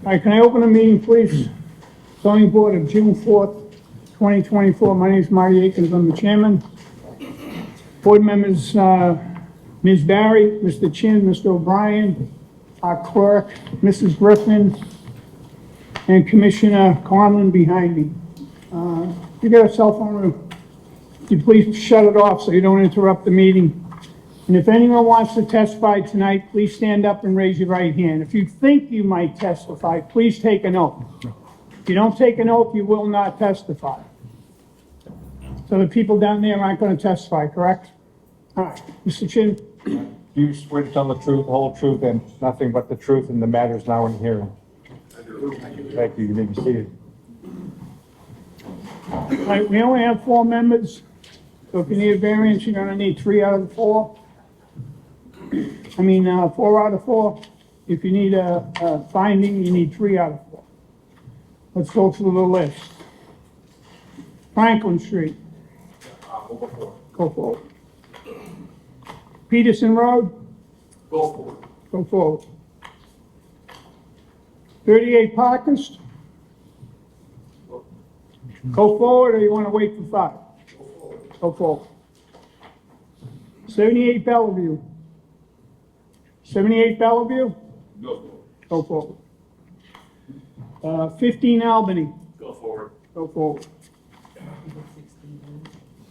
All right, can I open the meeting, please? Zoning Board of June 4th, 2024. My name is Marty Akins. I'm the chairman. Board members, Ms. Barry, Mr. Chin, Mr. O'Brien, our clerk, Mrs. Griffin, and Commissioner Conlon behind me. If you got a cell phone, you please shut it off so you don't interrupt the meeting. And if anyone wants to testify tonight, please stand up and raise your right hand. If you think you might testify, please take an oath. If you don't take an oath, you will not testify. So the people down there aren't going to testify, correct? All right, Mr. Chin. Do you swear to tell the truth, the whole truth, and nothing but the truth in the matters now in hearing? I do. Thank you. You may be seated. All right, we only have 4 members, so if you need a variance, you're gonna need 3 out of the 4. 4 out of 4. If you need a finding, you need 3 out of 4. Let's go through the list. Franklin Street. Go forward. Peterson Road. Go for it. Go forward. 38 Parkhurst. Go forward, or you want to wait for 5? Go forward. 78 Bellevue. 78 Bellevue. Go for it. Go forward. 15 Albany. Go for it. Go forward.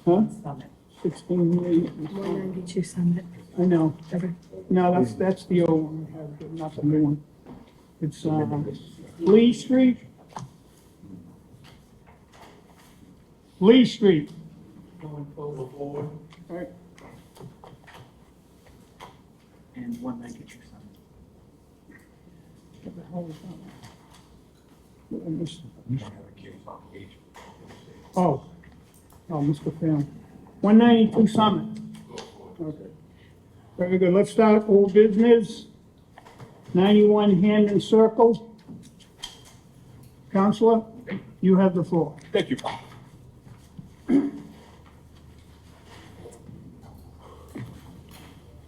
Huh? Summit. 16, 192 Summit. I know. Okay. No, that's the old one we have, not the new one. It's, Lee Street. Lee Street. Go forward. All right. And 192 Summit. What the hell is that? What I missed? Oh, Mr. Phil. 192 Summit. Okay. Very good. Let's start old business. 91 Hamden Circle. Counselor, you have the floor. Thank you.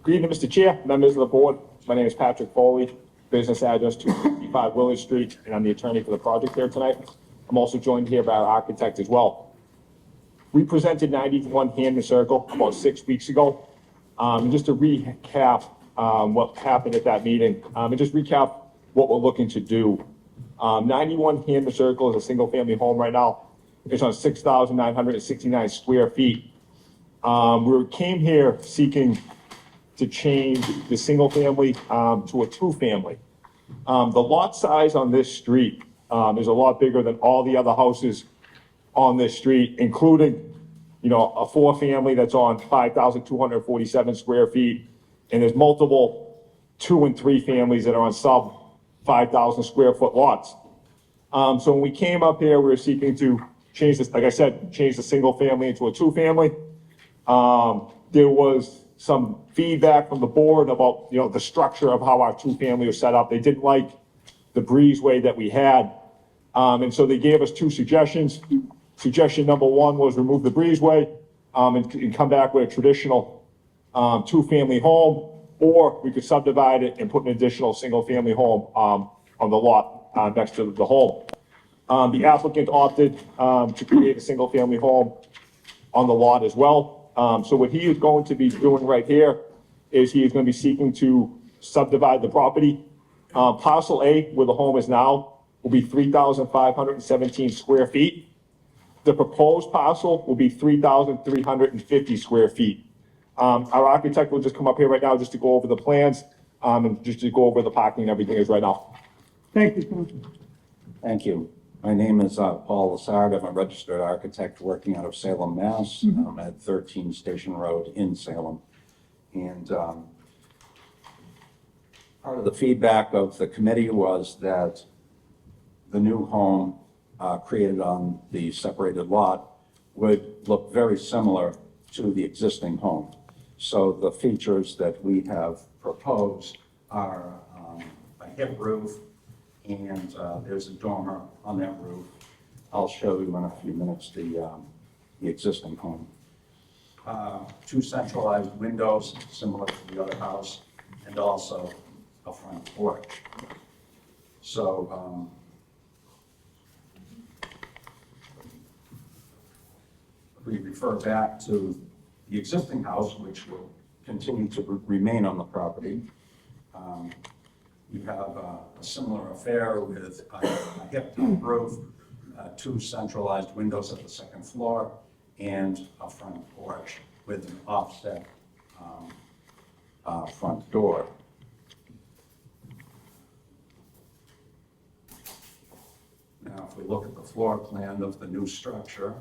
Good evening, Mr. Chair, members of the board. My name is Patrick Foley, business address 255 Willard Street, and I'm the attorney for the project here tonight. I'm also joined here by our architect as well. We presented 91 Hamden Circle about 6 weeks ago. And just to recap what happened at that meeting, and just recap what we're looking to do. 91 Hamden Circle is a single-family home right now. It's on 6,969 square feet. We came here seeking to change the single-family to a two-family. The lot size on this street is a lot bigger than all the other houses on this street, including, a 4-family that's on 5,247 square feet, and there's multiple 2 and 3 families that are on sub 5,000 square foot lots. So when we came up here, we were seeking to change this, like I said, change the single family into a 2-family. There was some feedback from the board about, the structure of how our 2-family was set up. They didn't like the breezeway that we had. And so they gave us 2 suggestions. Suggestion number 1 was remove the breezeway, and come back with a traditional, 2-family home, or we could subdivide it and put an additional single-family home, on the lot, next to the home. The applicant opted, to create a single-family home on the lot as well. So what he is going to be doing right here is he is going to be seeking to subdivide the property. Parcel A, where the home is now, will be 3,517 square feet. The proposed parcel will be 3,350 square feet. Our architect will just come up here right now just to go over the plans, and just to go over the parking and everything is right now. Thank you, Counselor. Thank you. My name is Paul Lassard. I'm a registered architect working out of Salem, Mass. I'm at 13 Station Road in Salem. And part of the feedback of the committee was that the new home created on the separated lot would look very similar to the existing home. So the features that we have proposed are a hip roof, and there's a dormer on that roof. I'll show you in a few minutes the existing home. 2 centralized windows, similar to the other house, and also a front porch. So, we refer back to the existing house, which will continue to remain on the property. You have a similar affair with a hip-top roof, two centralized windows at the second floor, and a front porch with an offset front door. Now, if we look at the floor plan of the new structure,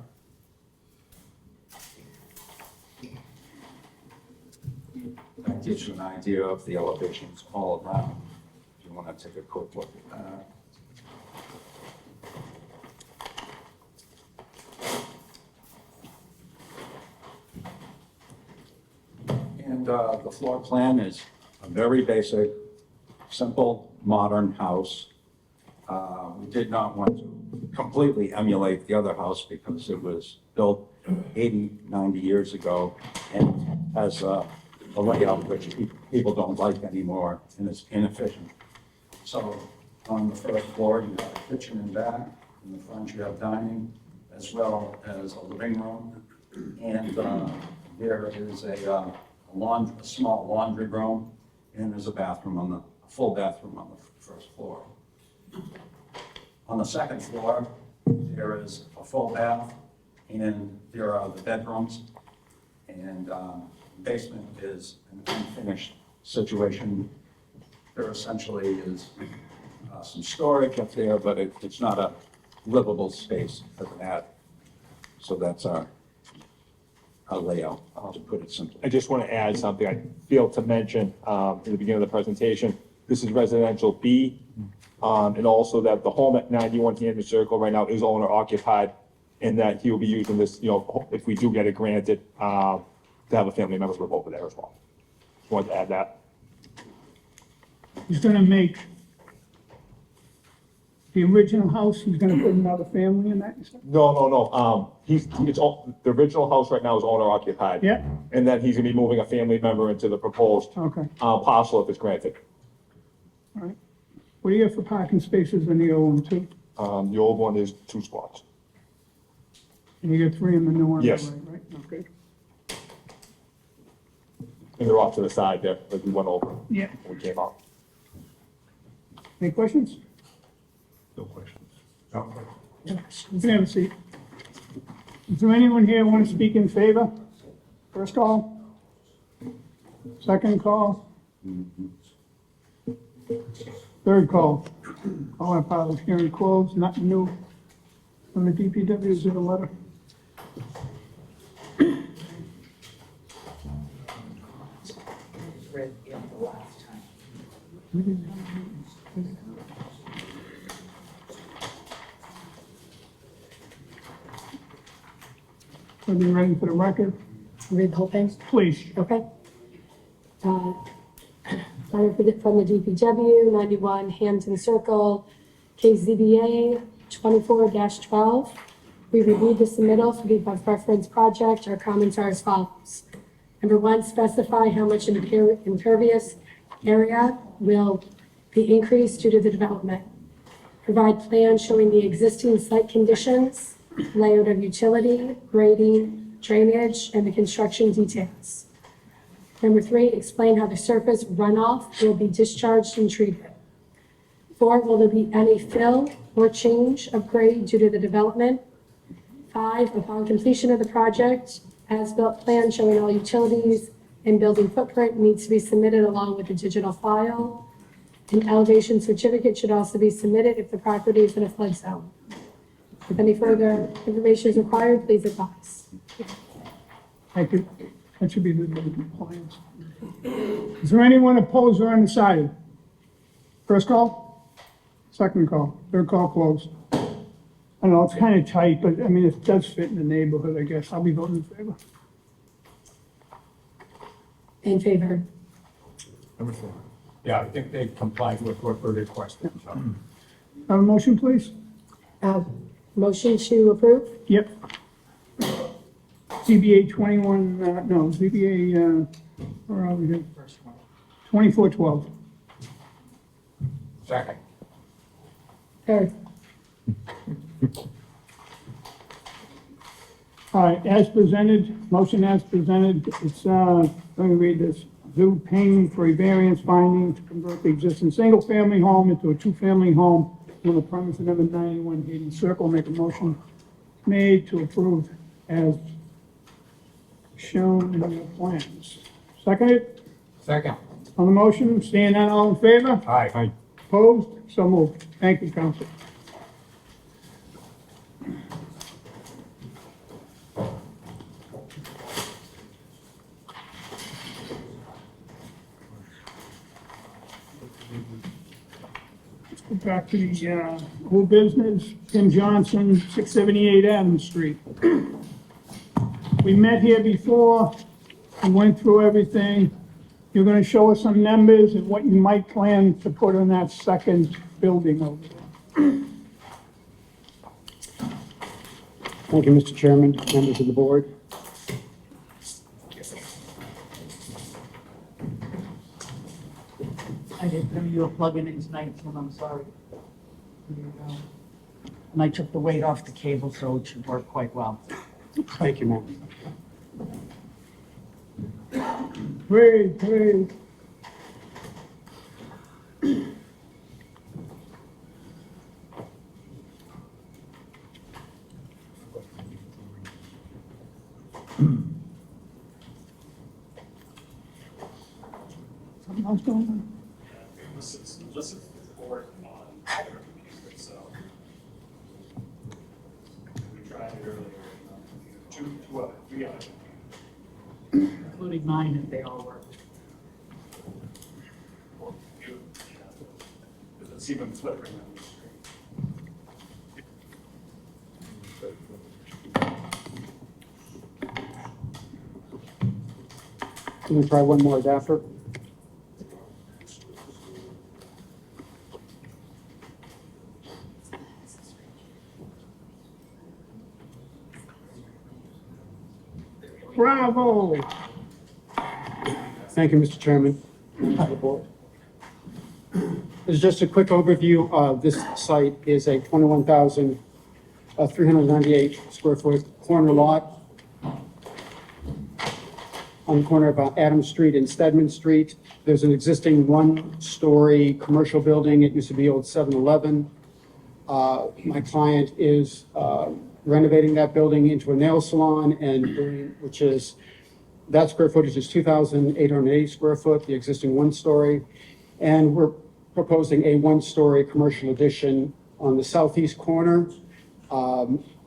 that gives you an idea of the elevations all around, if you want to take a quick look at that. And the floor plan is a very basic, simple, modern house. We did not want to completely emulate the other house because it was built 80, 90 years ago and has a layout which people don't like anymore and is inefficient. So on the first floor, you have a kitchen and bath. In the front, you have dining as well as a living room. And there is a small laundry room, and there's a full bathroom on the first floor. On the second floor, there is a full bath, and there are the bedrooms, and basement is an unfinished situation. There essentially is some storage up there, but it's not a livable space as an attic. So that's our layout, to put it simply. I just want to add something I failed to mention in the beginning of the presentation. This is residential B, and also that the home at 91 Hampton Circle right now is owner occupied, and that he will be using this, if we do get it granted, to have a family member live over there as well. Just wanted to add that. He's gonna make the original house, he's gonna put another family in that, you said? No. The original house right now is owner occupied. Yeah, And then he's gonna be moving a family member into the proposed okay, parcel if it's granted. all right. What do you have for parking spaces in the old one too? The old one is 2 spots. And you got 3 in the new one? Yes. Right, okay. And they're off to the side there, as we went over Yeah, when we came out. any questions? No questions. You can have a seat. Is there anyone here want to speak in favor? First call? Second call? Third call? All our public hearing closed, nothing new from the DPW, is there a letter? Read it the last time. Are you ready for the record? Read the whole thing? Please. Okay. Letter from the DPW, 91 Hampton Circle, KZBA 24-12. We reviewed the submittal for the above reference project. Our comments are as follows. Number 1, specify how much impervious area will be increased due to the development. Provide plans showing the existing site conditions, layout of utility, grading, drainage, and the construction details. Number 3, explain how the surface runoff will be discharged and treated. 4, will there be any fill or change of grade due to the development? 5, upon completion of the project, as-built plan showing all utilities and building footprint needs to be submitted along with the digital file. An elevation certificate should also be submitted if the property is in a flood zone. If any further information is required, please advise. Thank you. That should be the compliance. Is there anyone opposed or undecided? First call? Second call? Third call closed? I know, it's kind of tight, but I mean, it does fit in the neighborhood, I guess. I'll be voting in favor. In favor? Number 4. Yeah, I think they complied with what we requested. So. Have a motion, please? Motion to approve? Yep. ZBA 21, no, ZBA, where are we here? First one. 2412. Second. Third. All right, as presented, motion as presented, it's, let me read this. Zoo paying for a variance finding to convert the existing single-family home into a two-family home on the premise of number 91 Hayden Circle. Make a motion made to approve as shown in the plans. Seconded? Second. On the motion, seeing none, all in favor? Aye. Opposed? So moved. Thank you, counsel. Let's go back to the, whole business. Tim Johnson, 678 Adams Street. We met here before and went through everything. You're gonna show us some numbers and what you might plan to put on that second building over there. Thank you, Mr. Chairman, members of the board. I didn't know you were plugging in tonight, Tim, I'm sorry. There you go. And I took the weight off the cable, so it should work quite well. Thank you, ma'am. Great, great. Something else going on? This is report on their computer, so we tried it earlier, three other computers. Including mine, if they all work. Because it's even flickering on the screen. Can we try one more adapter? Bravo. Thank you, Mr. Chairman. Members of the board. This is just a quick overview. This site is a 21,398 square foot corner lot on the corner of Adams Street and Stedman Street. There's an existing one-story commercial building. It used to be old 7-Eleven. My client is renovating that building into a nail salon and doing, which is, that square footage is 2,880 square foot, the existing one-story. And we're proposing a one-story commercial addition on the southeast corner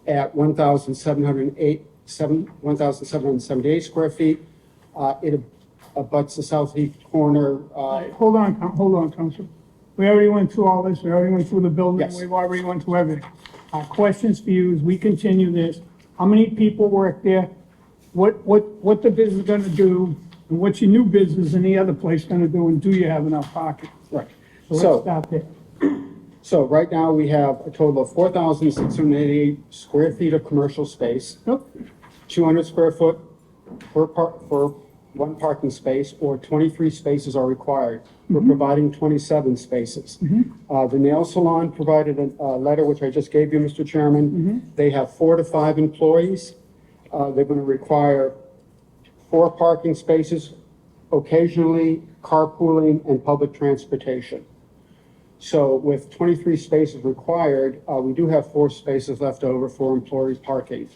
at 1,778 square feet. It abuts the southeast corner. Hold on, Counsel. We already went through all this, we already went through the building, Yes. we've already went through everything. Our questions for you as we continue this, how many people work there? What the business is gonna do, and what's your new business in the other place gonna do, and do you have enough parking? Right. So let's So, start there. so right now we have a total of 4,688 square feet of commercial space. Nope. 200 square foot for one parking space, or 23 spaces are required. We're providing 27 spaces. The nail salon provided a letter, which I just gave you, Mr. Chairman. They have 4 to 5 employees. They're going to require 4 parking spaces, occasionally carpooling and public transportation. So with 23 spaces required, we do have 4 spaces left over for employee parking.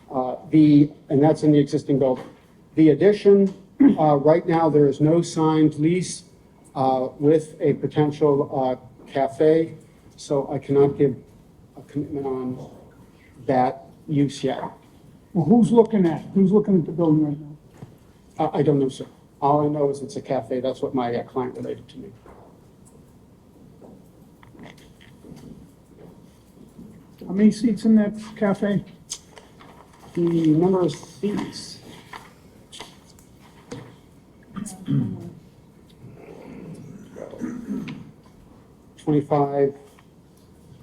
And that's in the existing building. The addition, right now, there is no signed lease with a potential cafe, so I cannot give a commitment on that use yet. Well, who's looking at the building right now? I don't know, sir. All I know is it's a cafe. That's what my client related to me. How many seats in that cafe? The number of seats.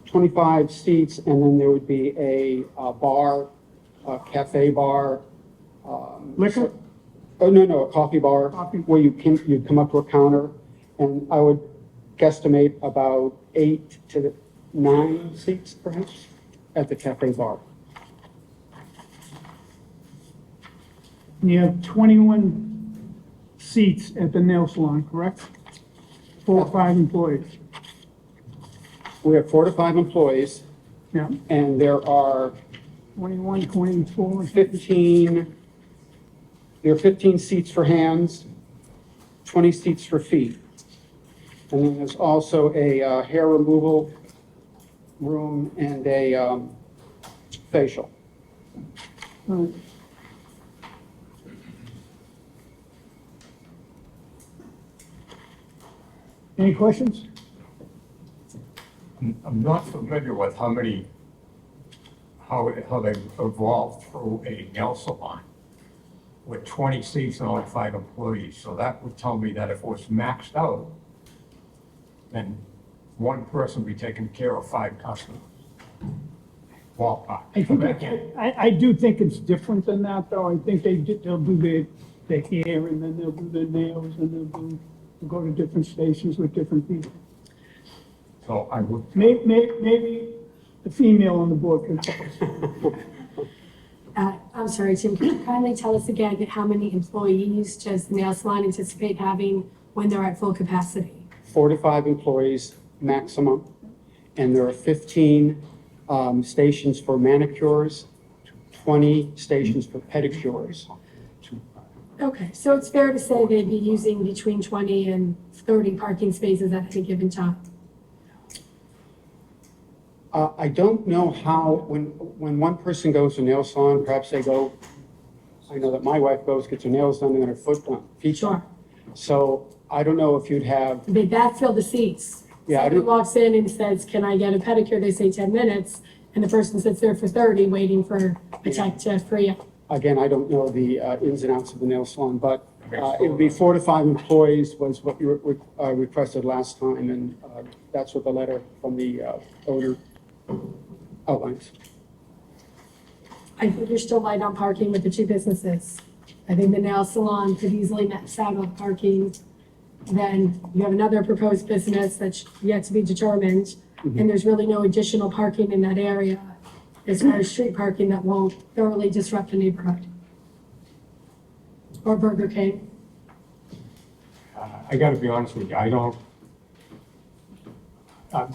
Twenty-five seats, and then there would be a bar, a cafe bar. Liquor? Oh, no, a coffee bar. Coffee. Where you'd come up to a counter, and I would guesstimate about 8 to 9 seats perhaps at the cafe bar. You have 21 seats at the nail salon, correct? 4 or 5 employees, We have 4 to 5 employees, yeah, and there are 21, 24. 15, there are 15 seats for hands, 20 seats for feet. And then there's also a hair removal room and a facial. Right. Any questions? I'm not familiar with how they evolved through a nail salon with 20 seats and only 5 employees. So that would tell me that if it was maxed out, then one person would be taking care of 5 customers. Ballpark. I do think it's different than that, though. I think they'll do their hair, and then they'll do their nails, and they'll go to different stations with different people. So I would, Maybe the female on the board can tell us. I'm sorry, Tim, can you kindly tell us again how many employees does the nail salon anticipate having when they're at full capacity? 4 to 5 employees maximum, and there are 15 stations for manicures, 20 stations for pedicures. Okay, so it's fair to say they'd be using between 20 and 30 parking spaces at any given time? I don't know how, when one person goes to nail salon, perhaps they go, I know that my wife goes, gets her nails done, and then her feet Sure. done. So I don't know if you'd have, They backfill the seats. Yeah, I Somebody do- walks in and says, can I get a pedicure? They say 10 minutes, and the person sits there for 30 waiting for a tech to free up. again, I don't know the ins and outs of the nail salon, but it would be 4 to 5 employees was what you requested last time, and that's what the letter from the owner outlines. I think you're still light on parking with the 2 businesses. I think the nail salon could easily max out on parking. Then you have another proposed business that's yet to be determined, and there's really no additional parking in that area as far as street parking that won't thoroughly disrupt the neighborhood. Or Burger King. I gotta be honest with you, I don't. I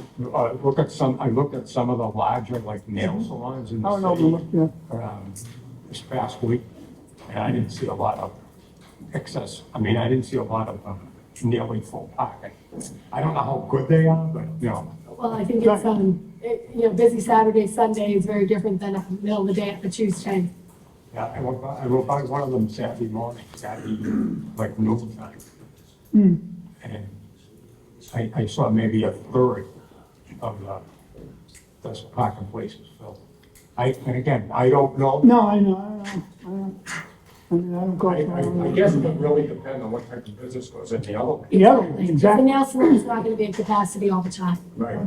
looked at some of the larger like nail salons in Oh, the no, city yeah. this past week, and I didn't see a lot of excess, I didn't see a lot of nearly full parking. I don't know how good they are, but, Well, I think it's, busy Saturday, Sunday is very different than a middle of the day at the Tuesday. yeah, I went by one of them Saturday morning, like noon time. And I saw maybe a third of the parking places filled. And again, I don't know. No, I know. I don't go. I guess it would really depend on what type of business goes in the other. Yeah, The exactly. nail salon is not gonna be at capacity all the time. Right.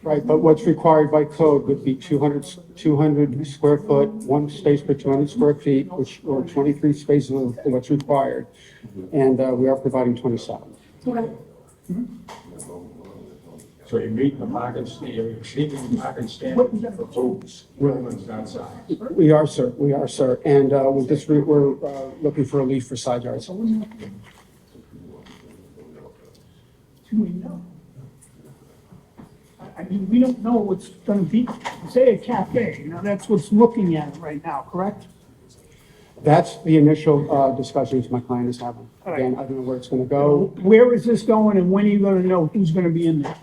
Right, but what's required by code would be 200 square foot, 1 space per 200 square feet, or 23 spaces of what's required. And we are providing 27. Okay. So you meet the parking stand, you're exceeding the parking standard for booths, Willman's outside. We are, sir, and we're looking for relief for side yards. Do we know? We don't know what's gonna be, say a cafe, that's what's looking at it right now, correct? That's the initial discussions my client is having. Again, I don't know where it's gonna go. Where is this going, and when are you gonna know who's gonna be in there?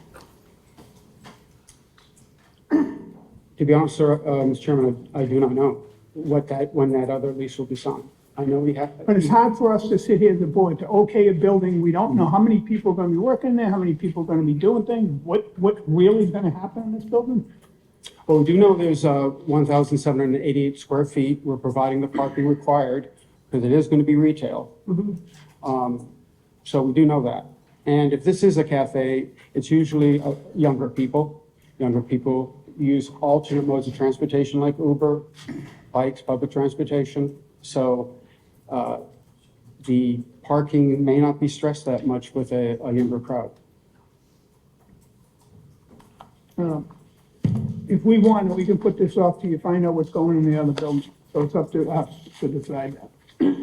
To be honest, sir, Mr. Chairman, I do not know when that other lease will be signed. I know we have. But it's hard for us to sit here as a board to okay a building, we don't know how many people are gonna be working there, how many people are gonna be doing things, what really is gonna happen in this building? Well, we do know there's 1,788 square feet. We're providing the parking required because it is going to be retail. So we do know that. And if this is a cafe, it's usually younger people. Younger people use alternate modes of transportation like Uber, bikes, public transportation. So the parking may not be stressed that much with a younger crowd. If we want, we can put this off till you find out what's going in the other building, so it's up to us to decide that.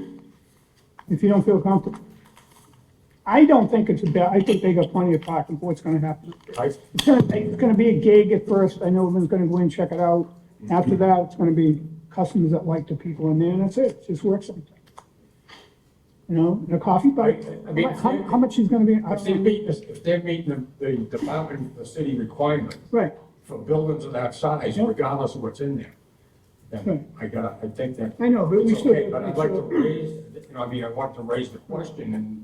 If you don't feel comfortable. I don't think it's a bad, I think they got plenty of parking for what's gonna happen. It's gonna be a gig at first, I know everyone's gonna go in and check it out. After that, it's gonna be customers that like the people in there, and that's it, it just works sometimes. You know, and a coffee bite, how much is gonna be? I If they're don't know. meeting, if they're meeting the department, the city requirement Right, for buildings of that size, Yeah. regardless of what's in there, then I think that. I know, but we it's still. okay, But I'd like to raise, I want to raise the question, and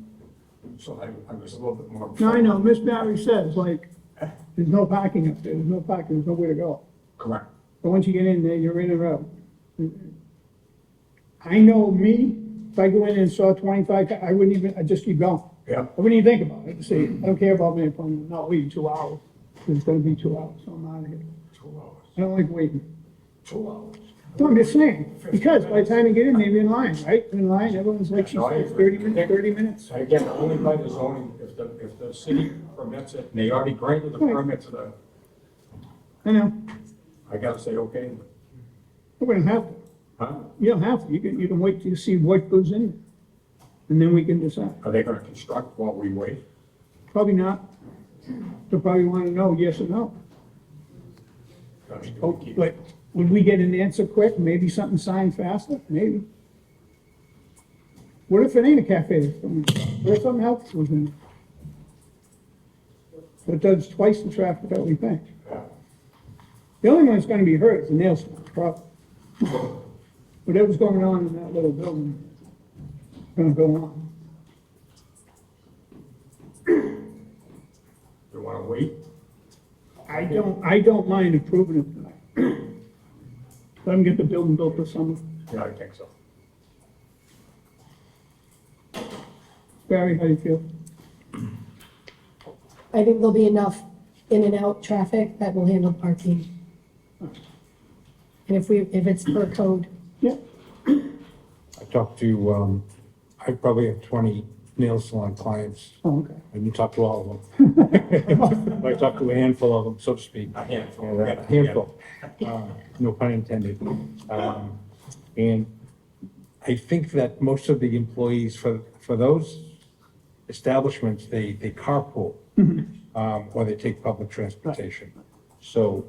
so I was a little bit more. No, I know, Miss Barry says, like, there's no parking up there, there's no parking, there's nowhere to go. Correct. But once you get in there, you're in and out. I know me, if I go in and saw 25, I wouldn't even, I'd just keep going. Yeah. I wouldn't even think about it, I'd say, I don't care about my appointment, not waiting 2 hours. It's gonna be 2 hours, so I'm out of here. 2 hours. I don't like waiting. 2 hours. No, I'm just saying, because by the time you get in, they're in line, right? In line, everyone's like, she No, I said, agree. 30 minutes. Again, only by the zoning, if the city permits it, and they already granted the Right. permit to the, I know, I gotta say, okay, we don't have to. huh? You don't have to, you can wait till you see what goes in there. And then we can decide. Are they gonna construct while we wait? Probably not. They'll probably wanna know yes or no. I mean, do Oh, we keep- but would we get an answer quick? Maybe something signed faster? Maybe. What if it ain't a cafe? What if something else was in it? So it does twice the traffic that we think. Yeah. The only one that's gonna be hurt is the nail salon, probably. Whatever's going on in that little building, is gonna go on. You wanna wait? I don't mind approving it tonight. Let them get the building built this summer. Yeah, I think so. Barry, how do you feel? I think there'll be enough in and out traffic that will handle parking. And if it's per code, Yeah, I talked to, I probably have 20 nail salon clients. oh, okay. I didn't talk to all of them. I talked to a handful of them, so to speak. A handful. And, a handful, no pun intended. And I think that most of the employees for those establishments, they carpool, or they take public transportation. So,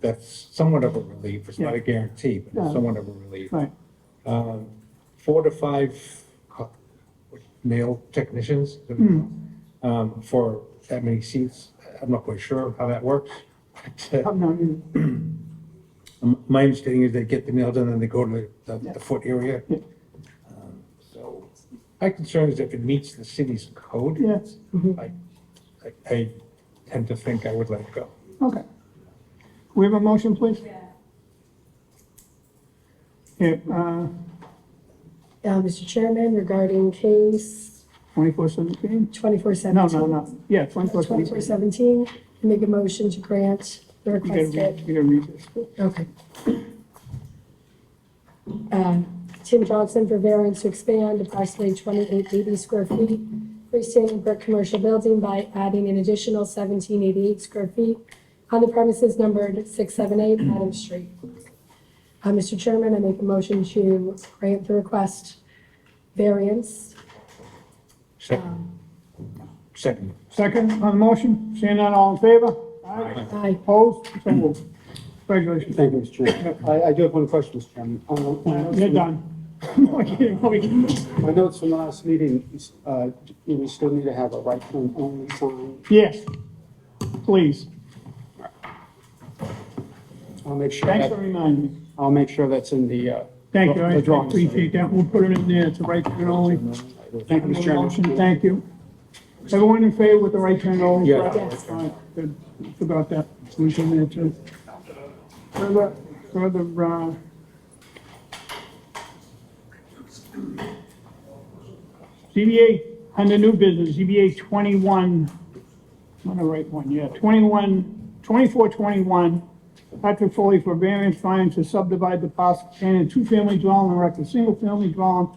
that's somewhat of a relief. It's not a guarantee, but Yeah. it's somewhat of a relief. Right, 4 to 5 nail technicians for that many seats. I'm not quite sure how that works. But, no, you, my understanding is they get the nail done and they go to the foot area. Yeah. So my concern is if it meets the city's code, yes, I tend to think I would let it go. okay. We have a motion, please? Yeah, Mr. Chairman, regarding case 2417? 2417. No, yeah, 2417. 2417, make a motion to grant the You gotta requested. read this. Okay. Tim Johnson for variance to expand approximately 2880 square feet, freestanding brick commercial building by adding an additional 1788 square feet on the premises numbered 678 Adams Street. Mr. Chairman, I make a motion to grant the request variance. Second. Second. Second on the motion, seeing none, all in favor? Aye. Aye. Opposed? So moved. Congratulations. Thank you, Mr. Chairman. I do have one question, Mr. Chairman. You're done. No, I'm kidding, no, we can- My notes from the last meeting, do we still need to have a right turn only sign? Yes, please. I'll make sure Thanks for that, reminding me. I'll make sure that's in the, Thank you, I the drawings. appreciate that. We'll put it in there, it's a right turn only. Thank you, Mr. Chairman. Motion, thank you. Everyone in favor with the right turn only? Yeah. Yes. All right, good. Forgot that. We can there too. Further, ZBA, under new business, ZBA 21, I'm on the right one, yeah, 2421, Patrick Foley for variance finding to subdivide the parcel containing a two-family dwelling and erect a single-family dwelling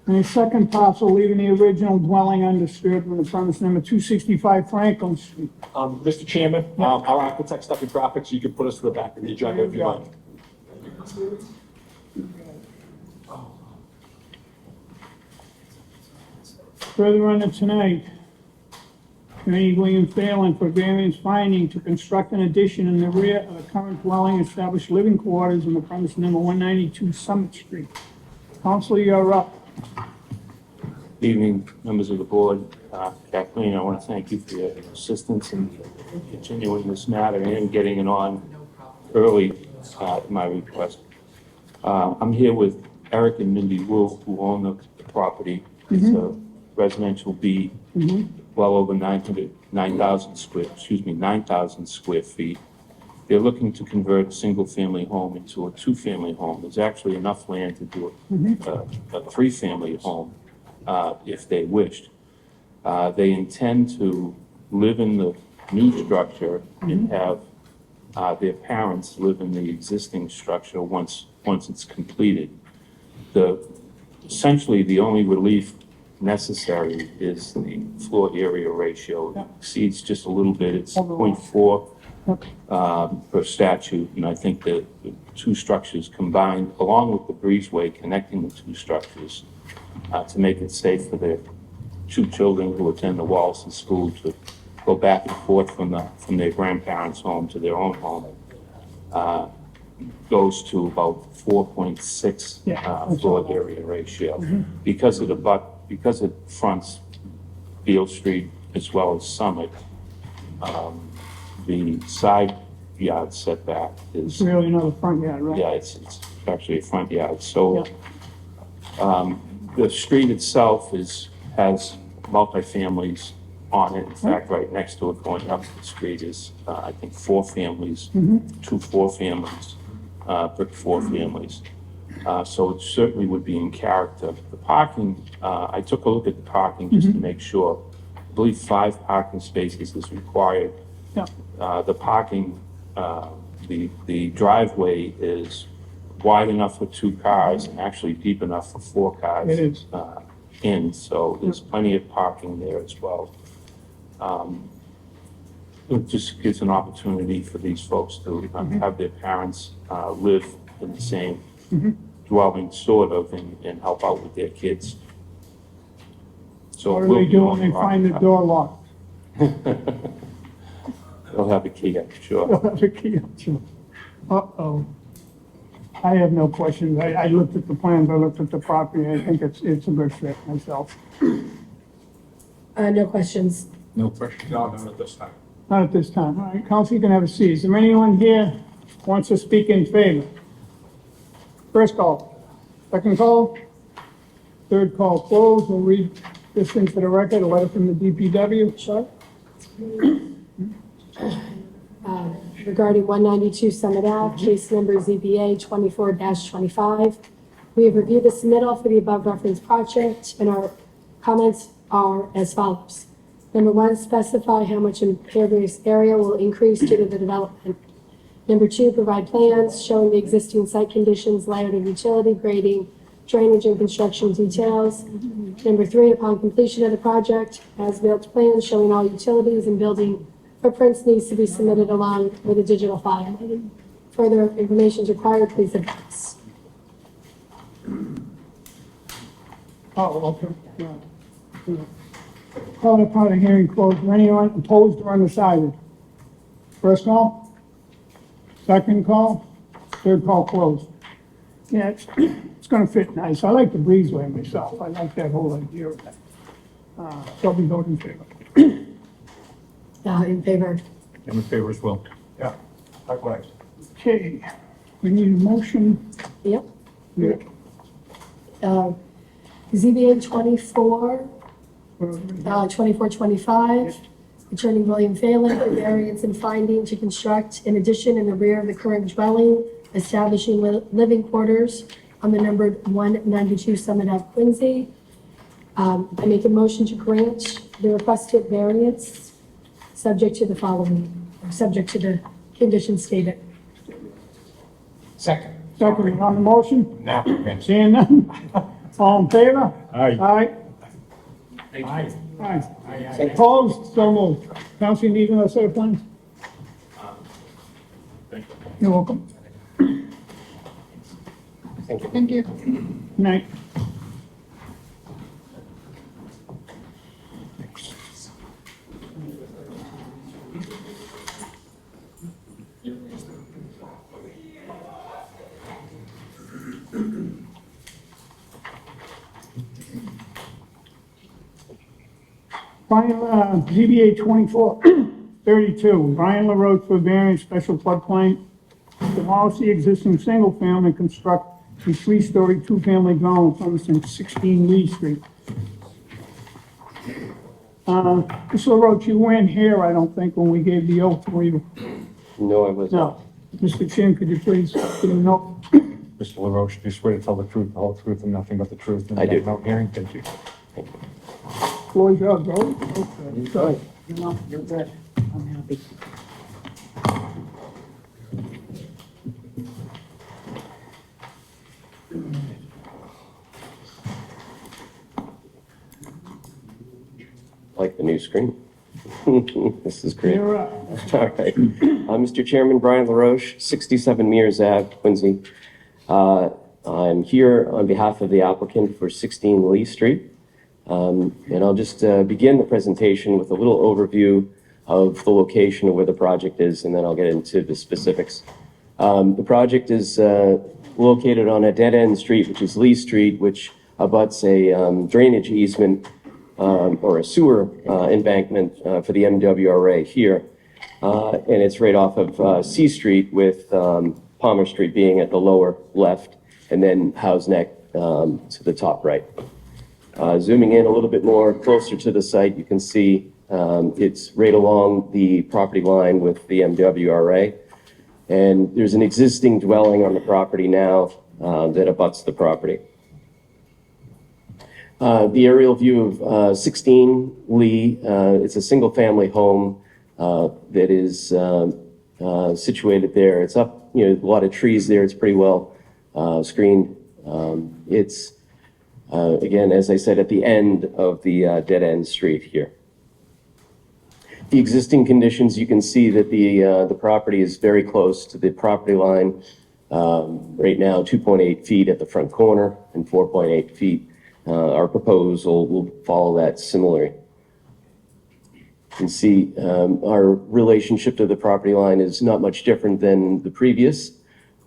And a second parcel leaving the original dwelling undisturbed on the premise number 265 Franklin Street. Mr. Chairman, our architect, Stephanie Graphics, you could put us to the back of the agenda if you like. Further on to tonight, Attorney William Phelan for variance finding to construct an addition in the rear of the current dwelling, establish living quarters on the premise number 192 Summit Street. Counsel, you're up. Evening, members of the board. Kathleen, I want to thank you for your assistance in continuing this matter and getting it on early at my request. I'm here with Eric and Mindy Wu, who own the property. It's a residential B, well over 9,000 square feet. They're looking to convert a single-family home into a two-family home. There's actually enough land to do a three-family home if they wished. They intend to live in the new structure and have their parents live in the existing structure once it's completed. Essentially, the only relief necessary is the floor area ratio. It exceeds just a little bit. It's 0.4 per statute, and I think that the two structures combined, along with the breezeway connecting the two structures, to make it safe for their two children who attend the Wallaston School to go back and forth from their grandparents' home to their own home, goes to about 4.6 floor area ratio. Because it fronts Beale Street as well as Summit, the side yard setback It's is, really another front yard, right? yeah, it's actually a front yard. So, the street itself has multifamilies on it. In fact, right next to it, going up the street is, I think, four families, two four-families, brick four-families. So it certainly would be in character. The parking, I took a look at the parking just to make sure. I believe 5 parking spaces is required. Yeah. The parking, the driveway is wide enough for 2 cars and actually deep enough for 4 cars. It is. So there's plenty of parking there as well. It just gives an opportunity for these folks to have their parents live in the same dwelling, sort of, and help out with their kids. So What do we'll they be do on when they the find the property. door locked? They'll have a key, I'm sure. They'll have a key up to. Uh-oh. I have no questions. I looked at the plans, I looked at the property, I think it's a good fit myself. No questions. No question. No, not at this time. Not at this time. All right, counsel, you can have a seat. Is there anyone here who wants to speak in favor? First call. Second call. Third call closed. We'll read this into the record, a letter from the DPW. Sure. Regarding 192 Summit Ave, case number ZBA 24-25. We have reviewed the submittal for the above referenced project, and our comments are as follows. Number 1, specify how much impervious area will increase due to the development. Number 2, provide plans showing the existing site conditions, layout of utility, grading, drainage, and construction details. Number 3, upon completion of the project, as-built plans showing all utilities and building footprints needs to be submitted along with a digital file. Further information is required, please advise. Oh, okay. Yeah. Call the part of hearing closed. Is there anyone opposed or undecided? First call? Second call? Third call closed. Yeah, it's gonna fit nice. I like the breezeway myself. I like that whole idea of that. So I'll be voting in favor. In favor. I'm in favor as well. Yeah, likewise. Okay, we need a motion. Yep. Yeah. ZBA 2425, Attorney William Phelan for variance and finding to construct an addition in the rear of the current dwelling, establishing living quarters on the numbered 192 Summit Ave, Quincy. I make a motion to grant the requested variance, subject to the following, or subject to the conditions stated. Second. Second on the motion? Applicant. Seeing none? All in favor? Aye. Aye. Opposed? So moved. Council, you need another set of plans? You're welcome. Thank you. Good night. Brian, ZBA 2432, Brian LaRoche for variance special floodplain. Demolish the existing single-family, construct a three-story, two-family dwelling on 16 Lee Street. Mr. LaRoche, you weren't here, I don't think, when we gave the oath, were you? No, I was not. No. Mr. Chin, could you please give a note? Mr. LaRoche, do you swear to tell the truth, the whole truth, and nothing but the truth? I do. No hearing, thank you. Floor is yours, bro. Okay. You're good. I'm happy. Like the new screen. This is great. You're up. All right. Mr. Chairman, Brian LaRoche, 67 Mears Ave, Quincy. I'm here on behalf of the applicant for 16 Lee Street. And I'll just begin the presentation with a little overview of the location of where the project is, and then I'll get into the specifics. The project is located on a dead-end street, which is Lee Street, which abuts a drainage easement or a sewer embankment for the MWRA here. And it's right off of C Street, with Palmer Street being at the lower left, and then Howe's Neck to the top right. Zooming in a little bit more closer to the site, you can see it's right along the property line with the MWRA. And there's an existing dwelling on the property now that abuts the property. The aerial view of 16 Lee, it's a single-family home that is situated there. It's up, a lot of trees there. It's pretty well screened. It's again, as I said, at the end of the dead-end street here. The existing conditions, you can see that the property is very close to the property line. Right now, 2.8 feet at the front corner and 4.8 feet. Our proposal will follow that similarly. You can see our relationship to the property line is not much different than the previous,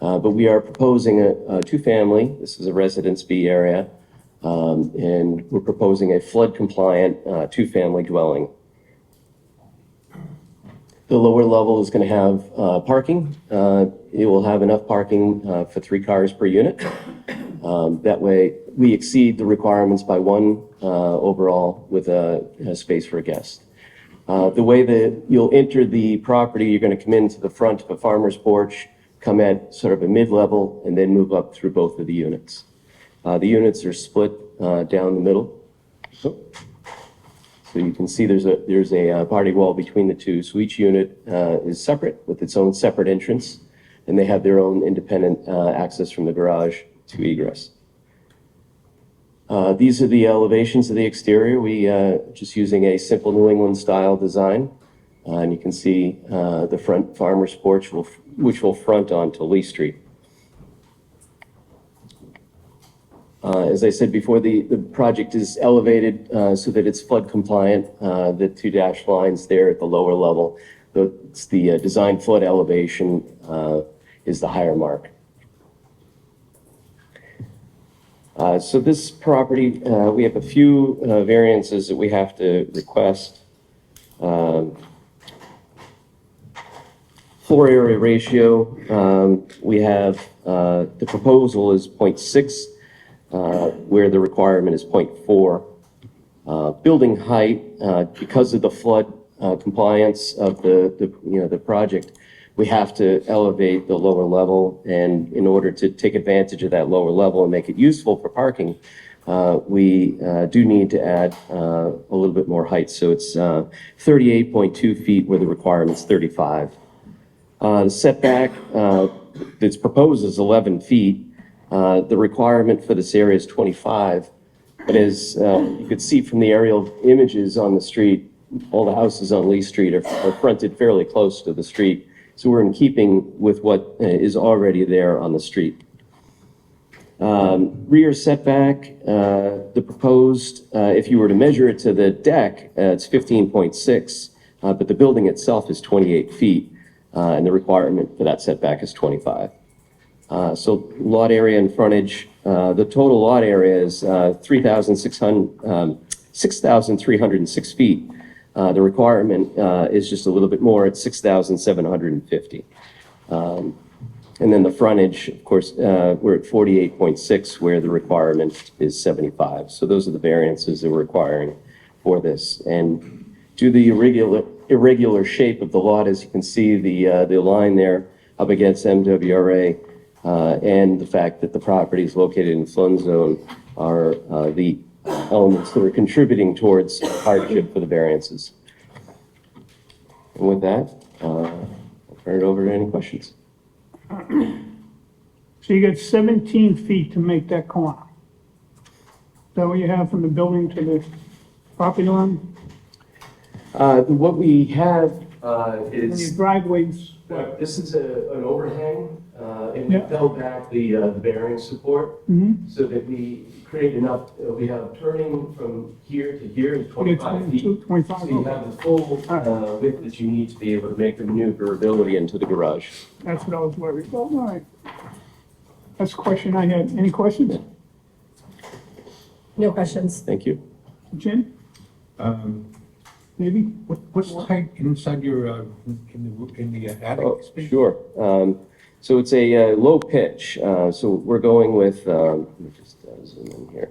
but we are proposing a two-family. This is a Residence B area. And we're proposing a flood-compliant two-family dwelling. The lower level is going to have parking. It will have enough parking for 3 cars per unit. That way, we exceed the requirements by 1 overall with a space for a guest. The way that you'll enter the property, you're going to come into the front of a farmer's porch, come at sort of a mid-level, and then move up through both of the units. The units are split down the middle. So you can see there's a party wall between the two. So each unit is separate with its own separate entrance, and they have their own independent access from the garage to egress. These are the elevations of the exterior. We just using a simple New England style design. And you can see the front farmer's porch, which will front onto Lee Street. As I said before, the project is elevated so that it's flood compliant. The 2 dashed lines there at the lower level, it's the design flood elevation is the higher mark. So this property, we have a few variances that we have to request. Floor area ratio, we have, the proposal is 0.6. Where the requirement is 0.4. Building height, because of the flood compliance of the project, we have to elevate the lower level, and in order to take advantage of that lower level and make it useful for parking, we do need to add a little bit more height. So it's 38.2 feet where the requirement's 35. The setback that's proposed is 11 feet. The requirement for this area is 25. But as you could see from the aerial images on the street, all the houses on Lee Street are fronted fairly close to the street. So we're in keeping with what is already there on the street. Rear setback, the proposed, if you were to measure it to the deck, it's 15.6, but the building itself is 28 feet, and the requirement for that setback is 25. So lot area and frontage, the total lot area is 6,306 feet. The requirement is just a little bit more, it's 6,750. And then the frontage, of course, we're at 48.6, where the requirement is 75. So those are the variances that we're requiring for this. And due to the irregular shape of the lot, as you can see, the line there up against MWRA, and the fact that the property is located in flood zone are the elements that are contributing towards hardship for the variances. And with that, I'll turn it over to any questions. So you got 17 feet to make that corner. Is that what you have from the building to the property line? What we have And your is, driveways, this is an overhang, and we Yeah. fell back the bearing support so that we create enough, we have turning from here to here is you 25 get feet. 25, So you have the full width that you need to be able to make the maneuverability into the garage. that's what I was worried about, all right. That's the question I had. Any questions? No questions. Thank you. Jim, maybe? What's the height inside your, in the attic Oh, space? sure. So it's a low pitch. So we're going with, let me just zoom in here.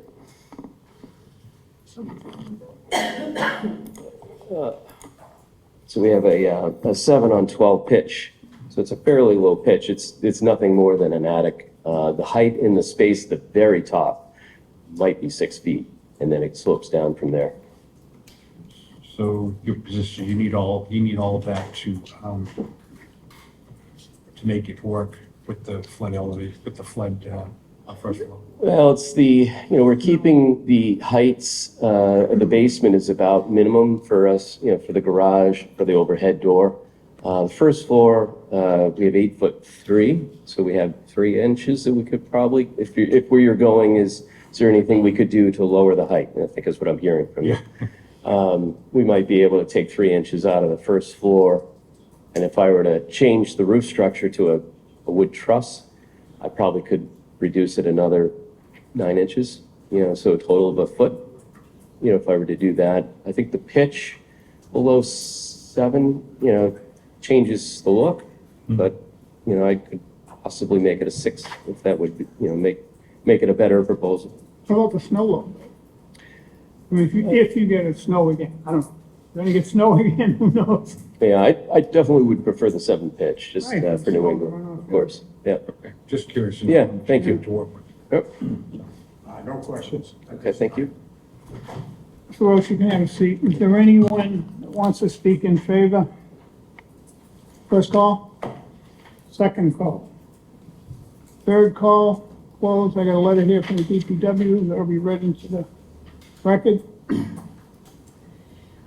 So we have a 7 on 12 pitch. So it's a fairly low pitch. It's nothing more than an attic. The height in the space at the very top might be 6 feet, and then it slopes down from there. So your position, you need all of that to make it work with the flood elevation, with the flood, first floor. Well, it's we're keeping the heights, the basement is about minimum for us, for the garage, for the overhead door. The first floor, we have 8'3", so we have 3 inches that we could probably, if where you're going is there anything we could do to lower the height? I think is what I'm hearing from you. We might be able to take 3 inches out of the first floor, and if I were to change the roof structure to a wood truss, I probably could reduce it another 9 inches, so a total of a foot. If I were to do that, I think the pitch below 7, changes the look, but, I could possibly make it a 6 if that would, make it a better proposal. How about the snow load? I mean, if you get a snow again, I don't know. Then you get snow again, who knows? Yeah, I definitely would prefer the 7 pitch, just Right. for New England, of course, yeah. Okay, just curious. Yeah, thank you. To work with. Yep. No questions. Okay, thank you. Mr. Roche, you can have a seat. Is there anyone that wants to speak in favor? First call? Second call? Third call, closed. I got a letter here from the DPW that'll be read into the record.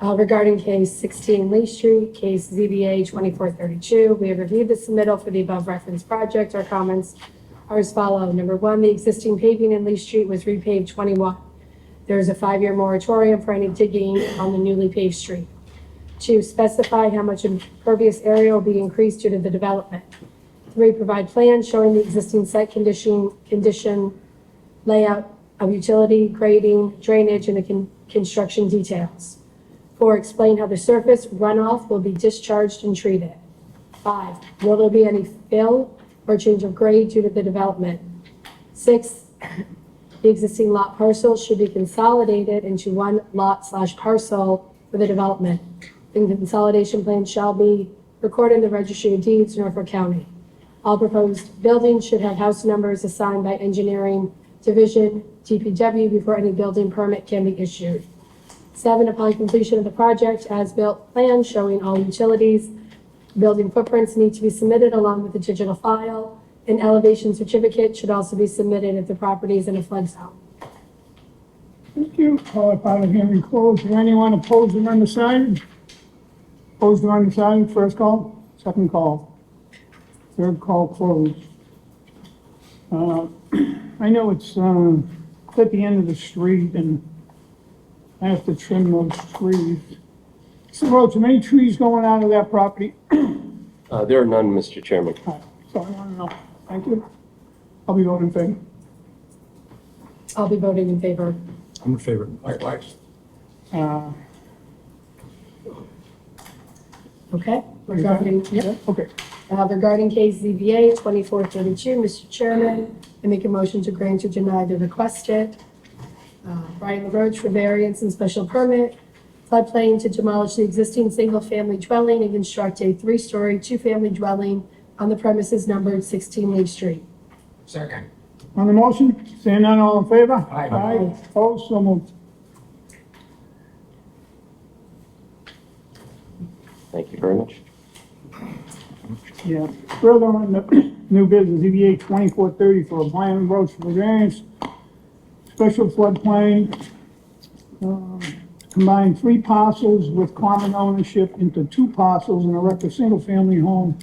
Regarding case 16 Lee Street, case ZBA 2432, we have reviewed the submittal for the above referenced project. Our comments are as follow. Number 1, the existing paving in Lee Street was repaved 21. There is a 5-year moratorium for any digging on the newly paved street. 2, specify how much impervious area will be increased due to the development. 3, provide plans showing the existing site condition, layout of utility, grading, drainage, and the construction details. 4, explain how the surface runoff will be discharged and treated. 5, will there be any fill or change of grade due to the development? 6, the existing lot parcel should be consolidated into one lot/parcel for the development. The consolidation plan shall be recorded in the Registry of Deeds, Norfolk County. All proposed buildings should have house numbers assigned by Engineering Division, DPW, before any building permit can be issued. 7, upon completion of the project, as-built plan showing all utilities, building footprints need to be submitted along with the digital file. An elevation certificate should also be submitted if the property is in a flood zone. Thank you. Call it part of hearing closed. Is there anyone opposed or undecided? Opposed or undecided, first call, second call, third call closed. I know it's at the end of the street and I have to trim those trees. So, Roach, are many trees going out of that property? There are none, Mr. Chairman. So I want to know. Thank you. I'll be voting in favor. I'll be voting in favor. I'm in favor. Likewise. Okay? Regarding, yep. Okay. Regarding case ZBA 2432, Mr. Chairman, I make a motion to grant or deny the requested. Brian LaRoche for variance and special permit, floodplain to demolish the existing single-family dwelling and construct a 3-story, 2-family dwelling on the premises numbered 16 Lee Street. Second. On the motion, seeing none, all in favor? Aye. Aye. Opposed, so moved. Thank you very much. Yeah. Further on the new business, ZBA 2430 for a Brian LaRoche for variance, special floodplain, combine 3 parcels with common ownership into 2 parcels and erect a single-family home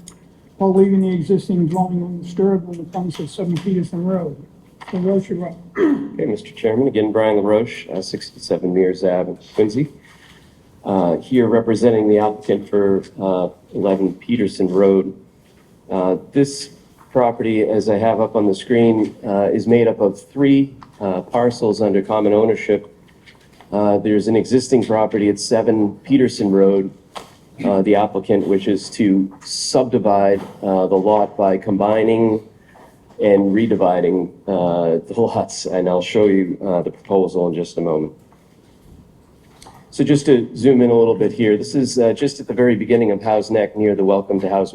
while leaving the existing dwelling undisturbed on the premise of 7 Peterson Road. So Roche, you're up. Okay, Mr. Chairman, again, Brian LaRoche, 67 Mears Ave, Quincy. Here representing the applicant for 11 Peterson Road. This property, as I have up on the screen, is made up of 3 parcels under common ownership. There's an existing property at 7 Peterson Road. The applicant wishes to subdivide the lot by combining and redividing the lots, and I'll show you the proposal in just a moment. So just to zoom in a little bit here, this is just at the very beginning of Howe's Neck, near the Welcome to Howe's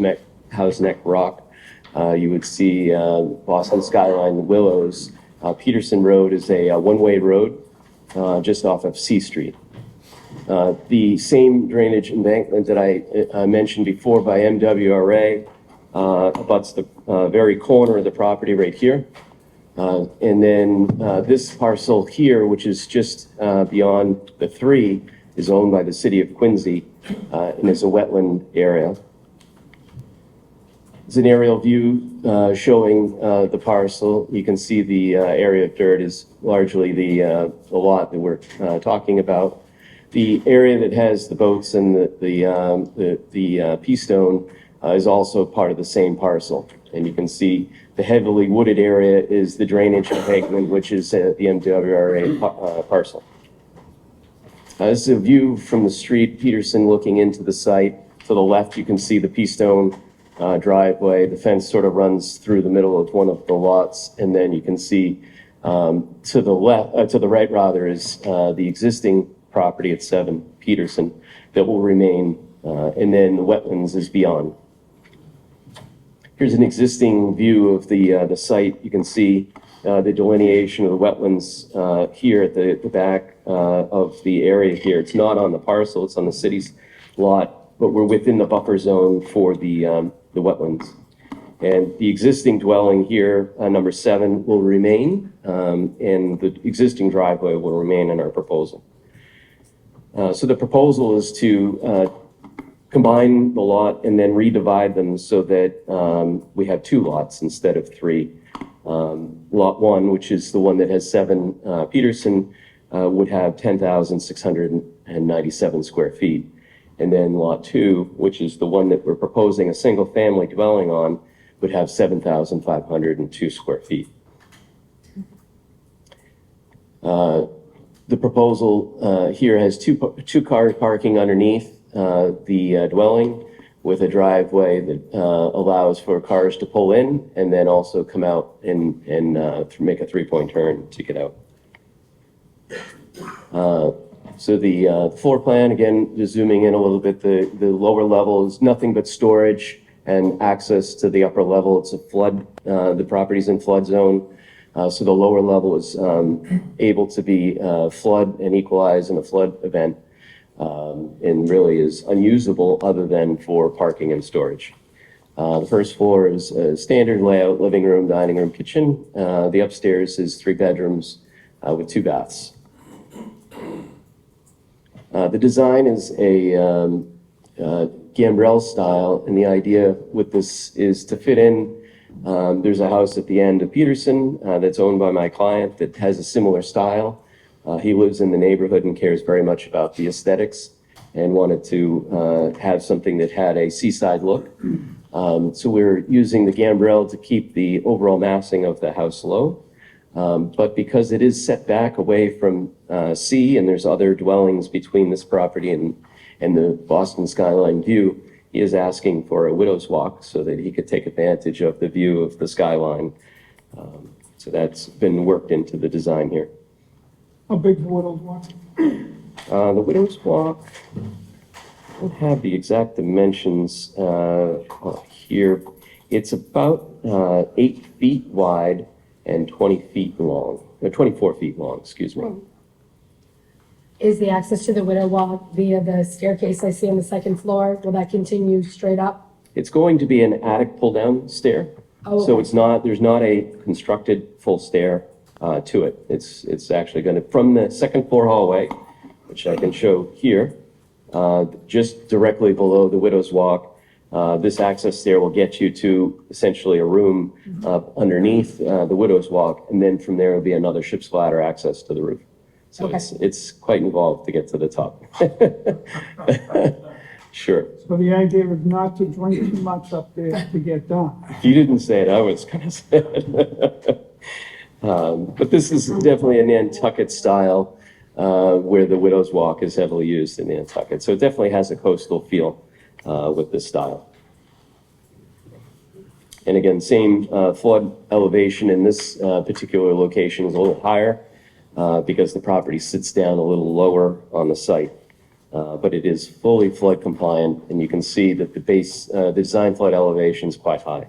Neck Rock. You would see Boston Skyline Willows. Peterson Road is a one-way road just off of C Street. The same drainage embankment that I mentioned before by MWRA abuts the very corner of the property right here. And then this parcel here, which is just beyond the 3, is owned by the city of Quincy and is a wetland area. It's an aerial view showing the parcel. You can see the area of dirt is largely the lot that we're talking about. The area that has the boats and the pea stone is also part of the same parcel. And you can see the heavily wooded area is the drainage embankment, which is the MWRA parcel. This is a view from the street, Peterson looking into the site. To the left, you can see the pea stone driveway. The fence sort of runs through the middle of one of the lots. And then you can see to the right rather, is the existing property at 7 Peterson that will remain, and then the wetlands is beyond. Here's an existing view of the site. You can see the delineation of the wetlands here at the back of the area here. It's not on the parcel, it's on the city's lot, but we're within the buffer zone for the wetlands. And the existing dwelling here, number 7, will remain, and the existing driveway will remain in our proposal. So the proposal is to combine the lot and then redivide them so that we have 2 lots instead of 3. Lot 1, which is the one that has 7 Peterson, would have 10,697 square feet. And then Lot 2, which is the one that we're proposing a single-family dwelling on, would have 7,502 square feet. The proposal here has two car parking underneath the dwelling with a driveway that allows for cars to pull in and then also come out and make a 3-point turn to get out. So the floor plan, again, just zooming in a little bit, the lower level is nothing but storage and access to the upper level. It's a flood, the property's in flood zone. So the lower level is able to be flood and equalize in a flood event, and really is unusable other than for parking and storage. The first floor is a standard layout, living room, dining room, kitchen. The upstairs is 3 bedrooms with 2 baths. The design is a gambrel style, and the idea with this is to fit in. There's a house at the end of Peterson that's owned by my client that has a similar style. He lives in the neighborhood and cares very much about the aesthetics and wanted to have something that had a seaside look. So we're using the gambrel to keep the overall massing of the house low. But because it is set back away from sea and there's other dwellings between this property and the Boston skyline view, he is asking for a widow's walk so that he could take advantage of the view of the skyline. So that's been worked into the design here. How big the widow's walk? The widow's walk, I don't have the exact dimensions here. It's about 8 feet wide and 20 feet long, 24 feet long, excuse me. Is the access to the widow walk via the staircase I see on the second floor? Will that continue straight up? It's going to be an attic pull-down stair. Oh, So okay. it's not, there's not a constructed full stair to it. It's actually going to, from the second floor hallway, which I can show here, just directly below the widow's walk, this access stair will get you to essentially a room underneath the widow's walk, and then from there will be another ship's ladder access to the roof. So Okay. it's quite involved to get to the top. Sure. So the idea is not to drink too much up there to get done. You didn't say it, I was gonna say it. But this is definitely a Nantucket style, where the widow's walk is heavily used in Nantucket. So it definitely has a coastal feel with this style. And again, same flood elevation in this particular location is a little higher because the property sits down a little lower on the site. But it is fully flood compliant, and you can see that the base, the design flood elevation is quite high.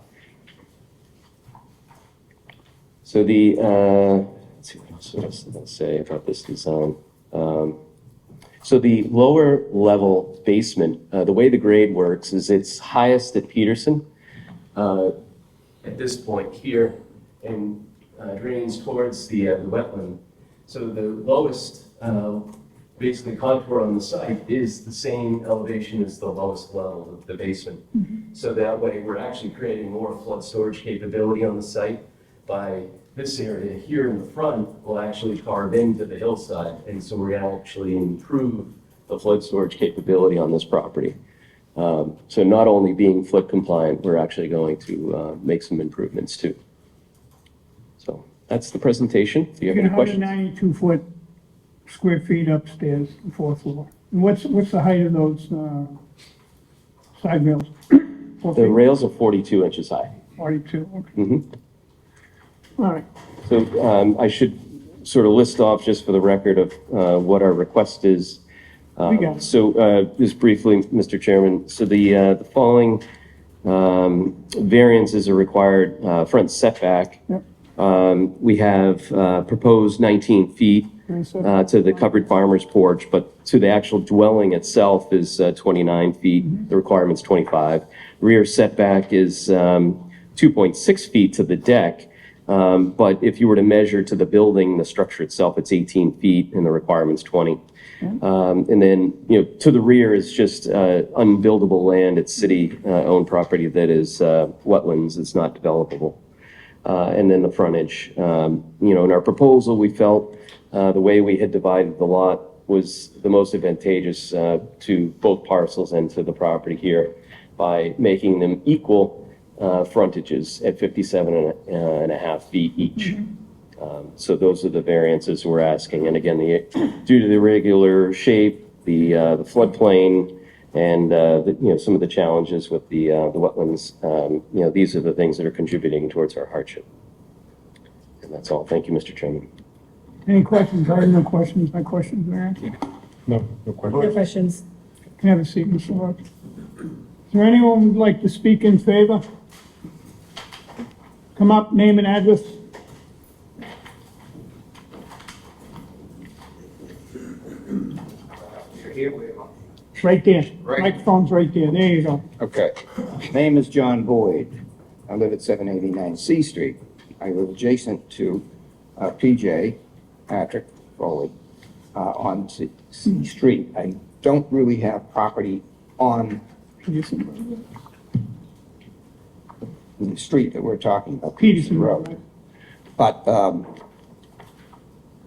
So the, let's see, what else did I say about this design? So the lower level basement, the way the grade works is it's highest at Peterson at this point here, and drains towards the wetland. So the lowest basically contour on the site is the same elevation as the lowest level of the basement. So that way we're actually creating more flood storage capability on the site by this area here in the front will actually carve into the hillside. And so we're gonna actually improve the flood storage capability on this property. So not only being flood compliant, we're actually going to make some improvements too. So that's the presentation. Do you have You any got questions? 192 foot square feet upstairs, the fourth floor. And what's the height of those side rails? 4 The feet? rails are 42 inches high. 42, okay. Mhm. All right. So I should sort of list off just for the record of what our request is. We got it. So just briefly, Mr. Chairman, so the following variances are required, front setback. Yep. We have proposed 19 feet to the covered farmer's porch, but to the actual dwelling itself is 29 feet. The requirement's 25. Rear setback is 2.6 feet to the deck. But if you were to measure to the building, the structure itself, it's 18 feet and the requirement's 20. And then, to the rear is just unbuildable land. It's city-owned property that is wetlands. It's not developable. And then the frontage, in our proposal, we felt the way we had divided the lot was the most advantageous to both parcels and to the property here by making them equal frontages at 57.5 feet each. So those are the variances we're asking. And again, due to the irregular shape, the floodplain, and some of the challenges with the wetlands, these are the things that are contributing towards our hardship. And that's all. Thank you, Mr. Chairman. Any questions? I have no questions. My questions are answered. No, no question. No questions. Can I have a seat, Mr. Lodge? Is there anyone who'd like to speak in favor? Come up, name and address. Right there. Microphone's right there. There you go. Okay. Name is John Boyd. I live at 789 C Street. I live adjacent to PJ, Patrick Foley. on C Street. I don't really have property on Peterson the street that we're talking about. Road, right? But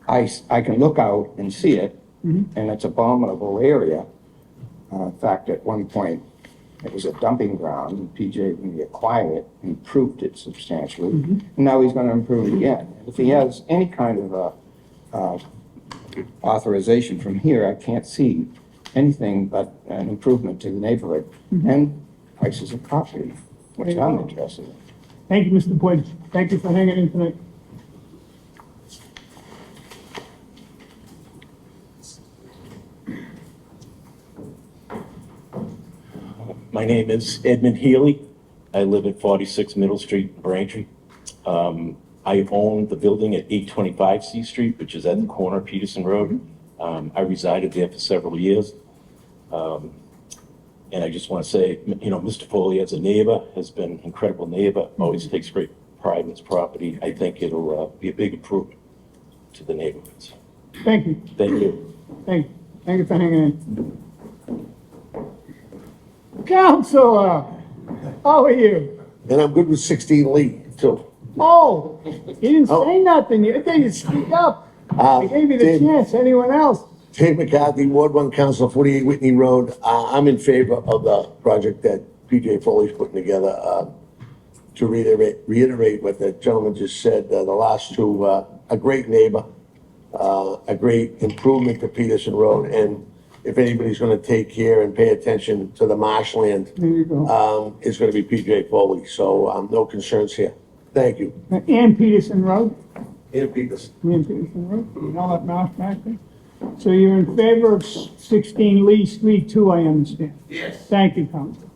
I can look out and see it, and it's abominable area. In fact, at one point, it was a dumping ground, and PJ, when he acquired it, improved it substantially. And now he's gonna improve it again. If he has any kind of authorization from here, I can't see anything but an improvement to the neighborhood and prices of property, which I'm interested in. Thank you, Mr. Boyd. Thank you for hanging in tonight. My name is Edmund Healy. I live at 46 Middle Street, in Braintree. I own the building at 825 C Street, which is at the corner of Peterson Road. I resided there for several years. And I just want to say, you know, Mr. Foley as a neighbor has been an incredible neighbor, always takes great pride in his property. I think it'll be a big improvement to the neighborhoods. Thank you. Thank you. Thank you for hanging in. Counselor, how are you? And I'm good with 16 Lee, too. Oh, you didn't say nothing. You didn't speak up. I gave you the Dave- chance. Anyone else? Dave McCarthy, Ward 1 Council, 48 Whitney Road. I'm in favor of the project that PJ Foley's putting together. To reiterate what the gentleman just said, the last two, a great neighbor, a great improvement to Peterson Road, and if anybody's gonna take care and pay attention to the marshland, There you go. it's gonna be PJ Foley, so, no concerns here. Thank you. And Peterson Road? And Peterson. And Peterson Road, you all that mouse back there? So you're in favor of 16 Lee Street too, I understand? Yes. Thank you, Counselor.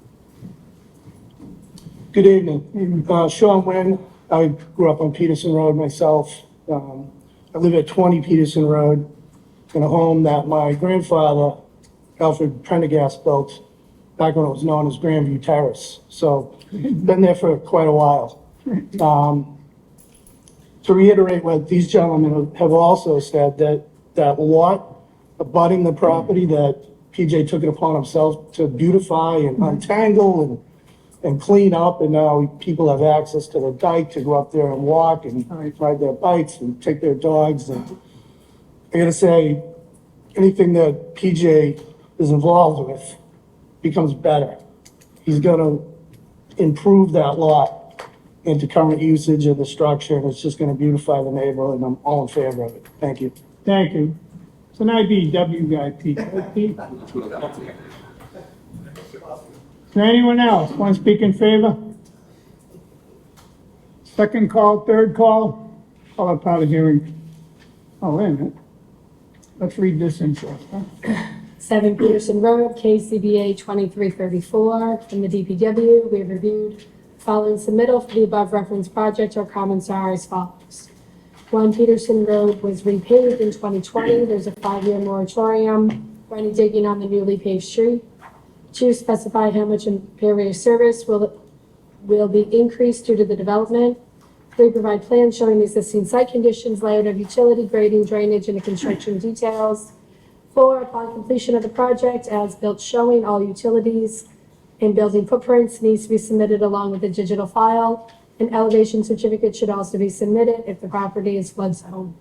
Good evening. Sean Nguyen. I grew up on Peterson Road myself. I live at 20 Peterson Road in a home that my grandfather, Alfred Prendergast, built back when it was known as Grandview Terrace. So been there for quite a while. To reiterate what these gentlemen have also said, that lot abutting the property that PJ took it upon himself to beautify and untangle and clean up, and now people have access to the dike to go up there and walk and ride their bikes and take their dogs. And I gotta say, anything that PJ is involved with becomes better. He's gonna improve that lot into current usage of the structure, and it's just gonna beautify the neighborhood, and I'm all in favor of it. Thank you. Thank you. It's an IBW guy, Pete. Right, Pete? Is there anyone else want to speak in favor? Second call, third call? Call up out of hearing. Oh, wait a minute. Let's read this in first, huh? 7 Peterson Road, KCBA 2334. From the DPW, we have reviewed following submittal for the above referenced project. Our comments are as follows. 1 Peterson Road was repaved in 2020. There's a 5-year moratorium for any digging on the newly paved street. 2, specify how much impervious service will be increased due to the development. 3, provide plans showing the existing site conditions, layout of utility, grading, drainage, and the construction details. 4, upon completion of the project, as built showing all utilities and building footprints needs to be submitted along with a digital file. An elevation certificate should also be submitted if the property is flood zone.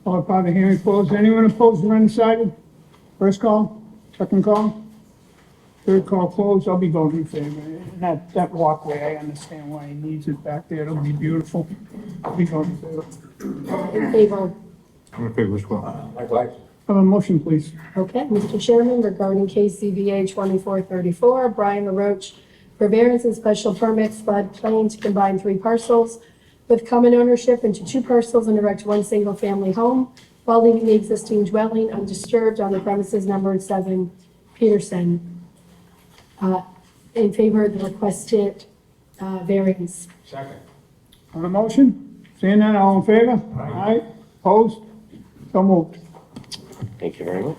Call up out of hearing closed. Anyone opposed or undecided? First call, second call, third call closed. I'll be voting in favor. And that walkway, I understand why he needs it back there. It'll be beautiful. I'll be voting in favor. In favor. I'm in favor as well. Have a motion, please. Okay, Mr. Chairman, regarding KCBA 2434, Brian LaRoche for variance and special permit floodplain to combine 3 parcels with common ownership into 2 parcels and erect 1 single-family home while leaving the existing dwelling undisturbed on the premises numbered 7 Peterson. In favor of the requested variance. Second. On the motion? Seeing none, all in favor? Aye. Opposed? So moved. Thank you very much.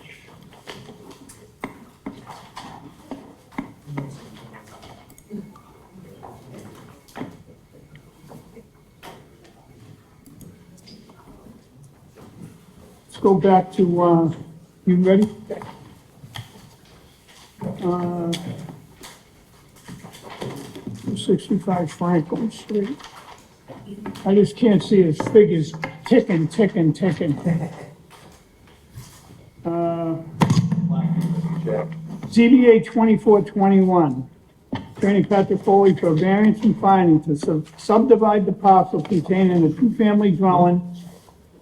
go back to, you ready? 265 Franklin Street. I just can't see his figures ticking. ZBA 2421, Attorney Patrick Foley for variance and finding to subdivide the parcel containing a two-family dwelling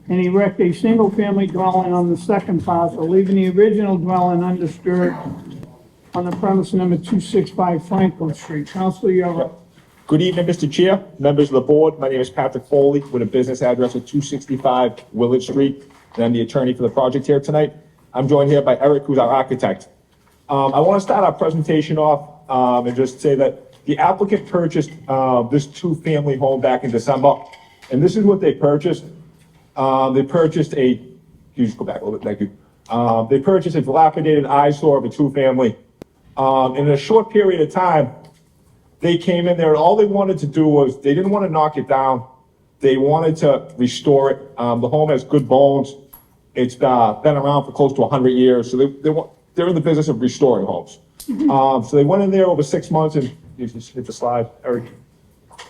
and erect a single-family dwelling on the second parcel, leaving the original dwelling undisturbed on the premise number 265 Franklin Street. Counselor, you're up. Good evening, Mr. Chair, members of the board. My name is Patrick Foley with a business address at 265 Willard Street, and I'm the attorney for the project here tonight. I'm joined here by Eric, who's our architect. I want to start our presentation off and just say that the applicant purchased this two-family home back in December, and this is what they purchased. They purchased a, can you just go back a little bit, thank you. They purchased a dilapidated eyesore of a two-family. In a short period of time, they came in there and all they wanted to do was, they didn't want to knock it down. They wanted to restore it. The home has good bones. It's been around for close to 100 years. So they're in the business of restoring homes. So they went in there over 6 months and you just hit the slide, Eric.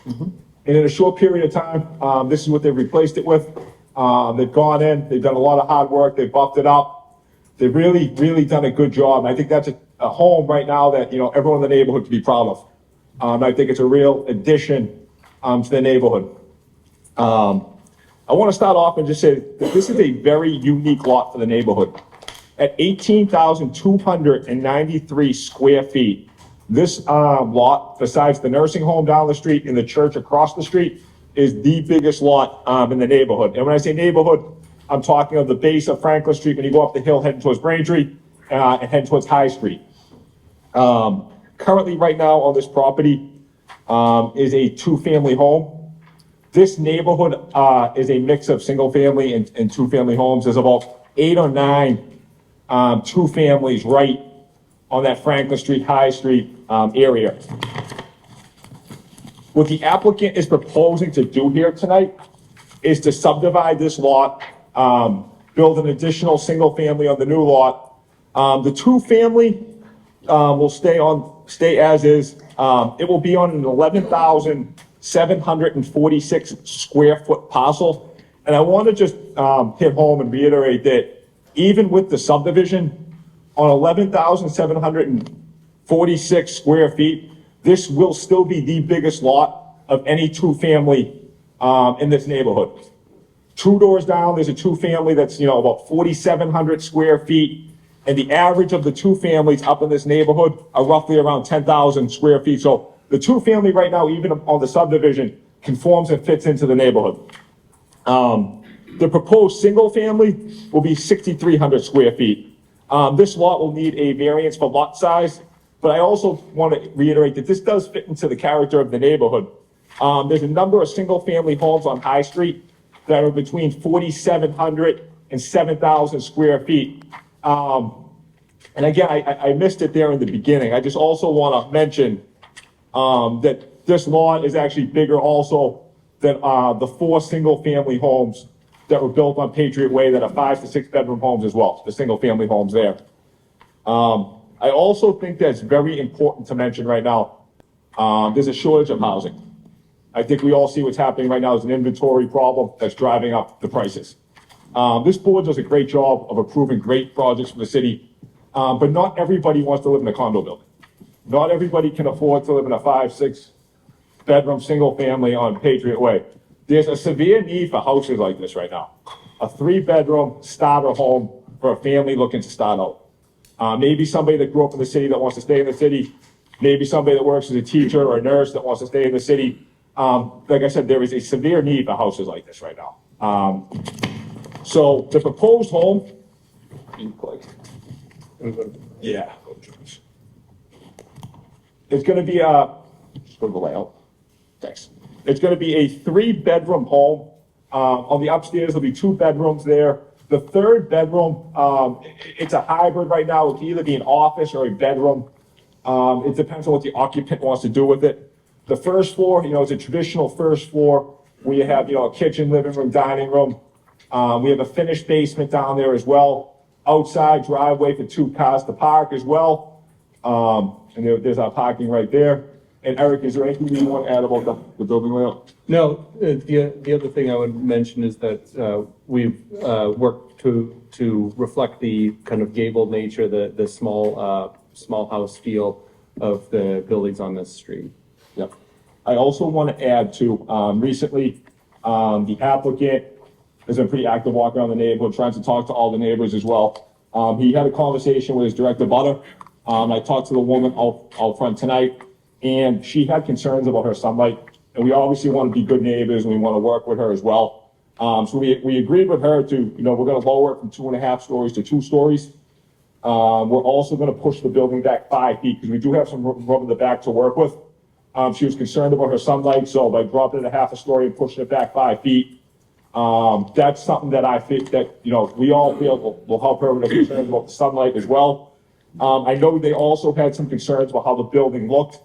And in a short period of time, this is what they've replaced it with. They've gone in, they've done a lot of hard work, they've buffed it up. They've really done a good job. I think that's a home right now that, everyone in the neighborhood can be proud of. I think it's a real addition to the neighborhood. I want to start off and just say that this is a very unique lot for the neighborhood. At 18,293 square feet, this lot, besides the nursing home down the street and the church across the street, is the biggest lot in the neighborhood. And when I say neighborhood, I'm talking of the base of Franklin Street when you go up the hill heading towards Braintree and heading towards High Street. Currently, right now on this property is a two-family home. This neighborhood is a mix of single-family and two-family homes. There's about 8 or 9 two families right on that Franklin Street, High Street area. What the applicant is proposing to do here tonight is to subdivide this lot, build an additional single family on the new lot. The two family will stay as is. It will be on an 11,746 square foot parcel. And I want to just hit home and reiterate that even with the subdivision on 11,746 square feet, this will still be the biggest lot of any two-family in this neighborhood. 2 doors down, there's a two-family that's, about 4,700 square feet. And the average of the two families up in this neighborhood are roughly around 10,000 square feet. So the two-family right now, even on the subdivision, conforms and fits into the neighborhood. The proposed single-family will be 6,300 square feet. This lot will need a variance for lot size, but I also want to reiterate that this does fit into the character of the neighborhood. There's a number of single-family homes on High Street that are between 4,700 and 7,000 square feet. And again, I missed it there in the beginning. I just also want to mention that this lot is actually bigger also than the 4 single-family homes that were built on Patriot Way that are 5 to 6 bedroom homes as well, the single-family homes there. I also think that's very important to mention right now. There's a shortage of housing. I think we all see what's happening right now is an inventory problem that's driving up the prices. This board does a great job of approving great projects for the city, but not everybody wants to live in a condo building. Not everybody can afford to live in a 5, 6 bedroom single family on Patriot Way. There's a severe need for houses like this right now. A 3-bedroom starter home for a family looking to start out. Maybe somebody that grew up in the city that wants to stay in the city. Maybe somebody that works as a teacher or a nurse that wants to stay in the city. Like I said, there is a severe need for houses like this right now. So the proposed home, yeah, it's going to be just go to the layout. Thanks. It's going to be a 3-bedroom home. On the upstairs, there'll be 2 bedrooms there. The 3rd bedroom, it's a hybrid right now. It can either be an office or a bedroom. It depends on what the occupant wants to do with it. The first floor, it's a traditional first floor where you have, a kitchen, living room, dining room. We have a finished basement down there as well. Outside driveway for 2 cars to park as well. And there's our parking right there. And Eric, is there anything you want to add about the building layout? No, the other thing I would mention is that we've worked to reflect the kind of gabled nature, the small house feel of the buildings on this street. Yep. I also want to add to, recently, the applicant has been pretty active walking around the neighborhood, trying to talk to all the neighbors as well. He had a conversation with his direct abutter. I talked to the woman out front tonight, and she had concerns about her sunlight. And we obviously want to be good neighbors, and we want to work with her as well. So we agreed with her to, we're going to lower it from 2.5 stories to 2 stories. We're also going to push the building back 5 feet, because we do have some room in the back to work with. She was concerned about her sunlight, so by dropping it 1/2 story and pushing it back 5 feet, that's something that I think that, we all feel will help her with her concerns about the sunlight as well. I know they also had some concerns about how the building looked.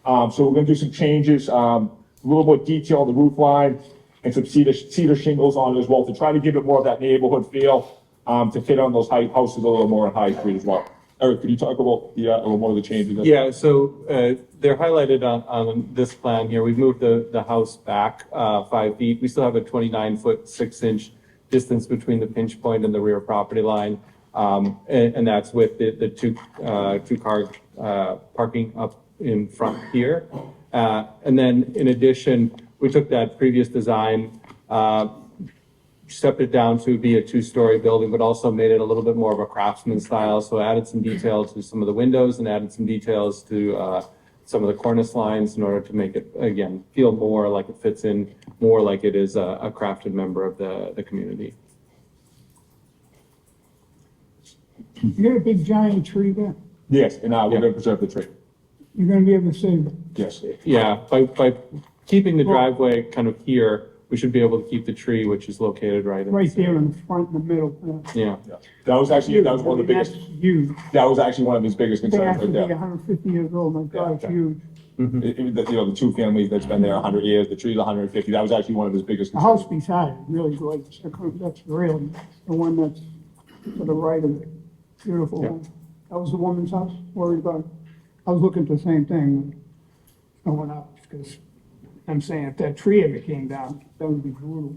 So we're gonna do some changes, a little more detail on the roof line and some cedar shingles on it as well, to try to give it more of that neighborhood feel, to fit on those houses a little more on High Street as well. Eric, could you talk about one of the changes? Yeah, so they're highlighted on this plan here. We've moved the house back 5 feet. We still have a 29-foot 6-inch distance between the pinch point and the rear property line. And that's with the two-car parking up in front here. And then in addition, we took that previous design, stepped it down to be a 2-story building, but also made it a little bit more of a craftsman style. So added some detail to some of the windows and added some details to some of the cornice lines in order to make it, again, feel more like it fits in, more like it is a crafted member of the community. You got a big giant tree there? Yes, and we're gonna preserve the tree. You're gonna be able to save it? Yes. Yeah, by keeping the driveway kind of here, we should be able to keep the tree, which is located right in. Right there in the front, in the middle. Yeah. That was one of the biggest. That's huge. That was actually one of his biggest They concerns have to right be there. 150 years old, my God, it's huge. The 2 families that's been there 100 years, the tree's 150, that was actually one of his biggest The concerns. house beside it, really gorgeous. That's really, the one that's to the right of it. Beautiful one. That was the woman's house, worried about it. I was looking for the same thing. I went up, because I'm saying if that tree ever came down, that would be brutal.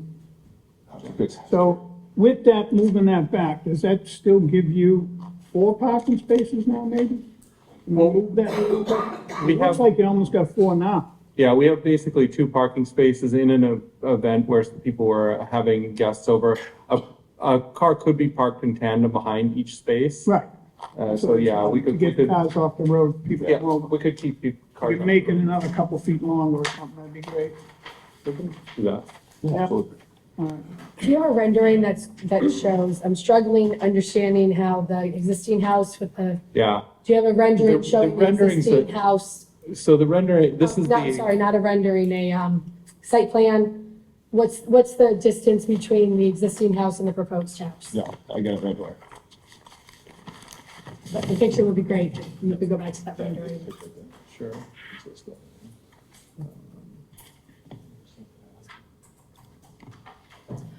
Good. So with that, moving that back, does that still give you 4 parking spaces now, maybe? Well, Move that a little bit? we It looks have- like you almost got 4 now. Yeah, we have basically 2 parking spaces in an event where people were having guests over. A car could be parked in tandem behind each space. Right. So yeah, we could, Get cars off the road, people yeah, come over. we could keep the cars. You'd make it another couple feet longer or something, that'd be great. Yeah. Yeah. Do you have a rendering that shows, I'm struggling understanding how the existing house with the, Yeah. do you have a rendering The showing the renderings existing that- house? So the rendering, this is No, the. sorry, not a rendering, a site plan. What's the distance between the existing house and the proposed house? Yeah, I got it right away. The picture would be great. You could go back to that rendering. Sure.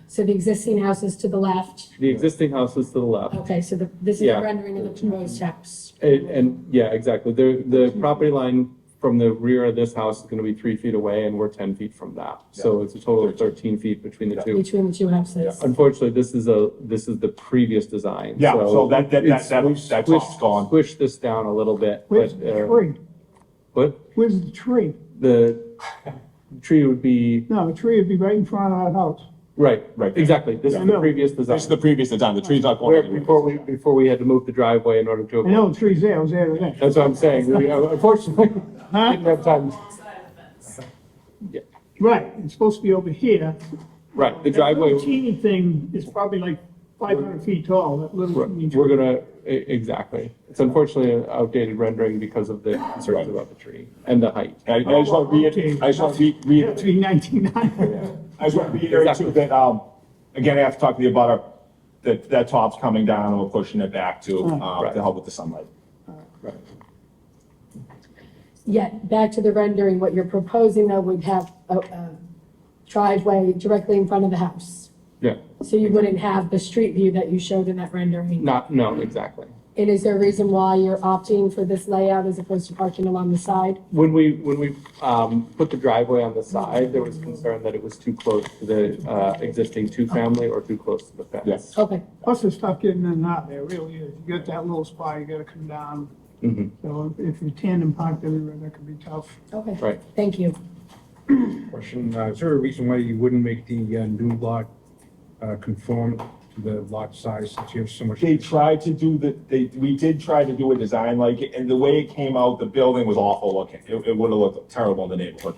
So the existing house is to the left. The existing house is to the left. Okay, so this is Yeah. a rendering of the proposed house. And yeah, exactly. The property line from the rear of this house is gonna be 3 feet away and we're 10 feet from that. So it's a total of 13 feet between the two. Between the two houses. Unfortunately, this is the previous design. Yeah, so that it's- top's squish- gone. Squish this down a little bit. Where's but, the tree? What? Where's the tree? The tree would be, No, the tree would be right in front of that house. right, Right. exactly. This is the previous design. This is the previous design, the tree's not Where, going anywhere. before we had to move the driveway in order to. I know the tree's there, I was there today. That's what I'm saying. We unfortunately Huh? didn't have time. Right, it's supposed to be over here. Right, the That driveway, little teeny thing is probably like 500 feet tall, that little teeny tree. we're gonna, exactly. It's unfortunately an outdated rendering because of the concerns about the tree and the height. I just want to reiterate, Between 1990. I just want to reiterate too that, again, I have to talk to the abutter, that top's coming down and we're pushing it back to help with the sunlight. Yet, back to the rendering, what you're proposing though would have a driveway directly in front of the house. Yeah, So you wouldn't have the street view that you showed in that rendering? No, exactly. And is there a reason why you're opting for this layout as opposed to parking along the side? When we put the driveway on the side, there was concern that it was too close to the existing two-family or too close to the fence. Yes. Okay. Plus it's tough getting in and out there, it really is. You got that little spot, you gotta come down. Mhm. So if you tandem parked everywhere, that could be tough. Okay. Right. Thank you. Question, is there a reason why you wouldn't make the new lot conform to the lot size since you have so much? They tried to do we did try to do a design like it, and the way it came out, the building was awful looking. It would have looked terrible in the neighborhood.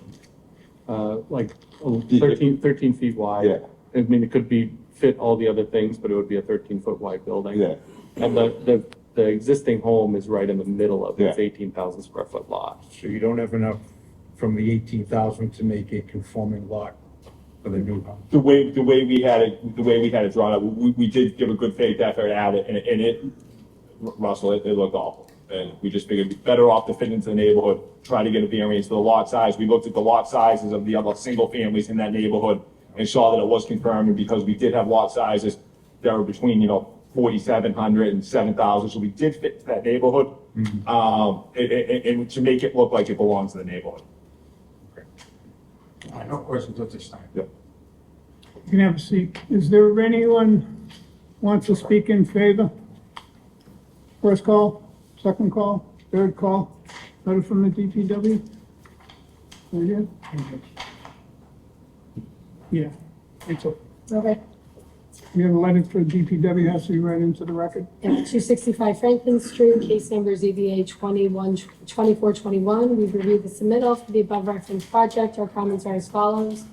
Like 13 feet wide. Yeah. I mean, it could fit all the other things, but it would be a 13-foot wide building. Yeah. And the existing home is right in the middle of this Yeah. 18,000 square foot lot. So you don't have enough from the 18,000 to make a conforming lot for the new house? The way we had it drawn up, we did give a good faith effort at it, and it, Russell, it looked awful. And we just figured it'd be better off to fit into the neighborhood, try to get a variance to the lot size. We looked at the lot sizes of the other single families in that neighborhood and saw that it was confirmed, and because we did have lot sizes that were between, 4,700 and 7,000, so we did fit to that neighborhood, and to make it look like it belongs to the neighborhood. No questions at this time. Yep. You can have a seat. Is there anyone wants to speak in favor? First call, second call, third call, letter from the DPW? Right here? Yeah, it's a, Okay. we have a letter for DPW, has to be read into the record. 265 Franklin Street, case number ZBA 2421. We've reviewed the submittal for the above referenced project. Our comments are as follows.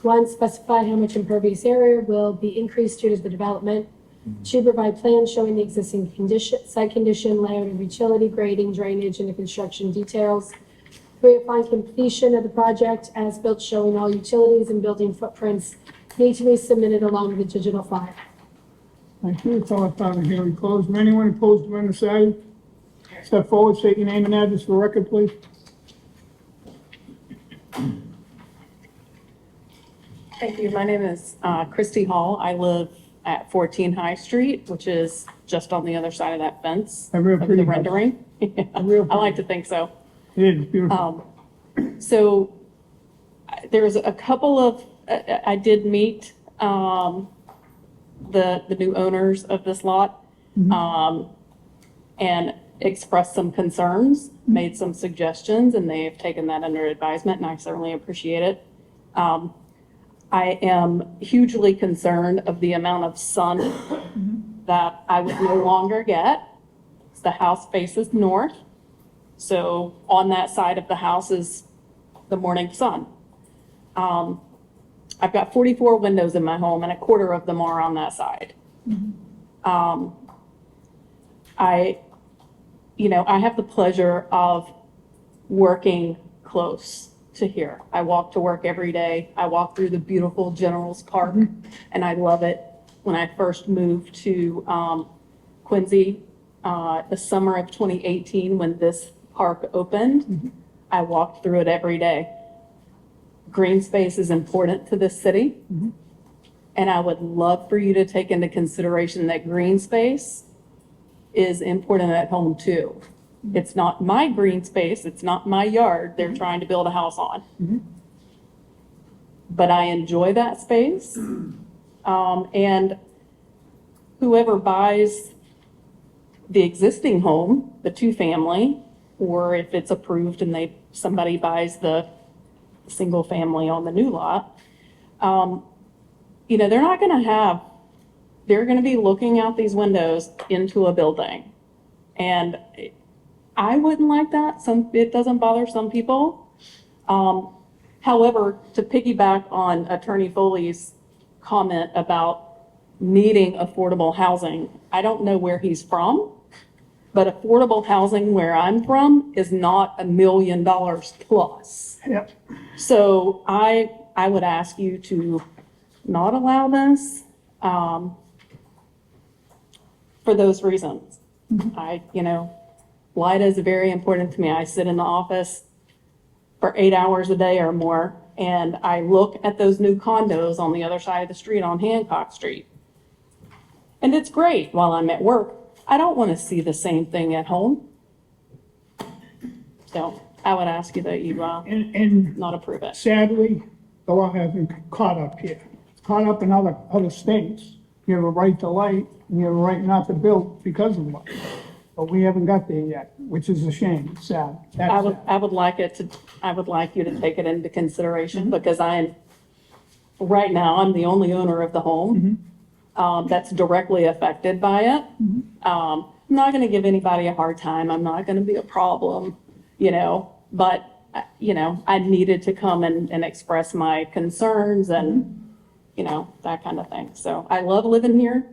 1, specify how much impervious area will be increased due to the development. 2, provide plans showing the existing site condition, layout of utility, grading, drainage, and the construction details. 3, upon completion of the project, as built showing all utilities and building footprints need to be submitted along with the digital file. Thank you, it's all I found here, we closed. Is there anyone opposed or undecided? Step forward, state your name and address for the record, please. Thank you. My name is Christy Hall. I live at 14 High Street, which is just on the other side of that fence A real of pretty the house. rendering. A real I like to think so. It is beautiful. So there's a couple of, I did meet the new owners of this lot and expressed some concerns, made some suggestions, and they have taken that under advisement, and I certainly appreciate it. I am hugely concerned of the amount of sun that I would no longer get. The house faces north, so on that side of the house is the morning sun. I've got 44 windows in my home, and a quarter of them are on that side. I have the pleasure of working close to here. I walk to work every day. I walk through the beautiful General's Park, and I love it. When I first moved to Quincy, the summer of 2018, when this park opened, I walked through it every day. Green space is important to this city, and I would love for you to take into consideration that green space is important at home too. It's not my green space, it's not my yard they're trying to build a house on. But I enjoy that space. And whoever buys the existing home, the two-family, or if it's approved and somebody buys the single family on the new lot, they're not gonna they're gonna be looking out these windows into a building. And I wouldn't like that. It doesn't bother some people. However, to piggyback on Attorney Foley's comment about needing affordable housing, I don't know where he's from, but affordable housing where I'm from is not $1 million plus. Yep. So I would ask you to not allow this for those reasons. Light is very important to me. I sit in the office for 8 hours a day or more, and I look at those new condos on the other side of the street on Hancock Street. And it's great while I'm at work. I don't want to see the same thing at home. So I would ask you that you, And not approve it. sadly, the law hasn't caught up here. It's caught up in other states. You have a right to light, and you have a right not to build because of light. But we haven't got there yet, which is a shame. It's sad. That's sad. I would like you to take it into consideration because right now, I'm the only owner of the home, that's directly affected by it. I'm not gonna give anybody a hard time. I'm not gonna be a problem, but, I needed to come and express my concerns and, that kind of thing. So I love living here.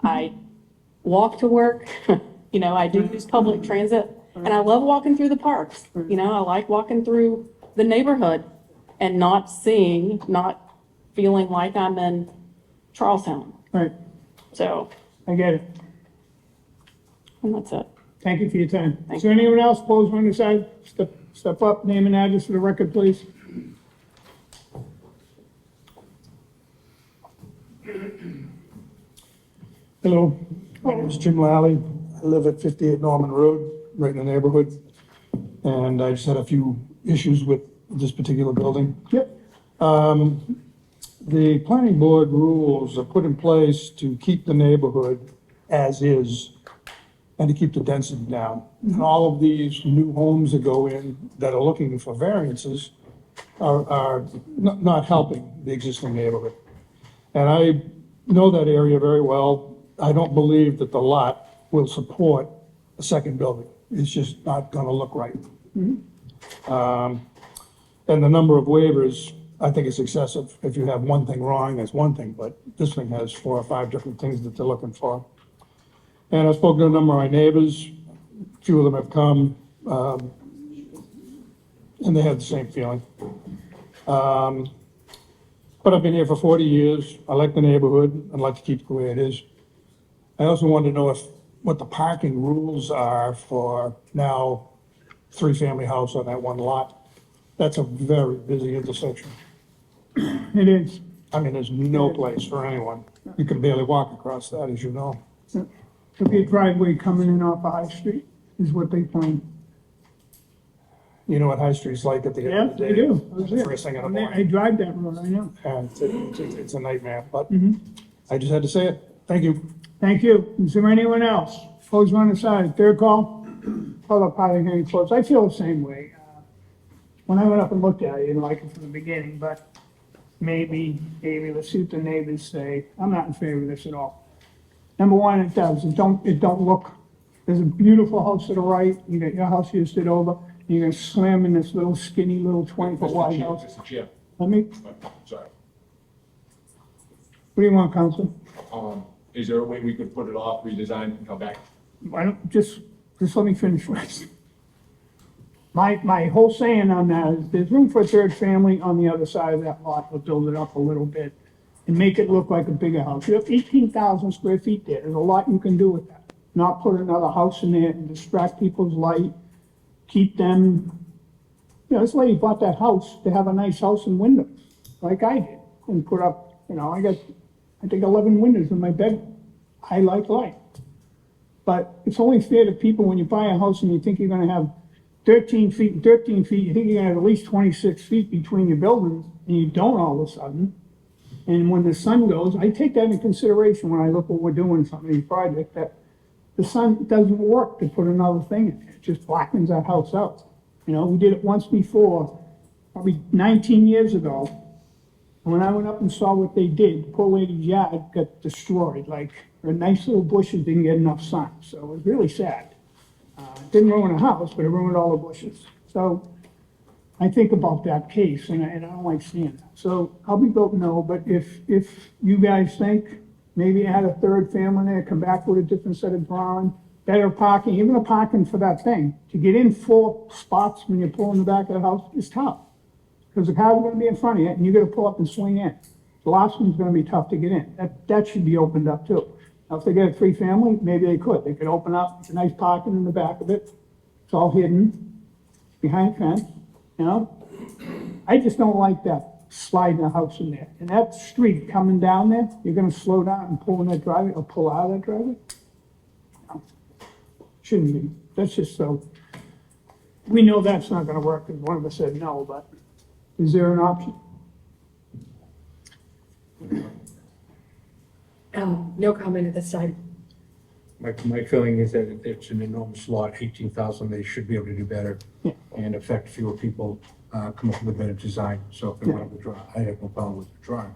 I walk to work. I do use public transit and I love walking through the parks. I like walking through the neighborhood and not feeling like I'm in Charlestown. Right. So, I get it. and that's it. Thank you for your time. Is there anyone else opposed on the side? Step up, name and address for the record, please. Hello, my name is Jim Lally. I live at 58 Norman Road, right in the neighborhood. And I just had a few issues with this particular building. Yep. The planning board rules are put in place to keep the neighborhood as is and to keep the density down. And all of these new homes that go in that are looking for variances are not helping the existing neighborhood. And I know that area very well. I don't believe that the lot will support a second building. It's just not gonna look right. And the number of waivers, I think is excessive. If you have one thing wrong, that's one thing, but this thing has 4 or 5 different things that they're looking for. And I've spoken to a number of my neighbors, a few of them have come, and they had the same feeling. But I've been here for 40 years. I like the neighborhood. I'd like to keep it the way it is. I also wanted to know what the parking rules are for now 3-family house on that one lot. That's a very busy intersection. It is. I mean, there's no place for anyone. You can barely walk across that, as you know. There'll be a driveway coming in off of High Street, is what they plan. You know what High Street's like at the end Yeah, of the day. they do. I was there. First thing in the I morning. drive that road, I know. And it's a nightmare, but I just had to say it. Thank you. Thank you. Is there anyone else? Opposed on the side? Third call? Public party hearing closed. I feel the same way. When I went up and looked at it, I didn't like it from the beginning, but maybe let's see what the neighbors say. I'm not in favor of this at all. Number one, it does. It don't look, there's a beautiful house to the right. You got your house here stood over. You're gonna slam in this little skinny little 20-foot wide house. Mr. Chair, Let me, sorry. what do you want, Counsel? Is there a way we could put it off, redesign, and come back? Why don't, just let me finish first. My whole saying on that is there's room for a third family on the other side of that lot. We'll build it up a little bit and make it look like a bigger house. You have 18,000 square feet there. There's a lot you can do with that. Not put another house in there and distract people's light, keep them, this lady bought that house to have a nice house and windows, like I did, and put up, I got, I think 11 windows in my bedroom. I like light. But it's only fair to people when you buy a house and you think you're gonna have 13 feet and 13 feet, you think you're gonna have at least 26 feet between your buildings, and you don't all of a sudden. And when the sun goes, I take that into consideration when I look what we're doing in some of these projects, that the sun doesn't work to put another thing in there. It just blackens that house out. We did it once before, probably 19 years ago. And when I went up and saw what they did, the poor lady's yard got destroyed. Like, her nice little bushes didn't get enough sun. So it was really sad. It didn't ruin the house, but it ruined all the bushes. So I think about that case, and I don't like seeing that. So I'll be voting no, but if you guys think maybe add a third family there, come back with a different set of drawing, better parking, even the parking for that thing, to get in 4 spots when you pull in the back of the house is tough. Because the cars are gonna be in front of you, and you're gonna pull up and swing in. The last one's gonna be tough to get in. That should be opened up too. Now, if they get a 3-family, maybe they could. They could open up, it's a nice parking in the back of it. It's all hidden, behind a fence, I just don't like that sliding a house in there. And that street coming down there, you're gonna slow down and pull in that driveway, or pull out of that driveway? No. Shouldn't be. That's just so, we know that's not gonna work, and one of us said no, but is there an option? No comment at this time. My feeling is that it's an enormous lot, 18,000, they should be able to do better Yeah. and affect fewer people, come up with a better design. So if they want to withdraw, I have no problem with withdrawing.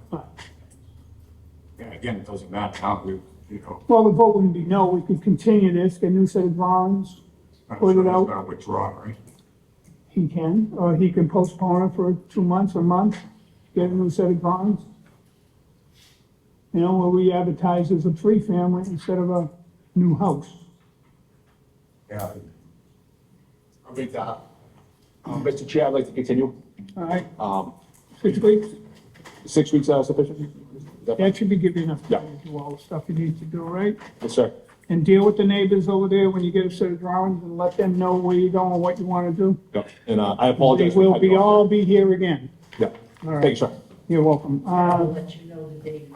Yeah, again, it doesn't matter how we, you know, Well, the vote wouldn't be no, we could continue this, get a new set of drawings, I'm put sure it he's out. gonna withdraw, right? He can, or he can postpone it for 2 months, a month, get a new set of drawings. You know, where we advertise as a three-family instead of a new house. Yeah. I'll make that. Mr. Chair, I'd like to continue. All right, Um, 6 weeks, 6 weeks sufficient? Is that- that should be giving you enough Yeah. time to do all the stuff you need to do, right? Yes, sir. And deal with the neighbors over there when you get a set of drawings and let them know where you're going, what you wanna do. Yeah, and I apologize. They will for be, cutting you off all be here again. there. All Yeah, right. thank you, sir. You're welcome. I'll let you know the date.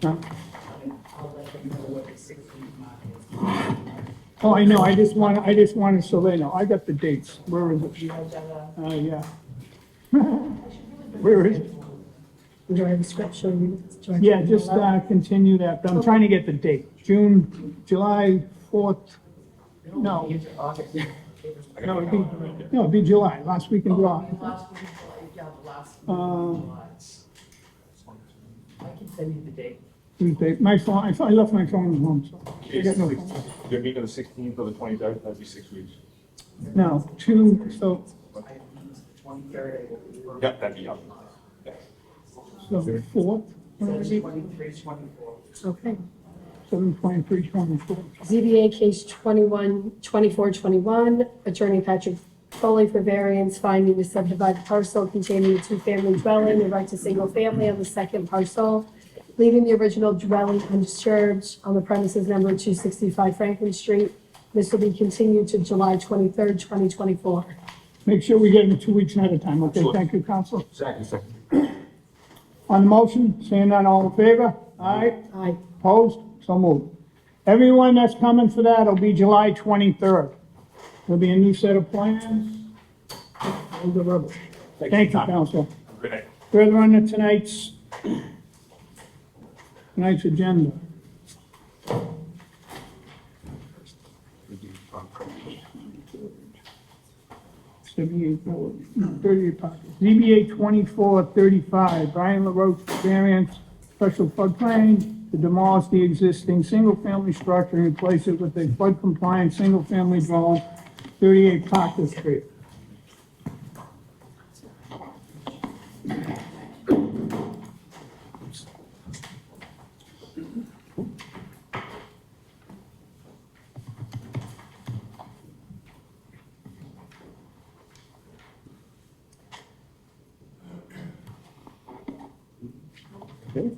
Huh? I'll let them know what the 16th mark is. Oh, I know, I just wanted so they know, I got the dates, where is it? Yeah. Where is it? Do I have a script showing you? Do I- Yeah, just, continue that, but I'm trying to get the date, July 4th, no. No, it'd be July, last week in July. Last week, yeah, the last week. Uh, I can send you the date. Tuesday, my phone, I left my phone at home, so. I got no phone. You're meeting the 16th or the 23rd, that'd be 6 weeks. No, two, so, 23rd. Yep, that'd be up. so 4th, 23, 24. okay. 7/23, 24. ZBA case 2421, Attorney Patrick Foley for variance finding to subdivide parcel containing a two-family dwelling, erect a single family on the second parcel, leaving the original dwelling undisturbed on the premises number 265 Franklin Street. This will be continued to July 23rd, 2024. Make sure we get them 2 weeks ahead of time, okay? Thank you, Counsel. Second. On the motion, seeing none, all in favor? Aye. Aye. Opposed? So moved. Everyone that's coming for that will be July 23rd. There'll be a new set of plans. All the rubbish. Thank you, Counsel. Good night. Further on to tonight's agenda. ZBA 2435, Brian LaRoche variance, special floodplain to demolish the existing single-family structure and replace it with a flood-compliant, single-family dwelling, 38 Parker Street. Okay,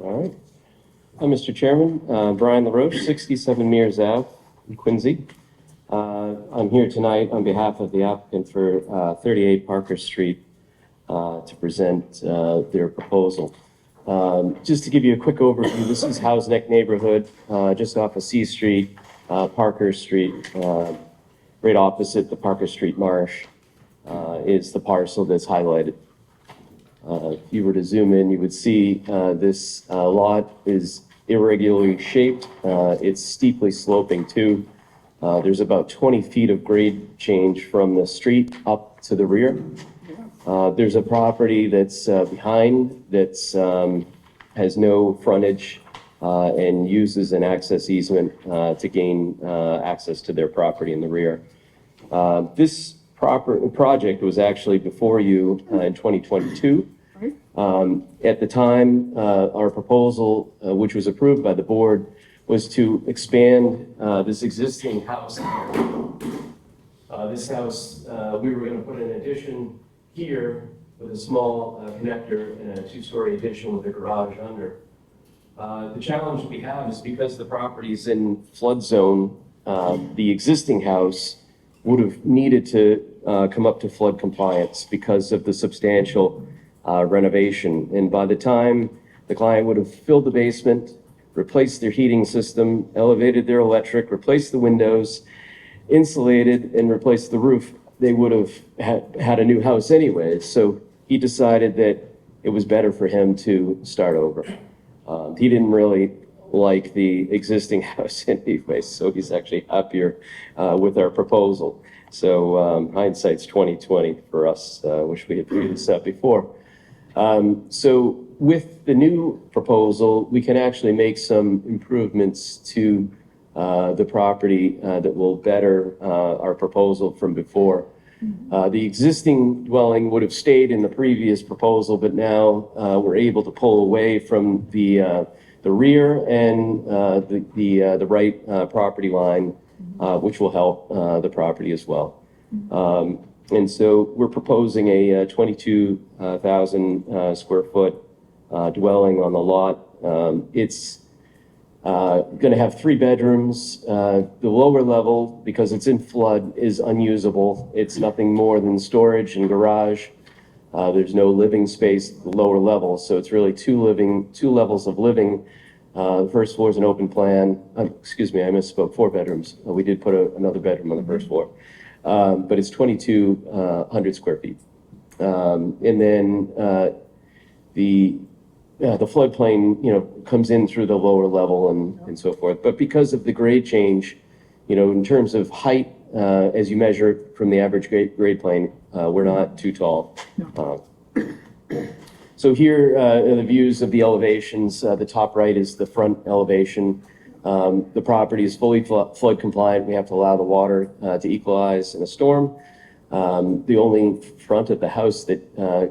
all right. Mr. Chairman, Brian LaRoche, 67 Mears Ave in Quincy. I'm here tonight on behalf of the applicant for 38 Parker Street to present their proposal. Just to give you a quick overview, this is House Neck neighborhood, just off of C Street, Parker Street, right opposite the Parker Street Marsh is the parcel that's highlighted. If you were to zoom in, you would see this lot is irregularly shaped. It's steeply sloping too. There's about 20 feet of grade change from the street up to the rear. There's a property that's behind that's has no frontage and uses an access easement to gain access to their property in the rear. This project was actually before you in 2022. At the time, our proposal, which was approved by the board, was to expand this existing house. This house, we were going to put an addition here with a small connector and a two-story addition with a garage under. The challenge we have is because the property is in flood zone, the existing house would have needed to come up to flood compliance because of the substantial renovation. And by the time the client would have filled the basement, replaced their heating system, elevated their electric, replaced the windows, insulated, and replaced the roof, they would have had a new house anyways. So he decided that it was better for him to start over. He didn't really like the existing house anyway, so he's actually happier with our proposal. So hindsight's 20/20 for us. Wish we had figured this out before. So with the new proposal, we can actually make some improvements to the property that will better our proposal from before. The existing dwelling would have stayed in the previous proposal, but now we're able to pull away from the rear and the right property line, which will help the property as well. And so we're proposing a 22,000 square foot dwelling on the lot. It's going to have 3 bedrooms. The lower level, because it's in flood, is unusable. It's nothing more than storage and garage. There's no living space at the lower level, so it's really two levels of living. The first floor is an open plan. Excuse me, I misspoke. 4 bedrooms. We did put another bedroom on the first floor, but it's 2,200 square feet. And then the floodplain, comes in through the lower level and so forth. But because of the grade change, in terms of height, as you measure it from the average grade plane, we're not too tall. So here are the views of the elevations. The top right is the front elevation. The property is fully flood compliant. We have to allow the water to equalize in a storm. The only front of the house that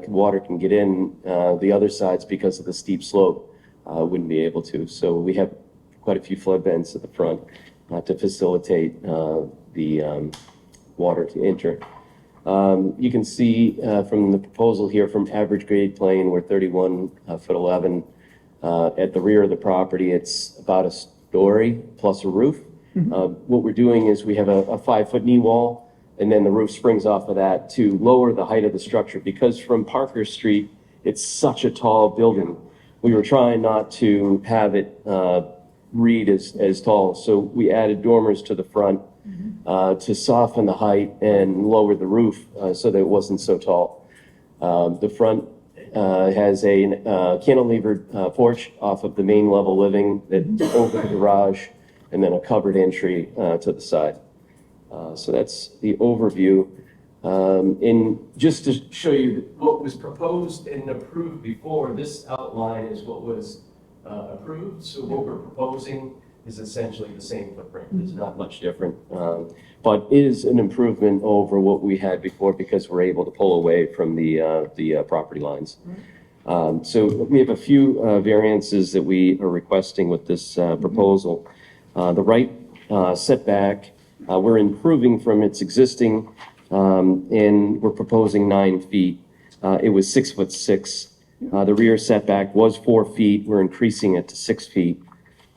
water can get in, the other sides, because of the steep slope, wouldn't be able to. So we have quite a few flood vents at the front to facilitate the water to enter. You can see from the proposal here, from average grade plane, we're 31'11". At the rear of the property, it's about a story plus a roof. What we're doing is we have a 5-foot knee wall, and then the roof springs off of that to lower the height of the structure, because from Parker Street, it's such a tall building. We were trying not to have it read as tall, so we added dormers to the front to soften the height and lower the roof so that it wasn't so tall. The front has a cantilevered porch off of the main level living that's over the garage, and then a covered entry to the side. So that's the overview. And just to show you what was proposed and approved before, this outline is what was approved. So what we're proposing is essentially the same footprint. It's not much different, but is an improvement over what we had before because we're able to pull away from the property lines. So we have a few variances that we are requesting with this proposal. The right setback, we're improving from its existing, and we're proposing 9 feet. It was 6'6". The rear setback was 4 feet. We're increasing it to 6 feet.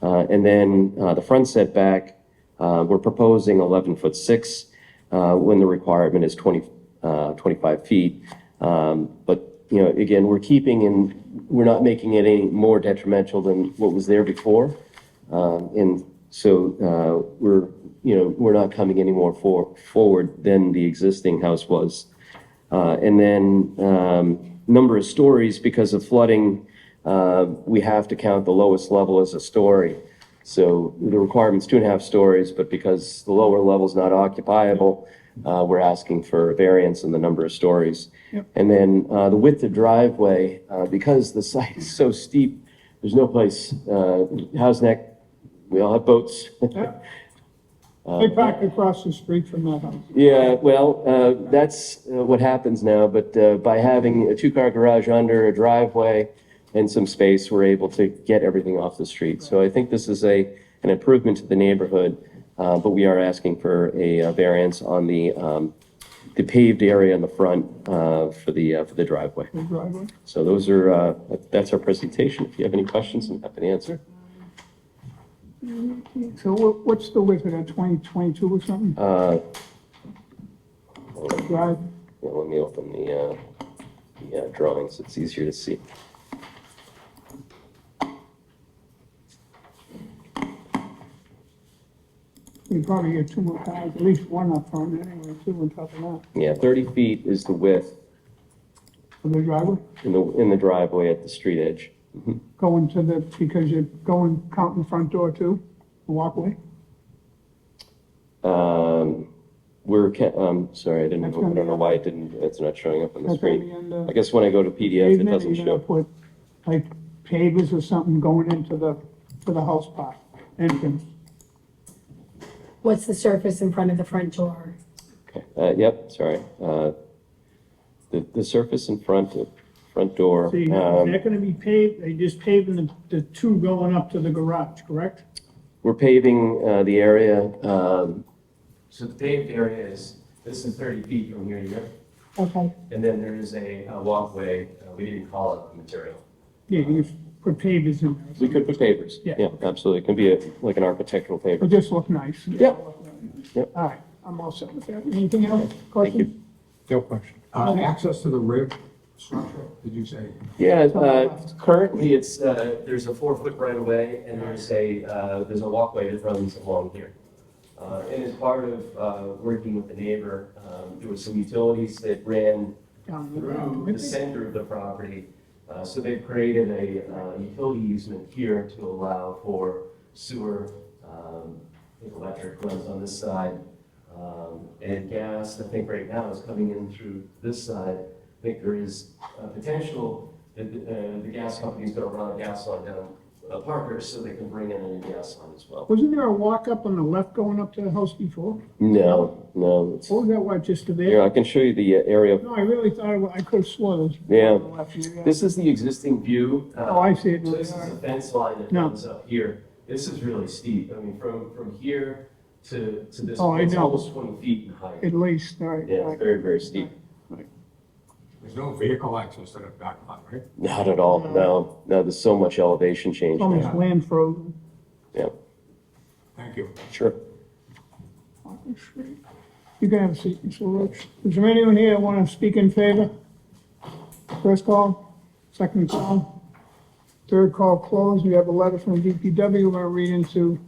And then the front setback, we're proposing 11'6", when the requirement is 25 feet. But, again, we're not making it any more detrimental than what was there before. And so we're not coming any more forward than the existing house was. And then number of stories, because of flooding, we have to count the lowest level as a story. So the requirement's 2.5 stories, but because the lower level is not occupiable, we're asking for a variance in the number of stories. Yep. And then the width of driveway, because the site is so steep, there's no place. House Neck, we all have boats. They park across the street from that house. Yeah, well, that's what happens now, but by having a 2-car garage under a driveway and some space, we're able to get everything off the street. So I think this is an improvement to the neighborhood, but we are asking for a variance on the paved area in the front for the driveway. The driveway. So that's our presentation. If you have any questions, I'm happy to answer. So what's the width of that, 22 or something? Drive. Yeah, let me open the drawings, it's easier to see. You probably get two more cars, at least one up front anyway, two on top of that. Yeah, 30 feet is the width For the driveway, in the driveway at the street edge. Mhm. going to the, because you're going, counting the front door too, the walkway. Sorry, I don't know why it's not showing up on the That's gonna be screen. under I guess when I go to PDF, it pavement, doesn't you're gonna show. put like pavers or something going into the house part, entrance. What's the surface in front of the front door? Yep, sorry. The surface in front door. See, is that gonna be paved, they just paving the two going up to the garage, correct? We're paving the area. So the paved area this is 30 feet from here to here. Okay. And then there is a walkway, we didn't call it material. Yeah, you can put pavers in there. We could put pavers. Yeah. Absolutely. It can be like an architectural paver. It just look nice. Yep. Yep. All right, I'm all set with that. Anything else? Questions? No question. Access to the rear structure, did you say? Yeah, currently it's, there's a 4-foot right of way and there's a walkway that runs along here. And as part of working with the neighbor, there were some utilities that ran through the center of the property. So they've created a utility easement here to allow for sewer, I think electric runs on this side. And gas, I think right now is coming in through this side. I think there is potential that the gas company's gonna run a gas line down Parker so they can bring in a new gas line as well. Wasn't there a walk up on the left going up to the house before? No. What was that, what, just to Here, there? I can show you the area. No, I really thought, I could have sworn it was. Yeah, on the left here, this is the existing view. Oh, I see it. So this is a fence line that No. runs up here. This is really steep. I mean, from here to this, Oh, I it's know. almost 20 feet in height. At least, all right. Yeah, all it's right. very, very steep. There's no vehicle access to the back lot, right? Not at all, no. There's so much elevation change Almost now. land frozen. Yeah, Thank you. sure. You can have a seat, Mr. Roach. Is there anyone here that want to speak in favor? First call, second call, third call closed. We have a letter from DPW we're going to read into.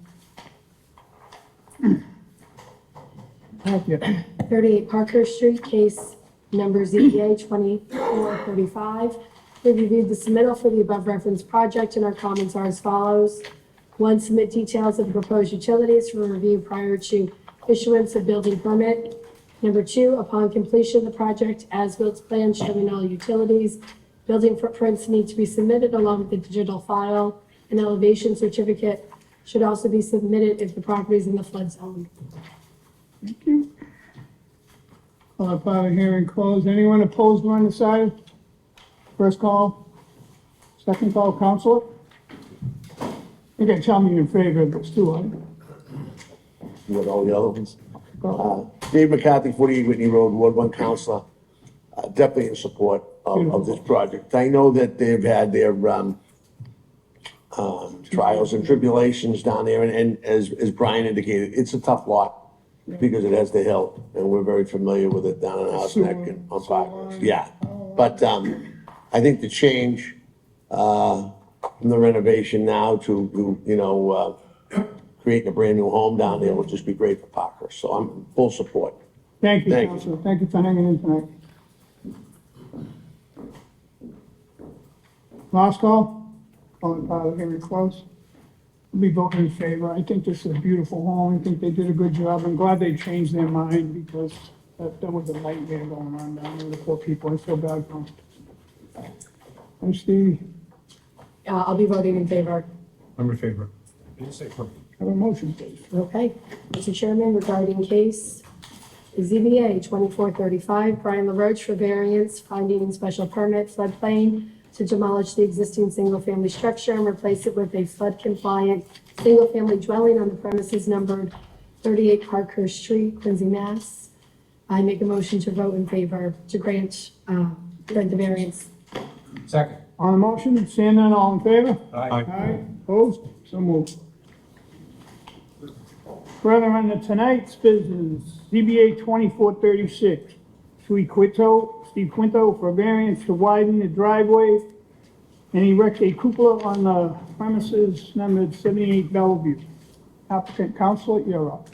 Yeah. 38 Parker Street, case number ZBA 2435. We reviewed the submittal for the above referenced project and our comments are as follows. 1, submit details of the proposed utilities for review prior to issuance of building permit. Number 2, upon completion of the project, as-built plan showing all utilities. Building footprints need to be submitted along with the digital file. An elevation certificate should also be submitted if the property is in the flood zone. Thank you. Public hearing closed. Anyone opposed or undecided? First call, second call, Counselor? You can tell me you're in favor of this too, aren't you? With all the other ones. Dave McCarthy, 48 Whitney Road, Ward 1 Counselor, definitely in support of this project. I know that they've had their trials and tribulations down there, and as Brian indicated, it's a tough lot because it has the hill, and we're very familiar with it down in House Neck and on Parker. Yeah, but I think the change from the renovation now to creating a brand-new home down there would just be great for Parker, so I'm in full support. Thank you, Thank you. Counselor. Thank you for hanging in tonight. Last call? Public hearing closed. I'll be voting in favor. I think this is a beautiful home. I think they did a good job. I'm glad they changed their mind because that was a nightmare going on down there with the poor people. I feel bad for them. And Stevie, I'll be voting in favor. I'm in favor. have a motion, please. Okay. Mr. Chairman, regarding case ZBA 2435, Brian LaRoche for variance, finding and special permit floodplain to demolish the existing single-family structure and replace it with a flood-compliant single-family dwelling on the premises numbered 38 Parkhurst Street, Quincy, Mass. I make a motion to vote in favor to grant the variance. Second. On the motion, seeing none, all in favor? Aye. Aye, opposed? So moved. Further on to tonight's business, ZBA 2436, Steve Quinto for variance to widen the driveway and erect a cupola on the premises numbered 78 Bellevue. Applicant, Counselor, you're up.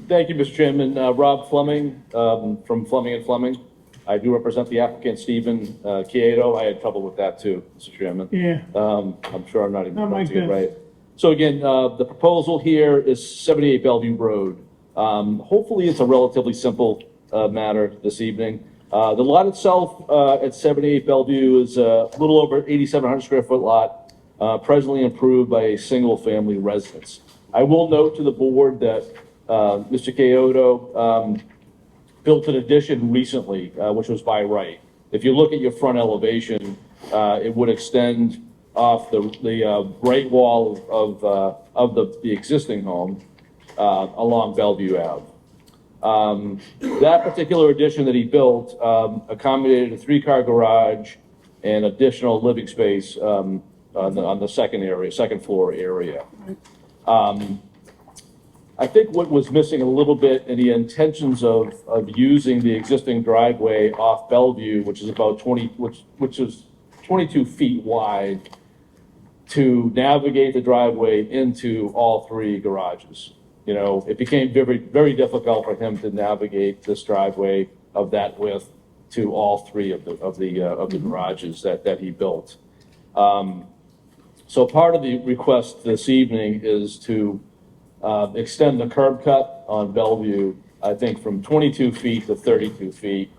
Thank you, Mr. Chairman. Rob Fleming, from Fleming and Fleming. I do represent the applicant, Stephen Chiedo. I had trouble with that too, Mr. Chairman. Yeah. I'm sure I'm not even Not my pronouncing it best. right. So again, the proposal here is 78 Bellevue Road. Hopefully, it's a relatively simple matter this evening. The lot itself at 78 Bellevue is a little over 8,700 square foot lot, presently improved by a single-family residence. I will note to the board that Mr. Chiodo built an addition recently, which was by right. If you look at your front elevation, it would extend off the right wall of the existing home along Bellevue Ave. That particular addition that he built accommodated a 3-car garage and additional living space on the second floor area. I think what was missing a little bit in the intentions of using the existing driveway off Bellevue, which is about 22 feet wide, to navigate the driveway into all 3 garages. You know, it became very, very difficult for him to navigate this driveway of that width to all 3 of the garages that he built. So part of the request this evening is to extend the curb cut on Bellevue, I think from 22 feet to 32 feet.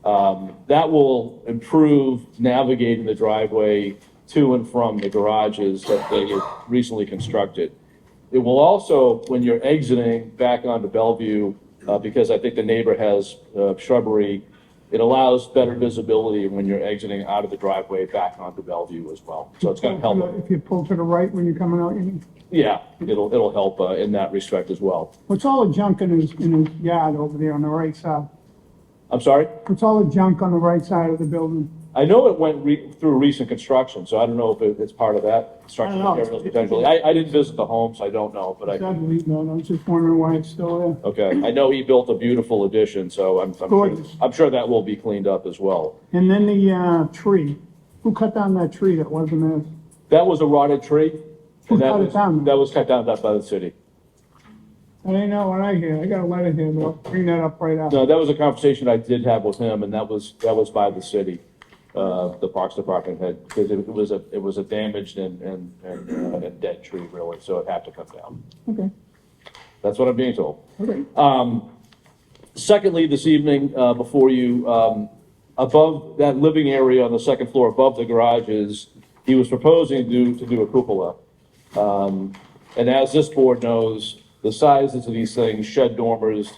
That will improve navigating the driveway to and from the garages that they recently constructed. It will also, when you're exiting back onto Bellevue, because I think the neighbor has shrubbery, it allows better visibility when you're exiting out of the driveway back onto Bellevue as well. So it's going to help. If you pull to the right when you're coming out, you mean? Yeah, it'll help in that respect as well. What's all the junk in his yard over there on the right side? I'm sorry? What's all the junk on the right side of the building? I know it went through recent construction, so I don't know if it's part of that construction I don't know. materials potentially. I didn't visit the home, so I don't know, but I was just wondering why it's still there. okay. I know he built a beautiful addition, so Gorgeous. I'm sure that will be cleaned up as well. And then the tree. Who cut down that tree that wasn't there? That was a rotted tree. Who and that cut it was- down? That was cut down by the city. I didn't know what I hear. I got a letter here, but I'll bring that up right after. No, that was a conversation I did have with him, and that was by the city, the Parks Department had, because it was a damaged and dead tree really, so it had to come down. Okay, That's what I'm being told. okay. Secondly, this evening, before you, above that living area on the second floor, above the garages, he was proposing to do a cupola. And as this board knows, the sizes of these things, shed dormers,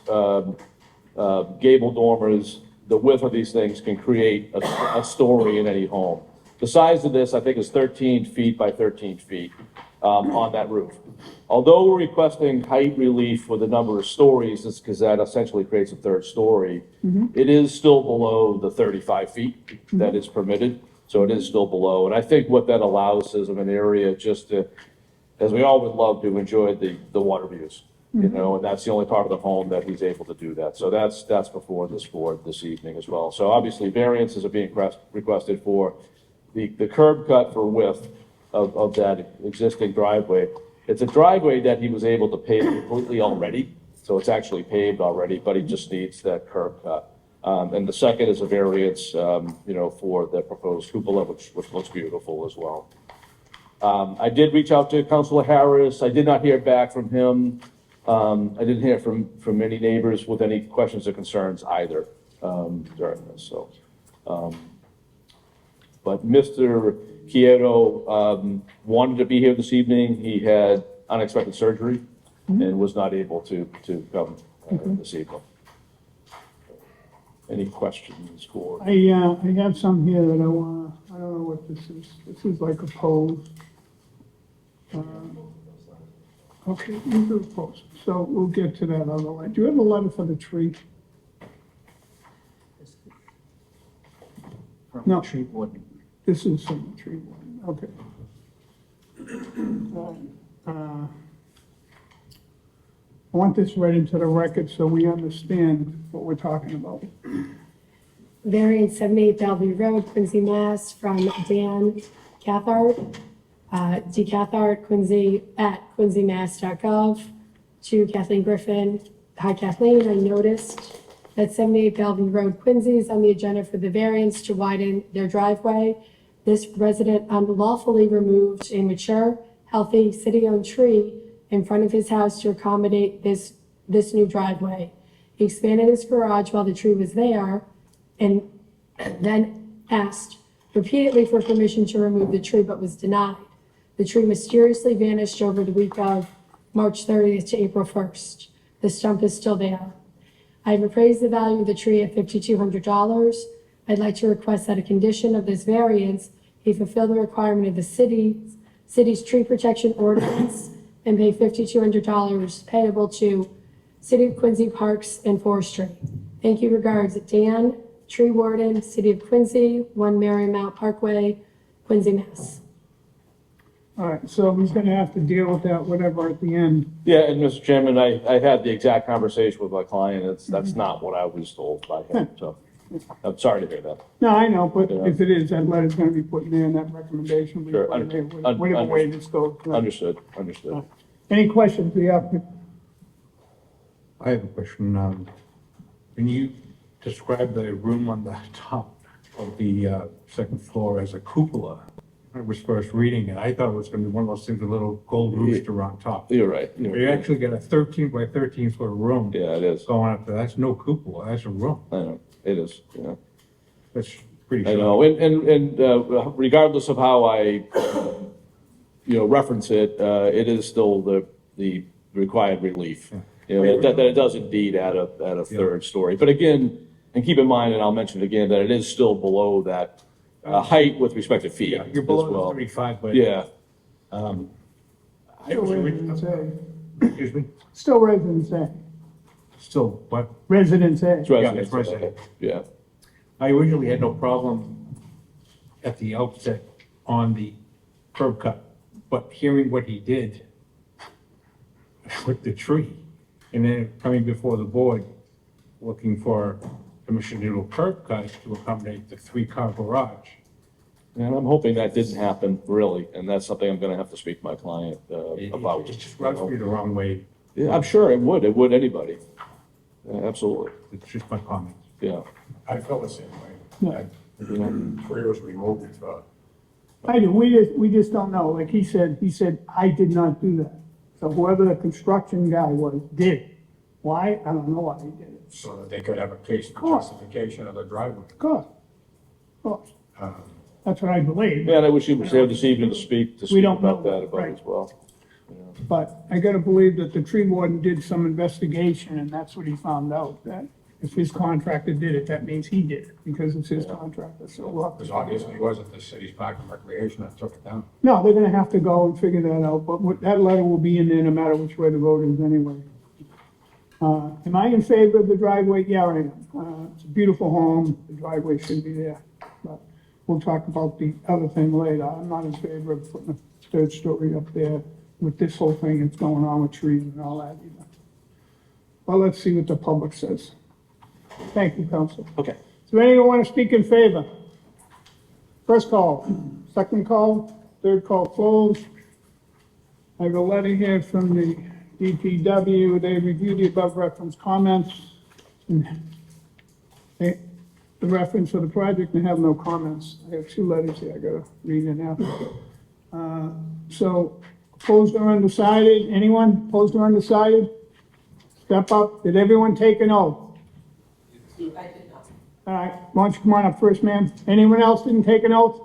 gable dormers, the width of these things can create a story in any home. The size of this, I think, is 13 feet by 13 feet on that roof. Although we're requesting height relief for the number of stories, it's because that essentially creates a 3rd story. It is still below the 35 feet that is permitted, so it is still below. And I think what that allows is of an area just to, as we all would love to enjoy the water views, you know, and that's the only part of the home that he's able to do that. So that's before this board this evening as well. So obviously variances are being requested for the curb cut for width of that existing driveway. It's a driveway that he was able to pave completely already, so it's actually paved already, but he just needs that curb cut. And the second is a variance, you know, for the proposed cupola, which looks beautiful as well. I did reach out to Councilor Harris. I did not hear back from him. I didn't hear from any neighbors with any questions or concerns either during this. So, but Mr. Chiedo wanted to be here this evening. He had unexpected surgery and was not able to come this evening. Any questions for? I have some here that I don't know what this is. This is like a pose. Okay, these are posts, so we'll get to that other one. Do you have a letter for the tree? No. Tree board. This is from the tree warden, okay. I want this read into the record so we understand what we're talking about. variance 78 Bellevue Road, Quincy, Mass. From Dan Cathart, D. Cathart, Quincy, at quincymass.gov, to Kathleen Griffin. Hi Kathleen, I noticed that 78 Bellevue Road, Quincy is on the agenda for the variance to widen their driveway. This resident unlawfully removed a mature, healthy, city-owned tree in front of his house to accommodate this new driveway. He expanded his garage while the tree was there and then asked repeatedly for permission to remove the tree, but was denied. The tree mysteriously vanished over the week of March 30th to April 1st. The stump is still there. I have appraised the value of the tree at $5,200. I'd like to request that a condition of this variance, he fulfill the requirement of the city's tree protection ordinance and pay $5,200 payable to City of Quincy Parks and Forestry. Thank you, regards, Dan, Tree Warden, City of Quincy, 1 Marymount Parkway, Quincy, Mass. All right, so he's gonna have to deal with that, whatever, at the end. Yeah, and Mr. Chairman, I had the exact conversation with my client. That's not what I was told by him, so I'm sorry to hear that. No, I know, but Yeah. if it is, that letter's gonna be put in there, and that recommendation will be Sure, put in there, whatever way this goes. Understood. Any questions, the applicant? I have a question. When you describe the room on the top of the second floor as a cupola, I was first reading it, I thought it was gonna be one of those things with a little gold rooster on top. You're right. You actually got a 13 by 13 foot room. Yeah, it is. Going up there. That's no cupola, that's a room. I know, it is, yeah. That's pretty. I know, and regardless of how I, reference it, it is still the required relief. That it does indeed add a third story. But again, and keep in mind, and I'll mention it again, that it is still below that height with respect to feet. Yeah, you're below as well. the 35, but. Yeah. Still residence A. Excuse me? Still residence A. Still, what? Residence A. It's Yeah, residence, it's resident. yeah. I originally had no problem at the outset on the curb cut, but hearing what he did with the tree, and then coming before the board, looking for permission to do a curb cut to accommodate the 3-car garage. And I'm hoping that didn't happen, really, and that's something I'm gonna have to speak to my client about. It just rubs me the wrong way. Yeah, I'm sure it would anybody. Yeah, absolutely. It's just my comment. Yeah. I felt the same way. Yeah. Tree was removed, I do, we just don't know, like he said, I did not do that. So whoever the construction guy was, did. Why? I don't know why he did it. so that they could have a case for course. justification of the driveway. Of course, of course. That's what I believe. Yeah, and I wish he was here this evening to speak don't know about that, that about right. as well. But I gotta believe that the tree warden did some investigation, and that's what he found out, that if his contractor did it, that means he did it, because it's his contractor, so we'll have to. Because obviously it wasn't the city's park and recreation that took it down. No, they're gonna have to go and figure that out, but that letter will be in there no matter which way the road is anyway. Am I in favor of the driveway? Yeah, I am. It's a beautiful home, the driveway should be there, but we'll talk about the other thing later. I'm not in favor of putting a third story up there with this whole thing that's going on with trees and all that either. Well, let's see what the public says. Thank you, Council. Okay. Is there anyone want to speak in favor? First call, second call, third call closed. I have a letter here from the DPW. They reviewed the above referenced comments. The reference for the project and have no comments. I have 2 letters here I gotta read in after. So opposed or undecided? Anyone opposed or undecided? Step up. Did everyone take an oath? I did not. All right, why don't you come on up first, ma'am? Anyone else didn't take an oath?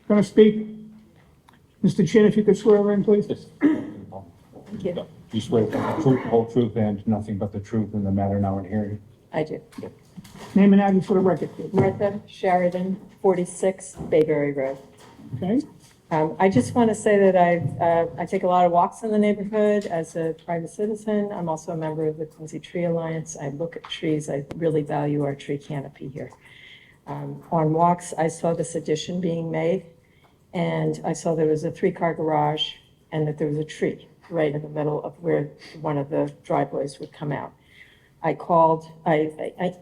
Gonna speak? Mr. Chin, if you could swear her in, please. Thank you. You swear to the truth, the whole truth, and nothing but the truth in the matter now in hearing. I do. Name and address for the record, please. Martha Sheridan, 46 Bayberry Road. Okay. I just want to say that I take a lot of walks in the neighborhood as a private citizen. I'm also a member of the Quincy Tree Alliance. I look at trees. I really value our tree canopy here. On walks, I saw this addition being made, and I saw there was a 3-car garage and that there was a tree right in the middle of where one of the driveways would come out. I called, I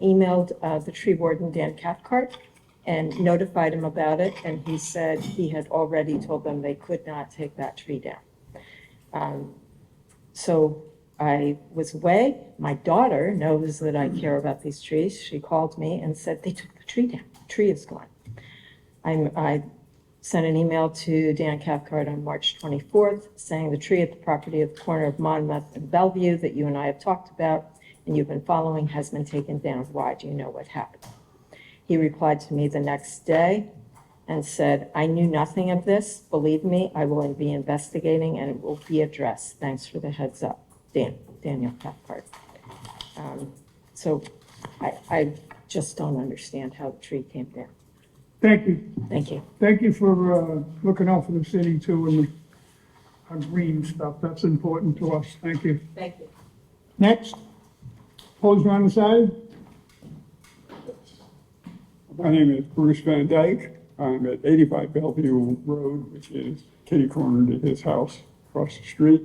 emailed the tree warden, Dan Cathcart, and notified him about it, and he said he had already told them they could not take that tree down. So I was away. My daughter knows that I care about these trees. She called me and said they took the tree down. The tree is gone. I sent an email to Dan Cathcart on March 24th saying the tree at the property at the corner of Monmouth and Bellevue that you and I have talked about and you've been following has been taken down. Why? Do you know what happened? He replied to me the next day and said, I knew nothing of this. Believe me, I will be investigating and it will be addressed. Thanks for the heads up. Daniel Cathcart. So I just don't understand how the tree came down. Thank you. Thank you. Thank you for looking out for the city too and our green stuff. That's important to us. Thank you. Thank you. Next, opposed or undecided? My name is Bruce Van Dyke. I'm at 85 Bellevue Road, which is kitty corner to his house across the street.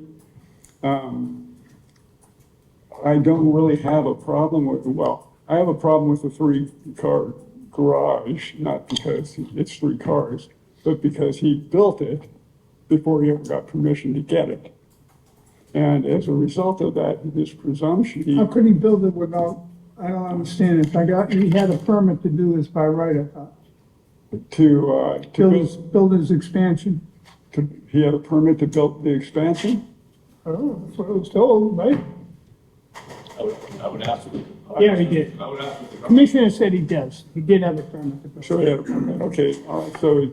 I don't really have a problem with, well, I have a problem with the 3-car garage, not because it's 3 cars, but because he built it before he ever got permission to get it. And as a result of that, his presumption, How could he build it without, I don't understand it. He had a permit to do this by right, I thought. Build his expansion. He had a permit to build the expansion? Oh, that's what I was told, right? I would ask. Yeah, he did. I would ask. Commissioner said he does. He did have a permit to build. So he had a permit, okay, all right, so,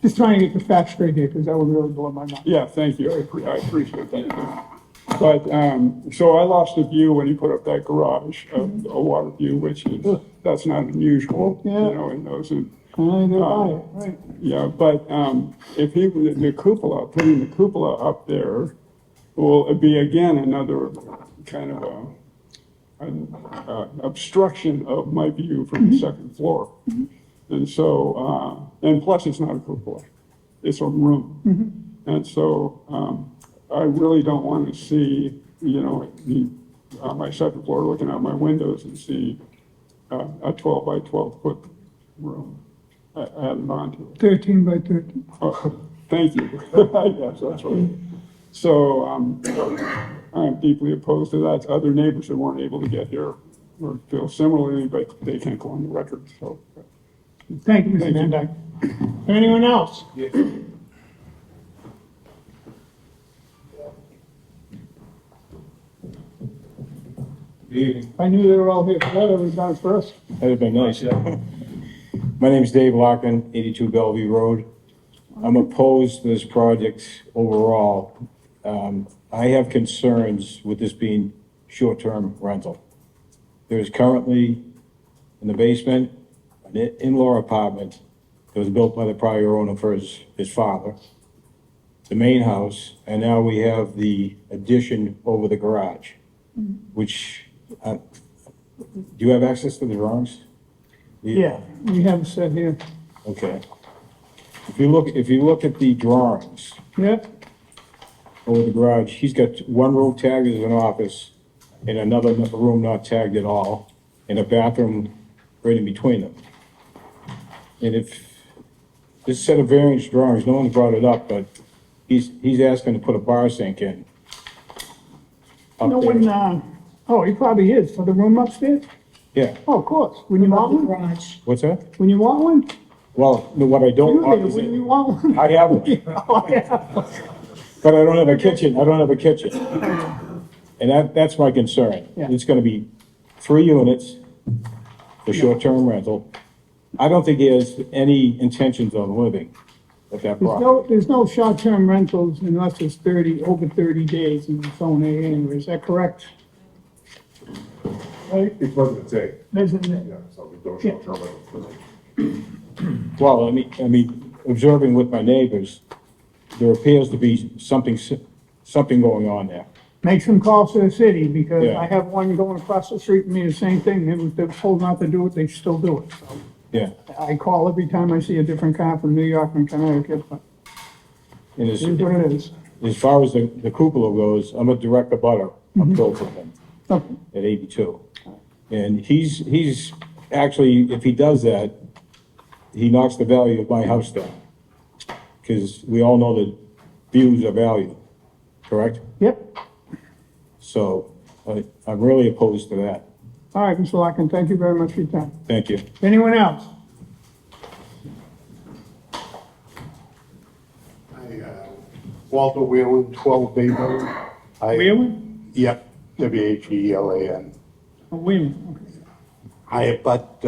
Just trying to get the facts straight here, because that would really blow my mind. yeah, thank you, I appreciate that. But, so I lost the view when he put up that garage, a water view, which is, that's not unusual, you know, in those. Right. Yeah, but, if he, the cupola, putting the cupola up there will be again another kind of an obstruction of my view from the second floor. And so, and plus it's not a cupola, it's a room. And so, I really don't want to see, you know, on my second floor looking out my windows and see a 12 by 12 foot room added on to it. 13 by 13. Oh, thank you. Yes, that's right. So I'm deeply opposed to that. Other neighbors that weren't able to get here or feel similarly, but they can't go on the record, so. Thank you, Mr. Van Dyke. Anyone else? I knew they were all here together, we've done it first. That'd have been nice, yeah. My name's Dave Larkin, 82 Bellevue Road. I'm opposed to this project overall. I have concerns with this being short-term rental. There's currently in the basement an in-law apartment that was built by the prior owner for his father, the main house, and now we have the addition over the garage, which, do you have access to the drawings? Yeah, we have it set here. Okay. If you look at the drawings. Yep. Over the garage, he's got one room tagged as an office and another room not tagged at all, and a bathroom right in between them. And if this set of variance drawings, no one's brought it up, but he's asking to put a bar sink in. No one, oh, he probably is, for the room upstairs? Yeah, Oh, of course. When you want one? Garage. what's that? When you want one? Well, no, what I don't want is, When you want one? I have one, Oh, yeah. but I don't have a kitchen, And that's my concern. Yeah. It's gonna be 3 units for short-term rental. I don't think he has any intentions of living at that property. There's no short-term rentals unless it's over 30 days in zone A anyway, is that correct? Right? It wasn't a day. Isn't it? Yeah, so we don't show Well, I mean, observing with my neighbors, there appears to be something going on there. Make some calls to the city, because Yeah. I have one going across the street from me, the same thing, they were told not to do it, they still do it, so. Yeah. I call every time I see a different car from New York and Connecticut, but And it is what it is. as far as the cupola goes, I'm a direct abutter of both of them. Okay. at 82. And he's actually, if he does that, he knocks the value of my house down. Because we all know that views are value, correct? Yep. So I'm really opposed to that. All right, Mr. Larkin, thank you very much for your time. Thank you. Anyone else? Walter Whelan, 12 Bay Road. Whelan? Yep, Whelan. Oh, Whelan, okay. I abut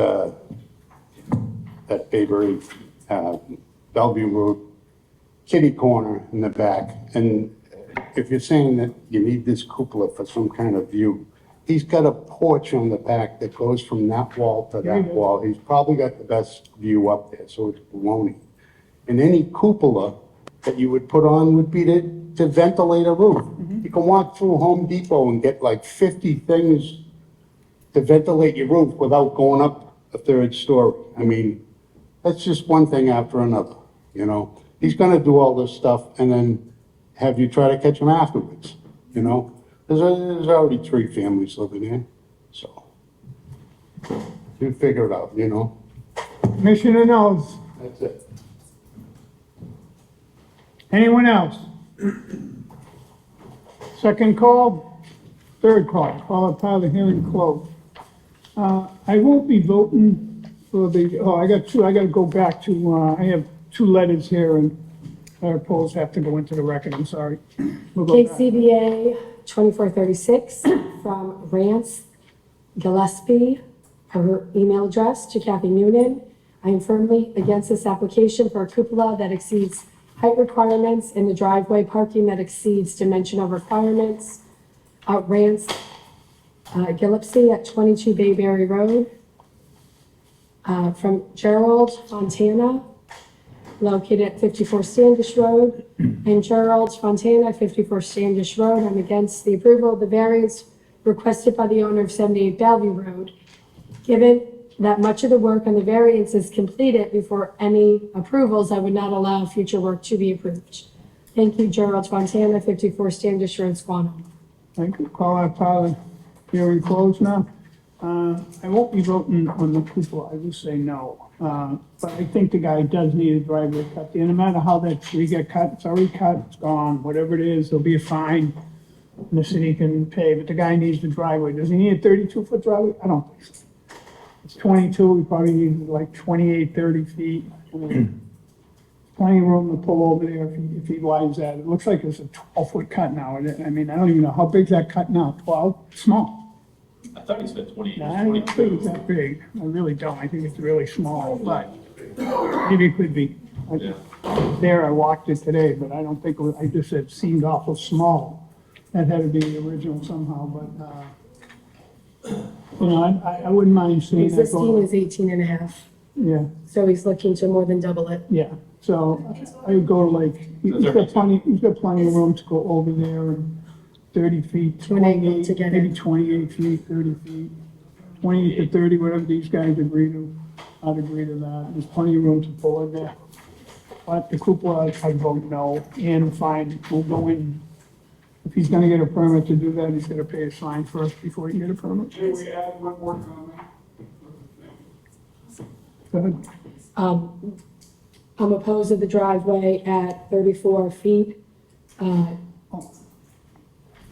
that Bayberry, Bellevue Road, kitty corner in the back. And if you're saying that you need this cupola for some kind of view, he's got a porch on the back that goes from that wall to that wall. He's probably got the best view up there, so it's baloney. And any cupola that you would put on would be to ventilate a roof. You can walk through Home Depot and get like 50 things to ventilate your roof without going up a third story. I mean, that's just one thing after another, you know? He's gonna do all this stuff and then have you try to catch him afterwards, you know? There's already 3 families living here, so. You figure it out, you know? Commissioner knows. That's it. Anyone else? Second call, third call it part of the hearing closed. I won't be voting for I gotta go back to, I have 2 letters here and our polls have to go into the record, I'm sorry. We'll go back. KCBA 2436 from Rance Gillespie, her email address to Kathy Noonan. I am firmly against this application for a cupola that exceeds height requirements and the driveway parking that exceeds dimensional requirements. Rance Gillespie at 22 Bayberry Road. From Gerald Fontana, located at 54 Standish Road. And Gerald Fontana, 54 Standish Road. I'm against the approval of the variance requested by the owner of 78 Bellevue Road. Given that much of the work on the variance is completed before any approvals, I would not allow future work to be approved. Thank you, Gerald Fontana, 54 Standish Road, Squantum. Thank you. Call that part of the hearing closed now. I won't be voting on the cupola, I will say no. But I think the guy does need a driveway cut there. No matter how that tree got cut, it's already cut, it's gone, whatever it is, there'll be a fine. And the city can pay, but the guy needs the driveway. Does he need a 32-foot driveway? I don't think so. It's 22, he probably needs like 28, 30 feet. Plenty of room to pull over there if he widens that. It looks like it's a 12-foot cut now. I mean, I don't even know, how big's that cut now? 12? Small. I thought he said 20. No, I don't think it's that big. I really don't. I think it's really small, but maybe it could be. There, I walked it today, but I don't think, I just said it seemed awful small. That had to be the original somehow, but, you know, I wouldn't mind seeing that. Existing is 18 and a half, Yeah, so he's looking to more than double it. yeah. So I would go like, he's got plenty of room to go over there and 30 feet, 28, to get maybe in. 28 feet, 30 feet, 28 to 30, whatever these guys agree to. I'd agree to that. There's plenty of room to pull in there. But the cupola, I'd vote no, and the fine will go in. If he's gonna get a permit to do that, he's gonna pay a fine first before he can get a permit. Can we add one more comment? Go ahead. I'm opposed to the driveway at 34 feet.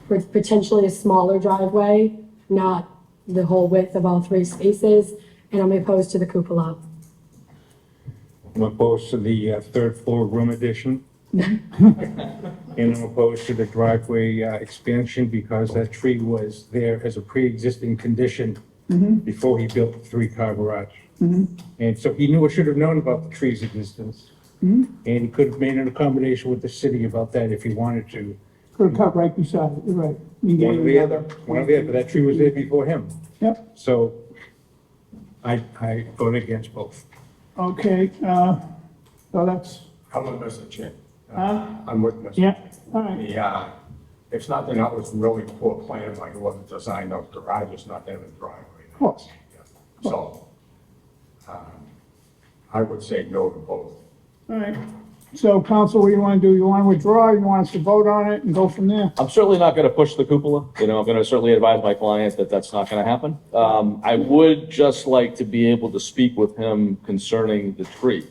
Potentially a smaller driveway, not the whole width of all 3 spaces, and I'm opposed to the cupola. I'm opposed to the 3rd floor room addition. And I'm opposed to the driveway expansion because that tree was there as a pre-existing condition before he built the 3-car garage. And so he knew or should have known about the tree's existence. And he could have made an accommodation with the city about that if he wanted to. Could have cut right beside it, you're right. You One gave or the him other, but that tree was there before him. Yep. So I vote against both. Okay, so that's, I'm with Mr. Chair. Huh? I'm with Mr. yeah, all right. The, if nothing else, was really poor planning, like it wasn't designed out garage, it's not there in the driveway. Of course. So, I would say no to both. All right. So council, what do you want to do? You want to withdraw, you want us to vote on it and go from there? I'm certainly not gonna push the cupola, you know, I'm gonna certainly advise my client that that's not gonna happen. I would just like to be able to speak with him concerning the tree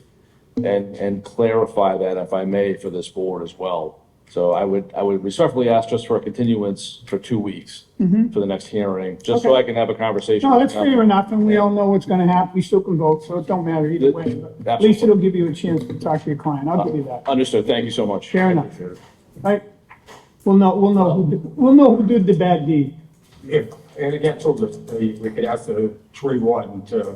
and clarify that, if I may, for this board as well. So I would respectfully ask just for a continuance for 2 weeks Mhm. for the next hearing, just so Okay. I can have a conversation. No, with that's him. fair enough, and we all know what's gonna happen. We still can vote, so it don't matter either way. But at least it'll give you a chance to talk to your client. I'll give you that. Understood, thank you so much. Fair enough. Right? We'll know who did the bad deed. If, and again, so we could ask the tree warden to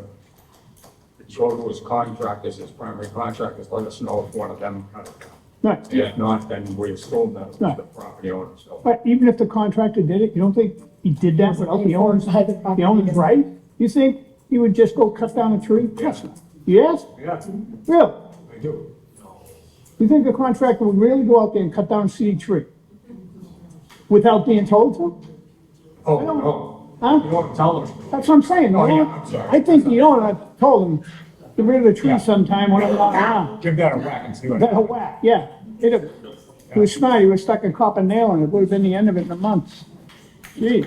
show to his contractors, his primary contractors, let us know if one of them cut it down. Right. If not, then we assume that Right. the property owner, so. But even if the contractor did it, you don't think he did that without the owner's, the owner's right? You think he would just go cut down a tree? Yes. Yes? Yeah, Really? I do. You think the contractor would really go out there and cut down a city tree? Without being told to? Oh, no. Huh? You won't tell them. That's what I'm saying. Oh, the yeah, owner- I'm sorry. I think the owner told him, get rid of the tree Yeah. sometime when I'm not around. Give that a whack and see what. That a whack, yeah. He was smart, he was stuck a copper nail in it, would have been the end of it in a month. Gee.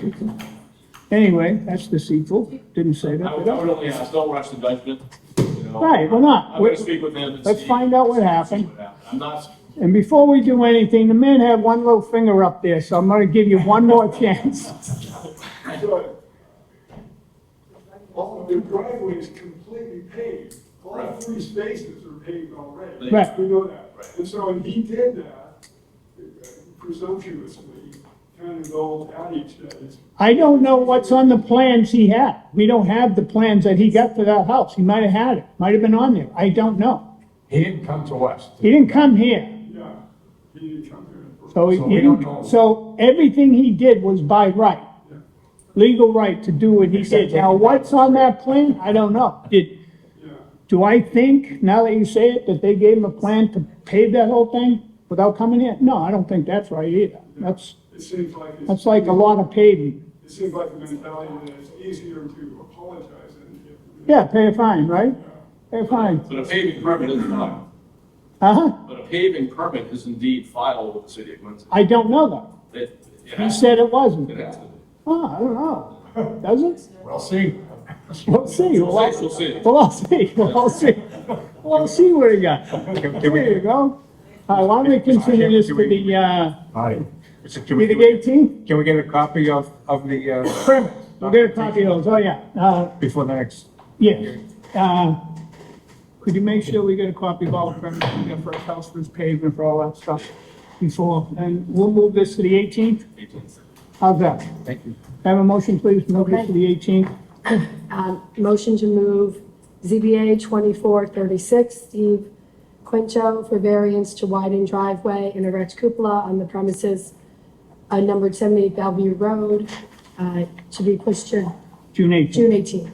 Anyway, that's deceitful, didn't say that. I did would I? only ask, don't rush the judgment, you know. Right, we're not. I'm gonna speak with him and Let's see. find out what happened. I'm not, And before we do anything, the man had one little finger up there, so I'm gonna give you one more chance. All the driveway is completely paved. All three spaces are paved already. Right. We know that. And so he did that presumptuously, kind of the old adage that it's I don't know what's on the plans he had. We don't have the plans that he got for that house. He might have had it, might have been on there. I don't know. He didn't come to us. He didn't come here. Yeah, he didn't come here. So he So we don't didn't, know. so everything he did was by right. Legal right to do what he did. Now, what's on that plan? I don't know. Do I think, now that you say it, that they gave him a plan to pave that whole thing without coming in? No, I don't think that's right either. That's, It seems like it's. that's like a lot of paving. It seems like the mentality that it's easier to apologize than to get. Yeah, pay a fine, right? Pay a fine. but a paving permit is filed, Uh-huh. but a paving permit is indeed filed with the city of Quincy. I don't know that. It He has, said it wasn't. it has to be. Oh, I don't know. Does it? We'll see. We'll see. We'll see. We'll all see. We'll all see. We'll all see what he got. Can we- There you go. All right, why don't we continue this to the, All right. Can be the 18th? Can we get a copy of the, Permit. We'll get a copy of those. Oh, yeah. before the next? Yes. Could you make sure we get a copy of all the permits, we got for his house, for his pavement, for all that stuff before, and we'll move this to the 18th? How's that? Thank you. Have a motion, please, move it to the 18th. Motion to move ZBA 2436, Steve Quincho, for variance to widen driveway and erect cupola on the premises numbered 78 Bellevue Road, to be pushed to June 18th. June 18th.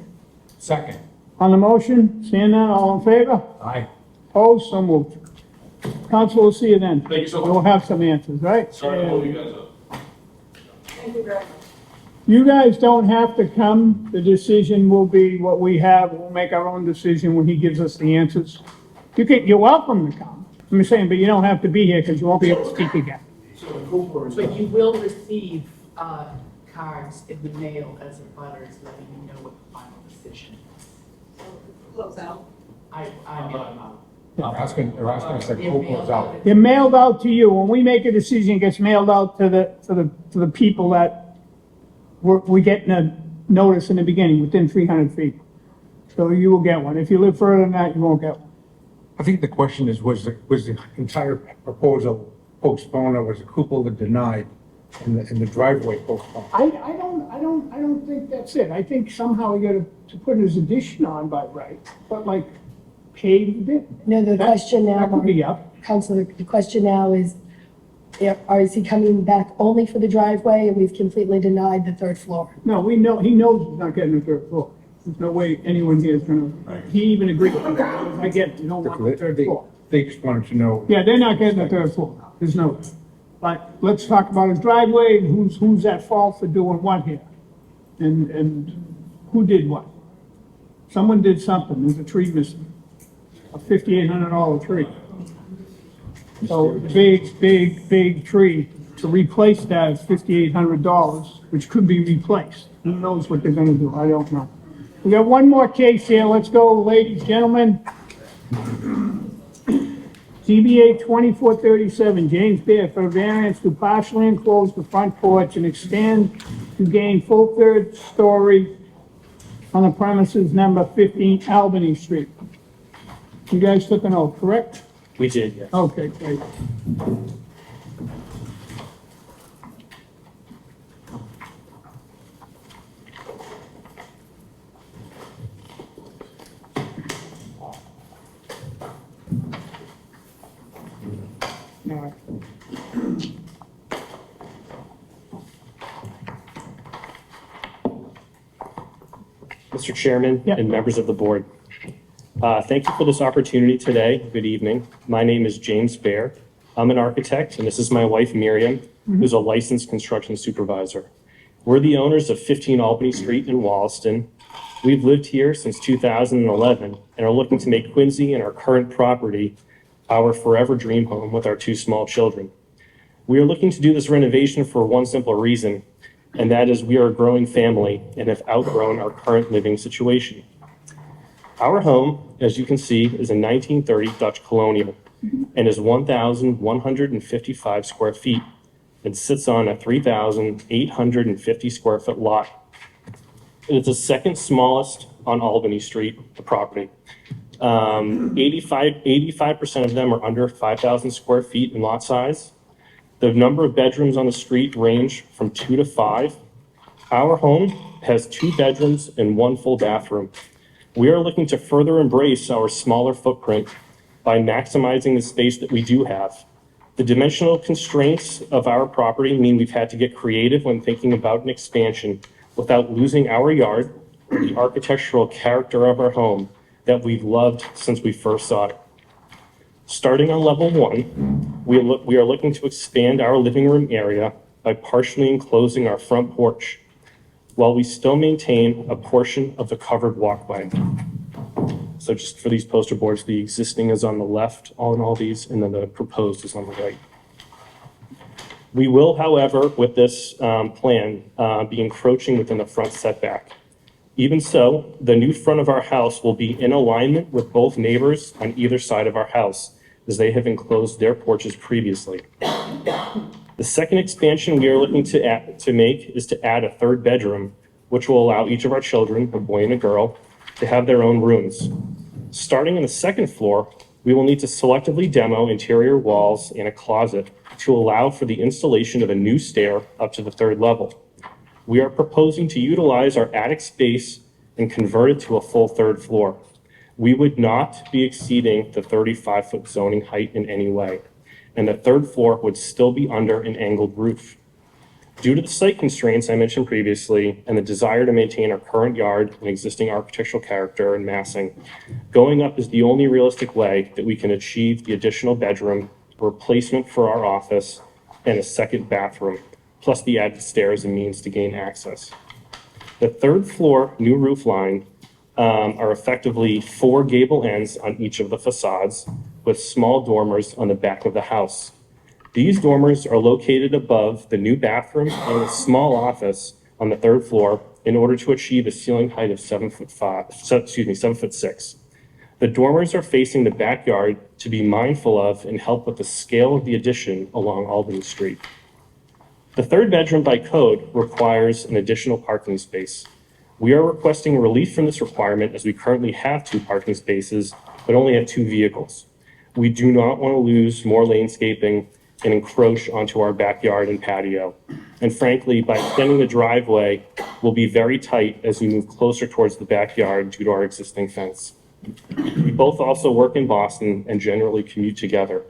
Second. On the motion, seeing none, all in favor? Aye. Opposed, so moved. Council will see you then. Thank you so much. We'll have some answers, right? Sorry to hold you guys up. Thank you very much. You guys don't have to come. The decision will be what we have. We'll make our own decision when he gives us the answers. You're welcome to come. I'm saying, but you don't have to be here because you won't be able to speak again. But you will receive, cards in the mail as a butters letting you know what the final decision is. Close out. I mail them out. They're asking if the cupola is out. They're mailed out to you. When we make a decision, it gets mailed out to the people that we get in a notice in the beginning, within 300 feet. So you will get one. If you live further than that, you won't get one. I think the question is, was the entire proposal postponed, or was the cupola denied and the driveway postponed? I don't think that's it. I think somehow we got to put his addition on by right, but like paved it. No, the question now, That could be up. Counselor, the question now is he coming back only for the driveway and we've completely denied the third floor? No, he knows he's not getting the third floor. There's no way anyone here is gonna, he even agreed with me. I get it, you don't want the third floor. They just wanted to know. Yeah, they're not getting the third floor. There's no, but let's talk about his driveway, and who's at fault for doing what here? And who did what? Someone did something, there's a tree missing, a $5,800 tree. So big tree. To replace that is $5,800, which could be replaced. Who knows what they're gonna do? I don't know. We got one more case here. Let's go, ladies, gentlemen. ZBA 2437, James Bear for a variance to partially enclose the front porch and expand to gain full third story on the premises number 15 Albany Street. You guys took an oath, correct? We did, yes. Okay, great. All right. Mr. Chairman and members of the board, thank you for this opportunity today. Good evening. My name is James Bear. I'm an architect, and this is my wife, Miriam, who's a licensed construction supervisor. We're the owners of 15 Albany Street in Wollaston. We've lived here since 2011 and are looking to make Quincy and our current property our forever dream home with our 2 small children. We are looking to do this renovation for one simple reason, and that is we are a growing family and have outgrown our current living situation. Our home, as you can see, is a 1930 Dutch colonial and is 1,155 square feet and sits on a 3,850 square foot lot. It is the second smallest on Albany Street, the property. 85% of them are under 5,000 square feet in lot size. The number of bedrooms on the street range from 2 to 5. Our home has 2 bedrooms and 1 full bathroom. We are looking to further embrace our smaller footprint by maximizing the space that we do have. The dimensional constraints of our property mean we've had to get creative when thinking about an expansion without losing our yard or the architectural character of our home that we've loved since we first saw it. Starting on level 1, we are looking to expand our living room area by partially enclosing our front porch, while we still maintain a portion of the covered walkway. So just for these poster boards, the existing is on the left on all these, and then the proposed is on the right. We will, however, with this plan, be encroaching within the front setback. Even so, the new front of our house will be in alignment with both neighbors on either side of our house, as they have enclosed their porches previously. The second expansion we are looking to make is to add a 3rd bedroom, which will allow each of our children, a boy and a girl, to have their own rooms. Starting on the 2nd floor, we will need to selectively demo interior walls and a closet to allow for the installation of a new stair up to the 3rd level. We are proposing to utilize our attic space and convert it to a full 3rd floor. We would not be exceeding the 35-foot zoning height in any way, and the 3rd floor would still be under an angled roof. Due to the site constraints I mentioned previously and the desire to maintain our current yard and existing architectural character and massing, going up is the only realistic way that we can achieve the additional bedroom, replacement for our office, and a 2nd bathroom, plus the added stairs and means to gain access. The 3rd floor new roof line are effectively 4 gable ends on each of the facades with small dormers on the back of the house. These dormers are located above the new bathroom and a small office on the 3rd floor in order to achieve a ceiling height of 7'6". The dormers are facing the backyard to be mindful of and help with the scale of the addition along Albany Street. The 3rd bedroom by code requires an additional parking space. We are requesting relief from this requirement as we currently have 2 parking spaces, but only have 2 vehicles. We do not want to lose more landscaping and encroach onto our backyard and patio. And frankly, by extending the driveway, we'll be very tight as we move closer towards the backyard due to our existing fence. We both also work in Boston and generally commute together,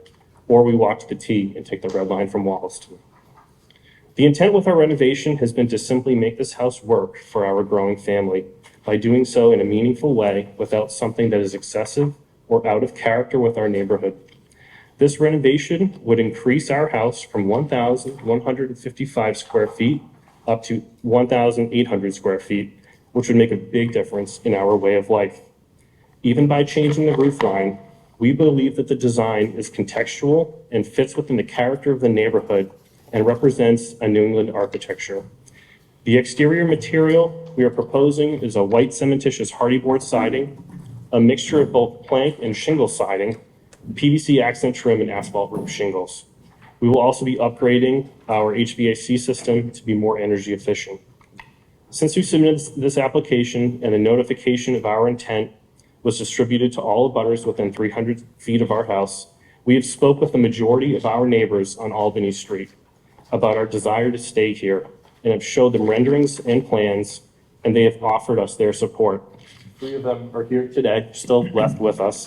or we walk to the T and take the red line from Wollaston. The intent with our renovation has been to simply make this house work for our growing family by doing so in a meaningful way without something that is excessive or out of character with our neighborhood. This renovation would increase our house from 1,155 square feet up to 1,800 square feet, which would make a big difference in our way of life. Even by changing the roof line, We believe that the design is contextual and fits within the character of the neighborhood and represents a New England architecture. The exterior material we are proposing is a white cementitious hardy board siding, a mixture of both plank and shingle siding, PVC accent trim, and asphalt roof shingles. We will also be upgrading our HVAC system to be more energy efficient. Since we submitted this application and the notification of our intent was distributed to all abutters within 300 feet of our house, we have spoke with the majority of our neighbors on Albany Street about our desire to stay here and have showed them renderings and plans, and they have offered us their support. 3 of them are here today, still left with us.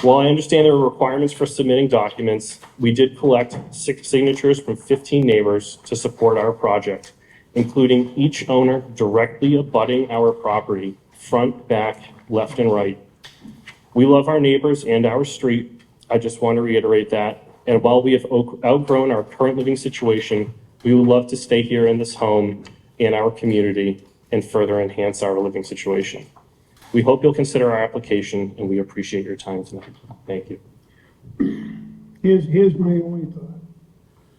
While I understand there are requirements for submitting documents, we did collect 6 signatures from 15 neighbors to support our project, including each owner directly abutting our property, front, back, left, and right. We love our neighbors and our street. I just want to reiterate that. And while we have outgrown our current living situation, we would love to stay here in this home in our community and further enhance our living situation. We hope you'll consider our application, and we appreciate your time tonight. Thank you. Here's my only thought.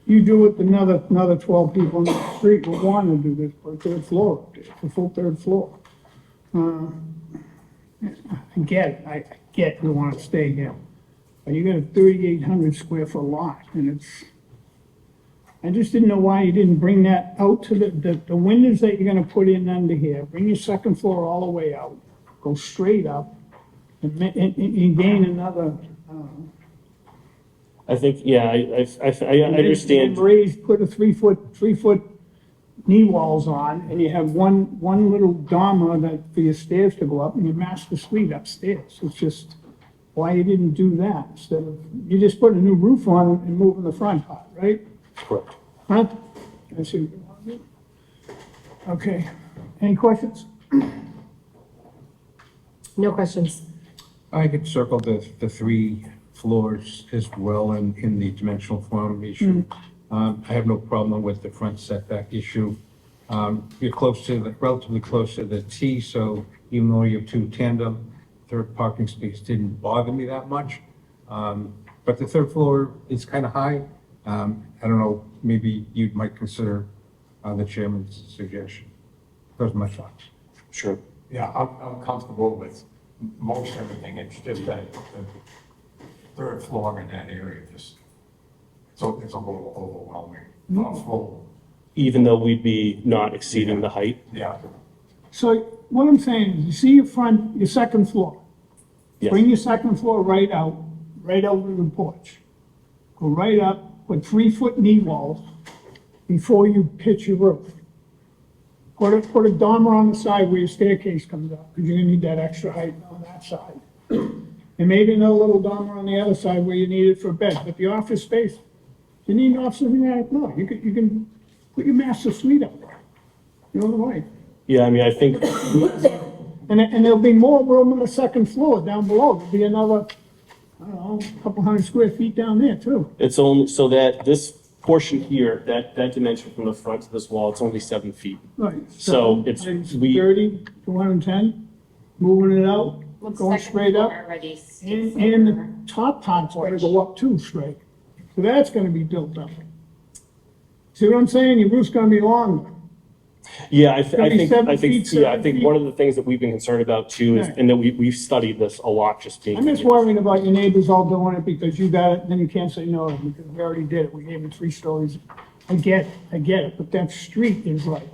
You do it, another 12 people on the street will want to do this for a third floor, a full third floor. I get you want to stay here. But you got a 3,800 square foot lot, and I just didn't know why you didn't bring that out to the windows that you're gonna put in under here. Bring your second floor all the way out, go straight up, and gain another, I think, yeah, I understand. And raise, put a 3-foot knee walls on, and you have one little dormer that for your stairs to go up, and your master suite upstairs. It's just why you didn't do that instead of, you just put a new roof on and moving the front part, right? Correct. Huh? I see what you want to do. Okay, any questions? No questions. I could circle the 3 floors as well in the dimensional form issue. I have no problem with the front setback issue. You're relatively close to the T, so even though you have 2 tandem, third parking space didn't bother me that much. But the 3rd floor is kind of high. I don't know, maybe you might consider the chairman's suggestion. Those are my thoughts. Sure. Yeah, I'm comfortable with most everything. It's just that the 3rd floor in that area just, so it's a little overwhelming. Full. Even though we'd be not exceeding the height? Yeah. So what I'm saying is, you see your second floor. Yes. Bring your second floor right out to the porch. Go right up, put 3-foot knee walls before you pitch your roof. Put a dormer on the side where your staircase comes up, because you're gonna need that extra height on that side. And maybe another little dormer on the other side where you need it for a bed, but the office space, you need an office in there, no, you can put your master suite up there. You know the way. Yeah, I mean, I think, And there'll be more room on the second floor down below. There'll be another, I don't know, a couple hundred square feet down there too. it's only, so that this portion here, that dimension from the front to this wall, it's only 7 feet. Right. So it's, 30, 210, moving it out, going straight up. And the top part's gonna go up too, straight. So that's gonna be built up. See what I'm saying? Your roof's gonna be longer. yeah, gonna be 7 feet, 7 I think feet. one of the things that we've been concerned about too is, Right. and that we've studied this a lot, just being. I'm just worrying about your neighbors all doing it because you got it, and then you can't say no, because we already did it, we gave them 3 stories. I get it, but that street is like,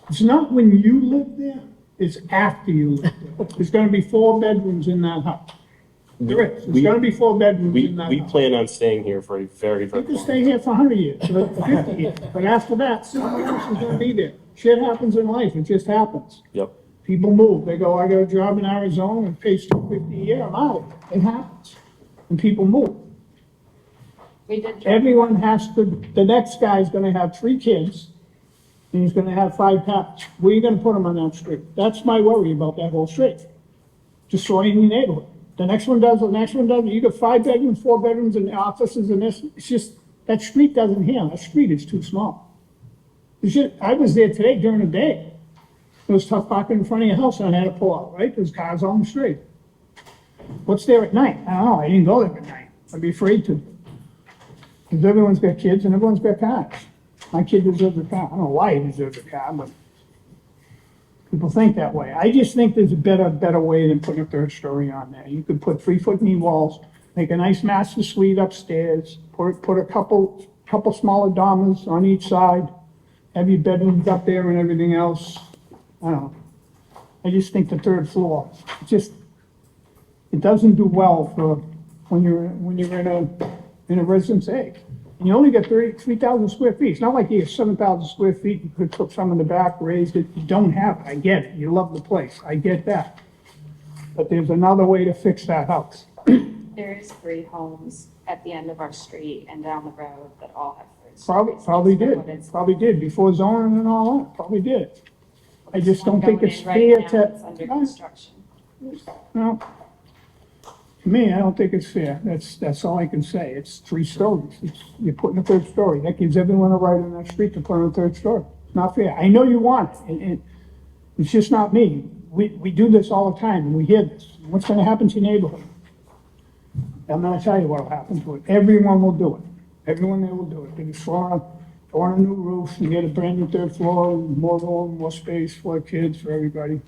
it's not when you live there, it's after you live there. There's gonna be 4 bedrooms in that house. There is, there's gonna be 4 bedrooms in that We house. plan on staying here for a very, very You can long stay here for 100 years, for 50 years, but after that, somebody else is gonna be there. Shit happens in life, it just happens. Yep. People move, they go, I got a job in Arizona, it pays $250 a year, I'm out. It happens. And people move. Everyone has to, the next guy's gonna have 3 kids, and he's gonna have 5 pets. Where are you gonna put them on that street? That's my worry about that whole street. Destroying your neighborhood. The next one does, you got 5 bedrooms, 4 bedrooms, and offices, and this, it's just, that street doesn't handle, that street is too small. I was there today during the day. It was tough parking in front of your house, and I had to pull out, right? There's cars on the street. What's there at night? I don't know, I didn't go there at night. I'd be afraid to. Because everyone's got kids and everyone's got cars. My kid deserves a car. I don't know why he deserves a car, but people think that way. I just think there's a better way than putting a third story on there. You could put 3-foot knee walls, make a nice master suite upstairs, put a couple smaller dormers on each side, have your bedrooms up there and everything else. I don't know. I just think the third floor, it doesn't do well for when you're in a residence A. And you only got 3,000 square feet. It's not like you have 7,000 square feet, you could put some in the back, raised it. You don't have it. I get it. You love the place. I get that. But there's another way to fix that house. There is 3 homes at the end of our street and down the road that all have third stories. Probably did, before zoning and all that, probably did. I just don't think it's fair to. It's under construction. No. To me, I don't think it's fair. That's all I can say. It's 3 stories. You're putting a third story. That gives everyone a right on that street to put on a third story. It's not fair. I know you want it, and it's just not me. We do this all the time, and we hear this. What's gonna happen to your neighborhood? I'm gonna tell you what'll happen to it. Everyone will do it. Everyone there will do it. They just throw on a new roof and get a brand new third floor, more room, more space for kids, for everybody.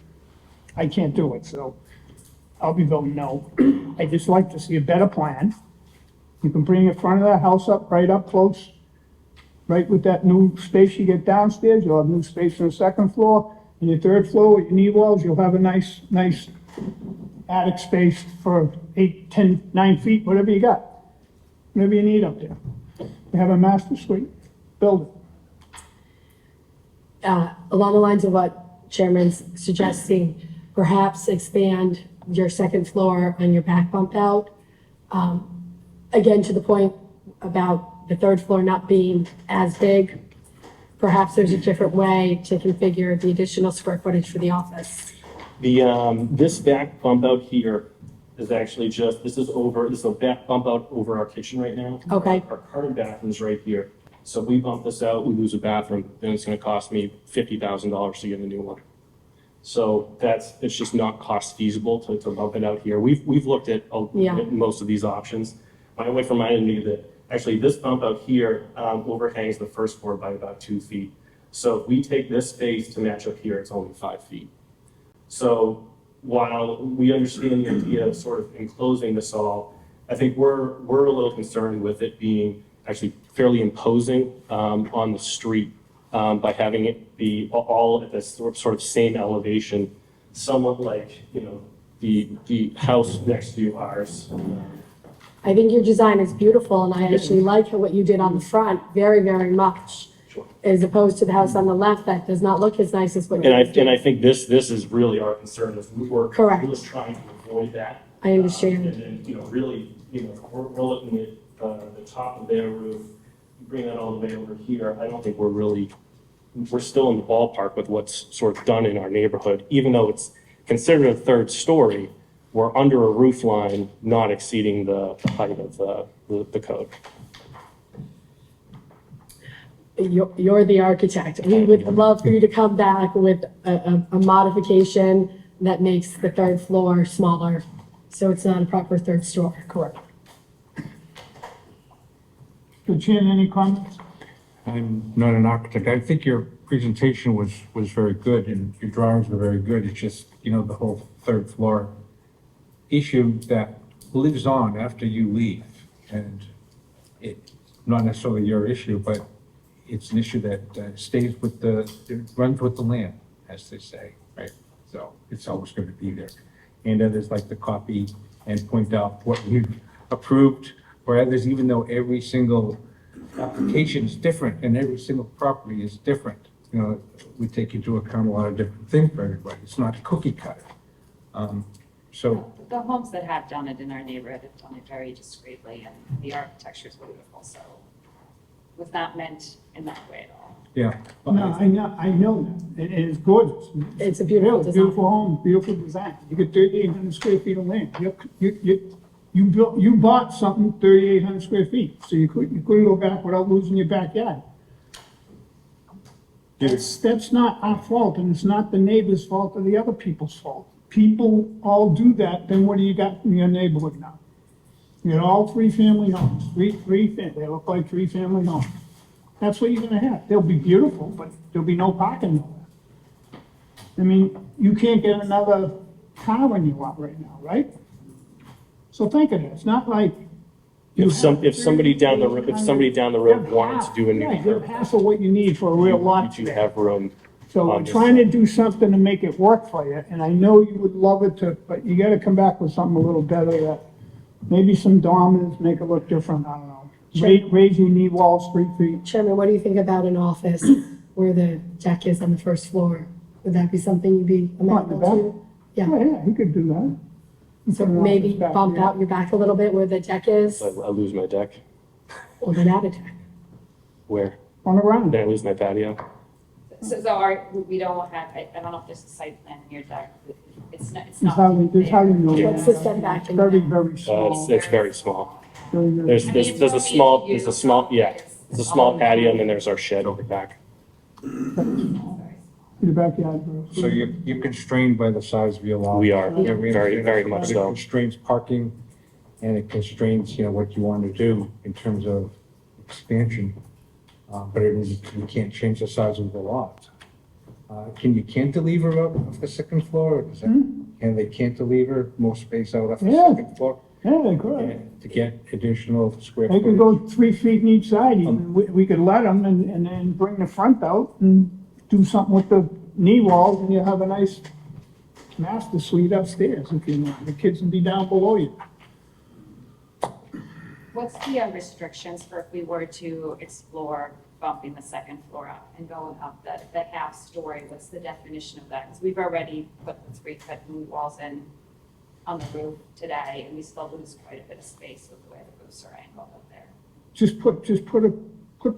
I can't do it, so I'll be voting no. I just like to see a better plan. You can bring the front of that house up, right up close, right with that new space you get downstairs. You'll have new space on the second floor. And your third floor with your knee walls, you'll have a nice attic space for 8, 10, 9 feet, whatever you got. Whatever you need up there. You have a master suite, build it. Along the lines of what Chairman's suggesting, perhaps expand your second floor on your back bump out. Again, to the point about the third floor not being as big, perhaps there's a different way to configure the additional square footage for the office. This back bump out here is actually this is a back bump out over our kitchen right now. Okay. Our current bathroom's right here. So if we bump this out, we lose a bathroom, then it's gonna cost me $50,000 to get a new one. So it's just not cost feasible to bump it out here. We've looked at most of these options. My wife reminded me that actually this bump out here overhangs the first floor by about 2 feet. So if we take this space to match up here, it's only 5 feet. So while we understand the idea of sort of enclosing this all, I think we're a little concerned with it being actually fairly imposing on the street by having it be all at this sort of same elevation, somewhat like, the house next to ours. I think your design is beautiful, and I actually like what you did on the front very, very much. Sure. As opposed to the house on the left that does not look as nice as what you did. And I think this is really our concern, is we're Correct. really trying to avoid that. I understand. And really, we're looking at the top of their roof, you bring that all the way over here, I don't think we're still in the ballpark with what's sort of done in our neighborhood, even though it's considered a third story, we're under a roof line not exceeding the height of the code. You're the architect. We would love for you to come back with a modification that makes the third floor smaller, so it's not a proper third story. Correct. Mr. Chin, any comments? I'm not an architect. I think your presentation was very good and your drawings were very good. It's just, the whole third floor issue that lives on after you leave. And it's not necessarily your issue, but it's an issue that stays with it runs with the land, as they say, right? So it's always going to be there. And others like to copy and point out what you've approved, or others, even though every single application is different and every single property is different. We take into account a lot of different things for everybody. It's not a cookie cutter. So The homes that have done it in our neighborhood have done it very discreetly, and the architecture is beautiful, so it was not meant in that way at all. yeah. No, I know that. It is gorgeous. It's a beautiful design. Beautiful home, beautiful design. You get 3,800 square feet of land. You bought something 3,800 square feet, so you couldn't go back without losing your backyard. That's not our fault, and it's not the neighbor's fault or the other people's fault. people all do that, then what do you got in your neighborhood now? You got all three-family homes, they look like three-family homes. That's what you're gonna have. They'll be beautiful, but there'll be no parking nowhere. I mean, you can't get another car when you want right now, right? So think of it, it's not like. If somebody down the road wanted to do a new Yeah, you have curb, half of what you need for a real lot. you do have room. So we're on this trying to side. do something to make it work for you, and I know you would love it to, but you gotta come back with something a little better that, maybe some dormers, make it look different, I don't know. Raise your knee walls 3 feet. Chairman, what do you think about an office where the deck is on the first floor? Would that be something you'd be amenable to? Yeah, Yeah, you could do that. so Put an maybe office back bump there. out your back a little bit where the deck is, I lose my deck. or then add a deck. Where? On the ground. Then I lose my patio. So we don't have, I don't know if there's a site plan in your deck. It's not, That's how you know. What's the setback in Very, that? very small. It's very small. Very, very small. There's a small patio, and then there's our shed over back. Your backyard, bro. So you're constrained by the size of your lot. We are, Yeah, we very, understand very that. much It so. constrains parking, and it constrains, what you want to do in terms of expansion. But you can't change the size of the lot. Can you cantilever up the second floor? Or does that, can they cantilever more space out off the Yeah. second floor? Yeah, they could. To get additional square They could footage? go 3 feet in each side even. We could let them and then bring the front out and do something with the knee walls, and you'll have a nice master suite upstairs if you want. The kids will be down below you. What's the restrictions for if we were to explore bumping the second floor up and going up the half story? What's the definition of that? Because we've already put the 3-foot knee walls in on the roof today, and we still lose quite a bit of space with the way the roofs are angled up there. Just put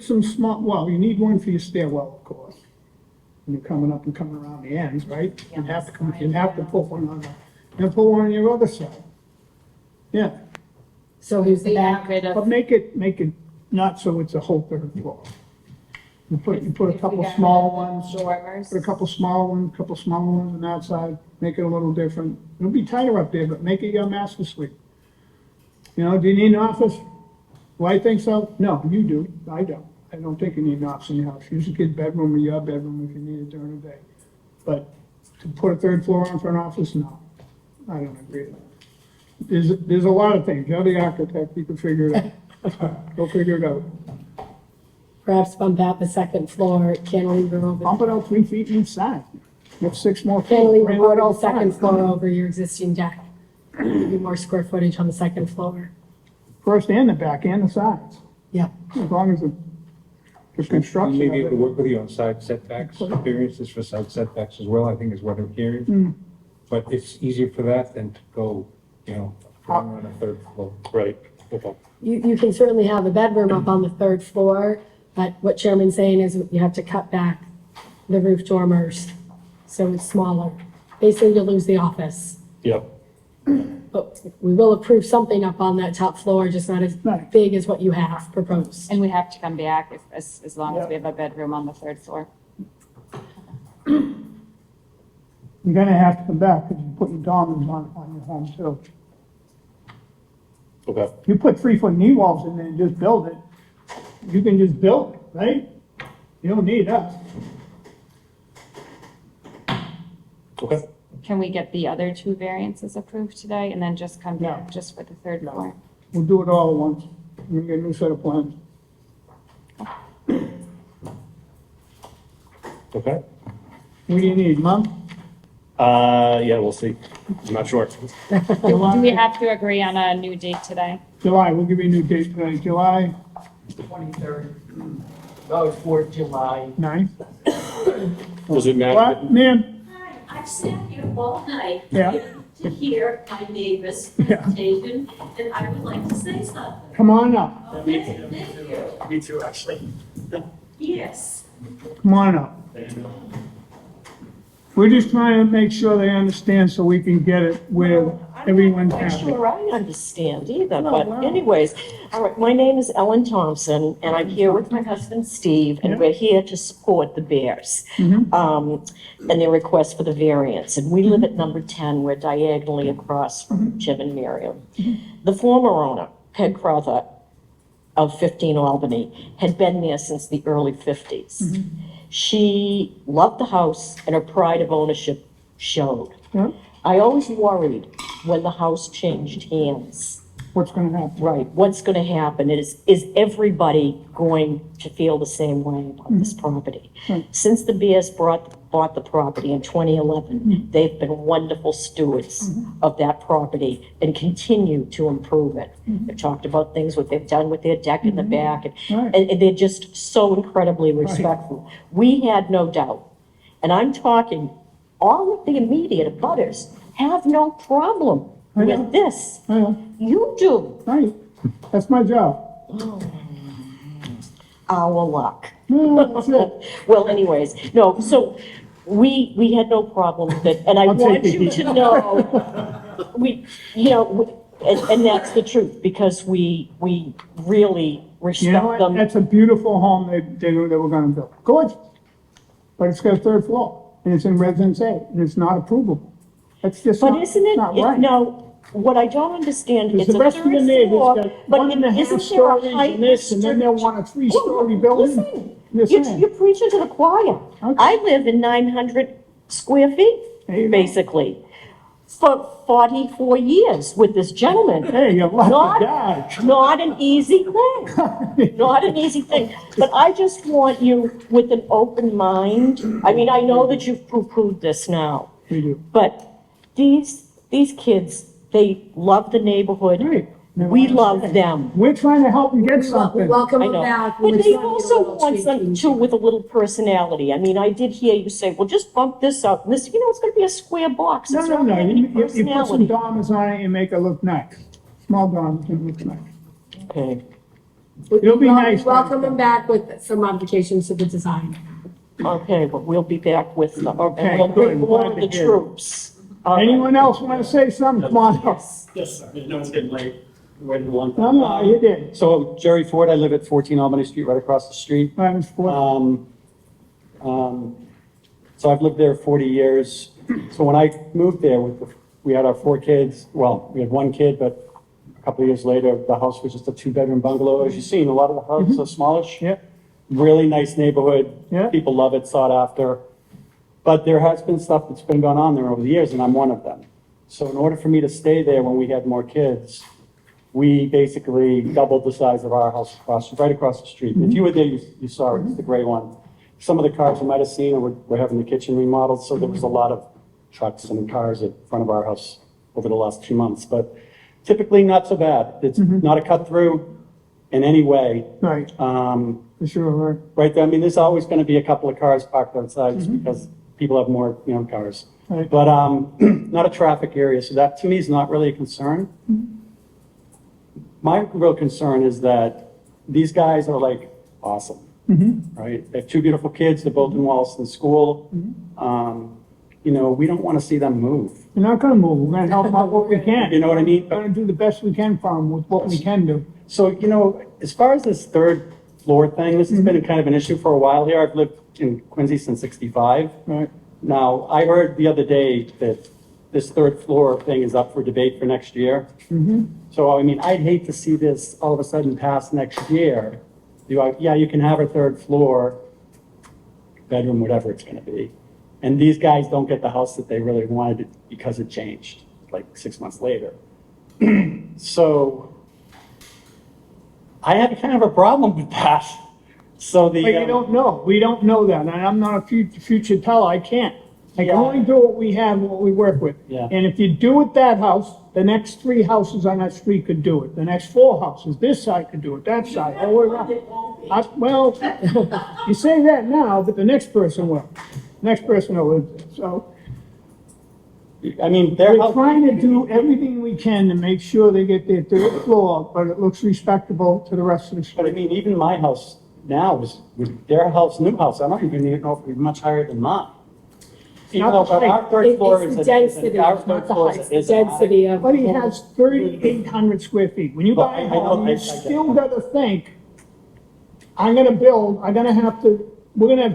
some small, well, you need one for your stairwell, of course. When you're coming up and coming around the ends, right? You'd have to put one on and put one on your other side. Yeah, So here's the We back. have rid of. but make it not so it's a whole third floor. You put a If couple we got small rid of ones. Dormers. Put a couple smaller ones on that side, make it a little different. It'll be tighter up there, but make it your master suite. Do you need an office? Well, I think so. No, you do. I don't. I don't think you need an office in your house. Use a kid's bedroom or your bedroom if you need it during the day. But to put a third floor on for an office, no. I don't agree with that. There's a lot of things. You're the architect, you can figure it out. Go figure it out. Perhaps bump out the second floor, cantilever over, Bump it out 3 feet each side. Get 6 more feet. cantilever Bring it over all the second fine. floor over your existing deck. Give you more square footage on the second floor. First and the back and the sides. Yeah. As long as the We construction may of be able to it. work with you on side setbacks, variances for side setbacks as well, I think is what I'm hearing. But it's easier for that than to go, going on a third floor. Right, okay. You can certainly have a bedroom up on the third floor, but what Chairman's saying is you have to cut back the roof dormers, so it's smaller. Basically, you'll lose the office. Yep. But we will approve something up on that top floor, just not as big as what you have proposed. And we have to come back as long as we have a bedroom on the third floor. You're gonna have to come back because you're putting dormers on your home too. Okay. You put 3-foot knee walls in there and just build it, you can just build it, right? You don't need us. Okay. Can we get the other 2 variances approved today and then just come back just for the third floor? We'll do it all at once. We get a new set of plans. Okay. What do you need, Mom? Yeah, we'll see. I'm not sure. Do we have to agree on a new date today? July, we'll give you a new date today, July 23rd. Oh, it's 4th July. 9th. Does it matter? What, ma'am? Hi, I've sat here all night Yeah. to hear my neighbor's presentation, and I would like to say something. Come on up. Okay, thank you. Me too, actually. Yes. Come on up. We're just trying to make sure they understand so we can get it where everyone's I'm not happy. sure I understand either, No, but wow. anyways, all right, my name is Ellen Thompson, and I'm here with my husband Steve, and we're here to support the Bears, and their request for the variance, and we live at number 10, we're diagonally across from Jim and Miriam. The former owner, Peg Crother of 15 Albany, had been there since the early 50s. She loved the house, and her pride of ownership showed. I always worried when the house changed hands. What's gonna happen? Right, what's gonna happen? Is everybody going to feel the same way about this property? Since the Bears bought the property in 2011, they've been wonderful stewards of that property and continue to improve it. They've talked about things, what they've done with their deck in the back, and they're just so incredibly respectful. We had no doubt, and I'm talking, all of the immediate abutters have no problem with this. You do. Right, that's my job. Our luck. That's it. Well, anyways, no, so we had no problem with it, and I I'll want take it you here. to know, and that's the truth, because we really You know respect what? them. That's a beautiful home they were gonna build. Gorgeous. But it's got a third floor, and it's in Residence A, and it's not approvable. That's just But not, isn't it, not right. no, what I don't understand, Because it's the a rest of the third neighbors floor, got but one and a half isn't there a stories height and this, and then they'll want a three-story building. Listen, Just you're saying. preaching to the choir. I live in 900 square feet, basically, for 44 years with this gentleman. Hey, you're lucky Not- guy. Not an easy thing. Not an easy thing. But I just want you with an open mind. I mean, I know that you've poo-pooed this now. We do. But these kids, they love the neighborhood. We love them. We're trying to help them get something. I know. But they also want them too with a little personality. I mean, I did hear you say, well, just bump this up. This, it's gonna be a square box. No, It's no, not no, gonna have any you put some personality. dormers on it and make it look nice. Small dormers can look nice. Okay. It'll be nice. Welcome them back with some modifications to the design. Okay, but we'll be back with them. Okay, And we'll good. bring more Glad of to the hear. troops. All right. Anyone else want to say something? Come on up. Yes, sir. No, it's getting late. Waiting a long No, time. no, you did. So Jerry Ford, I live at 14 Albany Street, right across the street. So I've lived there 40 years. So when I moved there, we had our 4 kids. Well, we had 1 kid, but a couple of years later, the house was just a 2-bedroom bungalow. As you've seen, a lot of the houses are smallish. Yeah. Really nice neighborhood. Yeah. People love it, sought after. But there has been stuff that's been going on there over the years, and I'm one of them. So in order for me to stay there when we had more kids, we basically doubled the size of our house right across the street. If you were there, you saw it, it's the gray one. Some of the cars you might have seen, we're having the kitchen remodeled, so there was a lot of trucks and cars in front of our house over the last 2 months. But typically not so bad. It's not a cut through in any way. Right. For sure, right. Right there, I mean, there's always gonna be a couple of cars parked outside just because people have more, cars. Right. But, not a traffic area, so that to me is not really a concern. My real concern is that these guys are like awesome, right? They have 2 beautiful kids, they're both in Wallaston School. We don't wanna see them move. We're not gonna move. We're gonna help them out what we can. You know what I mean? We're gonna do the best we can for them with what we can do. So, as far as this 3rd floor thing, this has been kind of an issue for a while here. I've lived in Quincy since '65. Right. Now, I heard the other day that this 3rd floor thing is up for debate for next year. So, I mean, I'd hate to see this all of a sudden pass next year. You can have a 3rd floor, bedroom, whatever it's gonna be. And these guys don't get the house that they really wanted because it changed, like 6 months later. So, I have kind of a problem with that. So But you don't know. We don't know that. And I'm not a future teller. I can't. I can only do what we have, what we work with. Yeah. And if you do it that house, the next 3 houses on that street could do it. The next 4 houses, this side could do it, that side, all the way around. Well, you say that now, but the next person will. Next person will live there. So I mean, we're trying to do everything we can to make sure they get their 3rd floor, but it looks respectable to the rest of the street. But I mean, even my house now is, with their house, new house, I don't even know if it'd be much higher than mine. Even though our third floor is, It's density, our not third the floor height, is density of. But he has 3,800 square feet. When you buy a home, you still gotta think, I'm gonna build, we're gonna have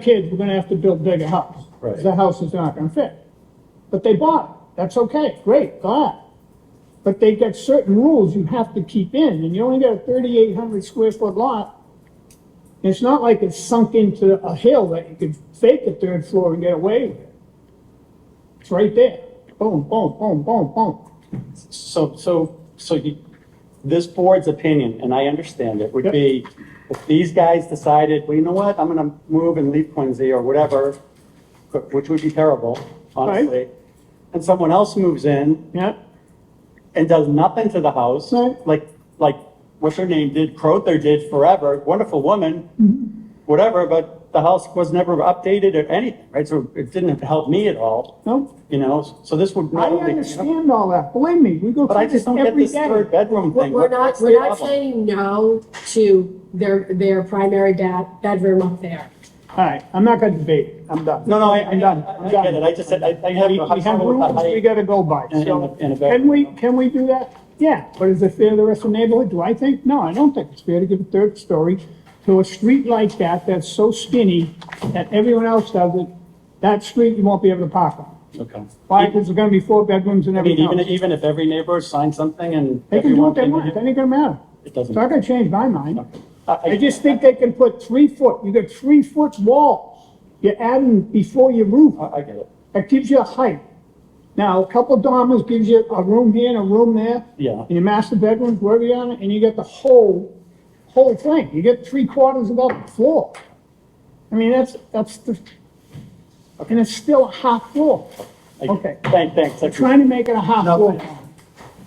kids, we're gonna have to build bigger house. 'Cause Right. the house is not gonna fit. But they bought it. That's okay, great, glad. But they got certain rules you have to keep in, and you only got a 3,800 square foot lot. It's not like it's sunk into a hill that you could fake a third floor and get away with it. It's right there. Boom, boom, boom, boom, boom. So this board's opinion, and I understand it, would be if these guys decided, well, you know what, I'm gonna move and leave Quincy or whatever, which would be terrible, honestly, and someone else moves in. Yeah. And does nothing to the house, like what's her name did, Crowther did forever, wonderful woman, whatever, but the house was never updated or anything, right? So it didn't help me at all. No. You know, so this would I not only. understand all that, believe me, we go But I through this just don't get every this day. third bedroom thing. We're What's not the problem? saying no to their primary bedroom up there. All right, I'm not gonna debate it, I'm done. No, I'm done. I get it, I just said, I have. We have rules we gotta go by, so, in a very- can we do that? Yeah, but is it fair to the rest of the neighborhood? Do I think? No, I don't think it's fair to give a third story to a street like that, that's so skinny, that everyone else does it. That street, you won't be able to park on. Okay. Why? Because there's gonna be 4 bedrooms in I every mean, house. even if every neighbor signed something and. They can do what they everyone want, that ain't gonna matter. It doesn't. It's not gonna change my mind. I just think they can put 3 foot, you got 3 foot walls. You're adding before your roof. I get it. That gives you a height. Now, a couple dormers gives you a room here and a room there. Yeah. In your master bedrooms, wherever you're on it, and you get the whole thing. You get 3/4 of that floor. I mean, that's the, and it's still a half floor. Okay. Thanks. We're trying to make it a half floor.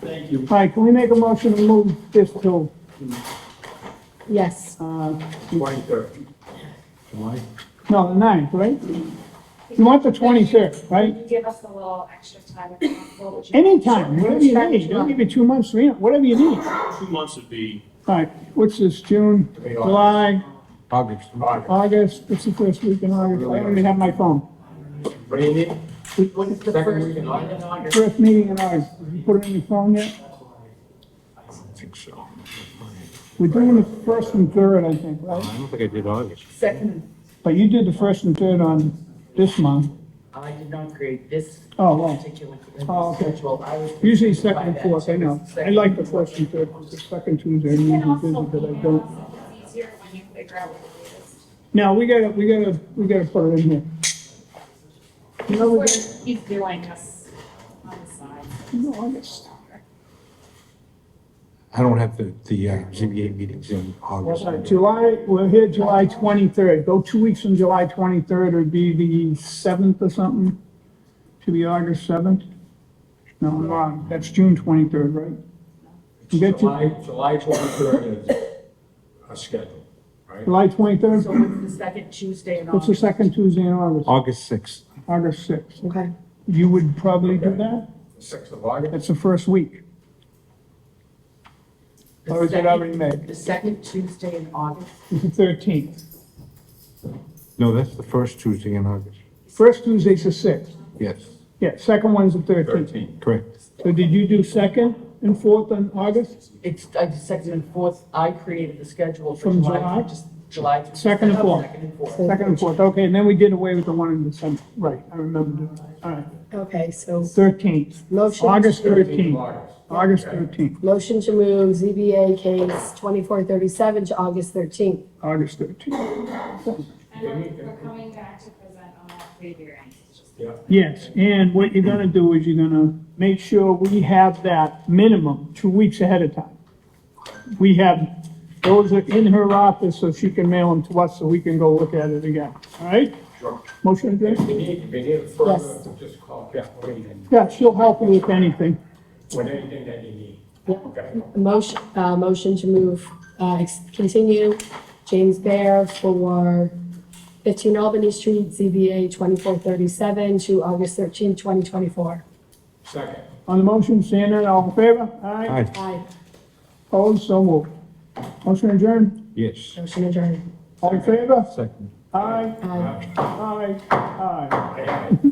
Thank you. All right, can we make a motion to move this to, Yes. 23rd. July? no, the 9th, right? You want the 23rd, right? Can you give us a little extra time if possible? Would you- Anytime, whatever you need. Don't give you 2 months, 3, whatever you need. 2 months would be. All right, what's this, June, July, August. August, what's the first week in August? I don't even have my phone. What do you need? What's the first week in August? First meeting in August, did you put it in your phone yet? I think so. We're doing the first and third, I think, I right? don't think I did August. Second, But you did the first and third on this month. I did not create this Oh, well. particular Oh, okay. schedule. I was Usually confused by second and that. fourth, I know. I like the first and third, because the second Tuesday, I'm usually busy, but I don't. It's easier when you figure out what it is. No, we gotta put it in here. You know, we What got, he's doing us on the side. no, August. I don't have the ZBA meetings in August. July, we're here July 23rd. Go 2 weeks from July 23rd, it'd be the 7th or something. Should be August 7th. No, I'm wrong. That's June 23rd, right? You get July 23rd is a schedule, right? July 23rd? So what's the second Tuesday in What's the August? second Tuesday in August? August 6th. August 6th. Okay. You would probably do that? 6th of August? That's the first week. The Or is it second- already made? The second Tuesday in August? It's the 13th. No, that's the first Tuesday in August. First Tuesday's the 6th. Yes, Yeah, second one's the 13th. correct. So did you do second and fourth in August? I did second and fourth, I created the schedule for From July, July? just July. through Second and fourth. Second and fourth. Second and fourth, okay, and then we did away with the one in December. Right, I remember doing that. All right, Okay, so 13th. motion. August 13th. August 13th. Motion to move ZBA case 2437 to August 13th. August 13th. And we're coming back to present on that figure. Yes, and what you're gonna do is you're gonna make sure we have that minimum 2 weeks ahead of time. We have, those are in her office so she can mail them to us so we can go look at it again, all right? Sure. Motion If addressed? you need it further, Yes. just call Kathleen and Yeah, she'll help you with anything. with anything that you need. Yeah. Okay. Motion to move, continue James Bear for 15 Albany Street, ZBA 2437 to August 13th, 2024. Second. On the motion, seeing none, all in favor? Aye. Aye. Opposed, so moved. Motion adjourned, Yes. Motion adjourned. all in favor? Second. Aye, Aye. aye, aye.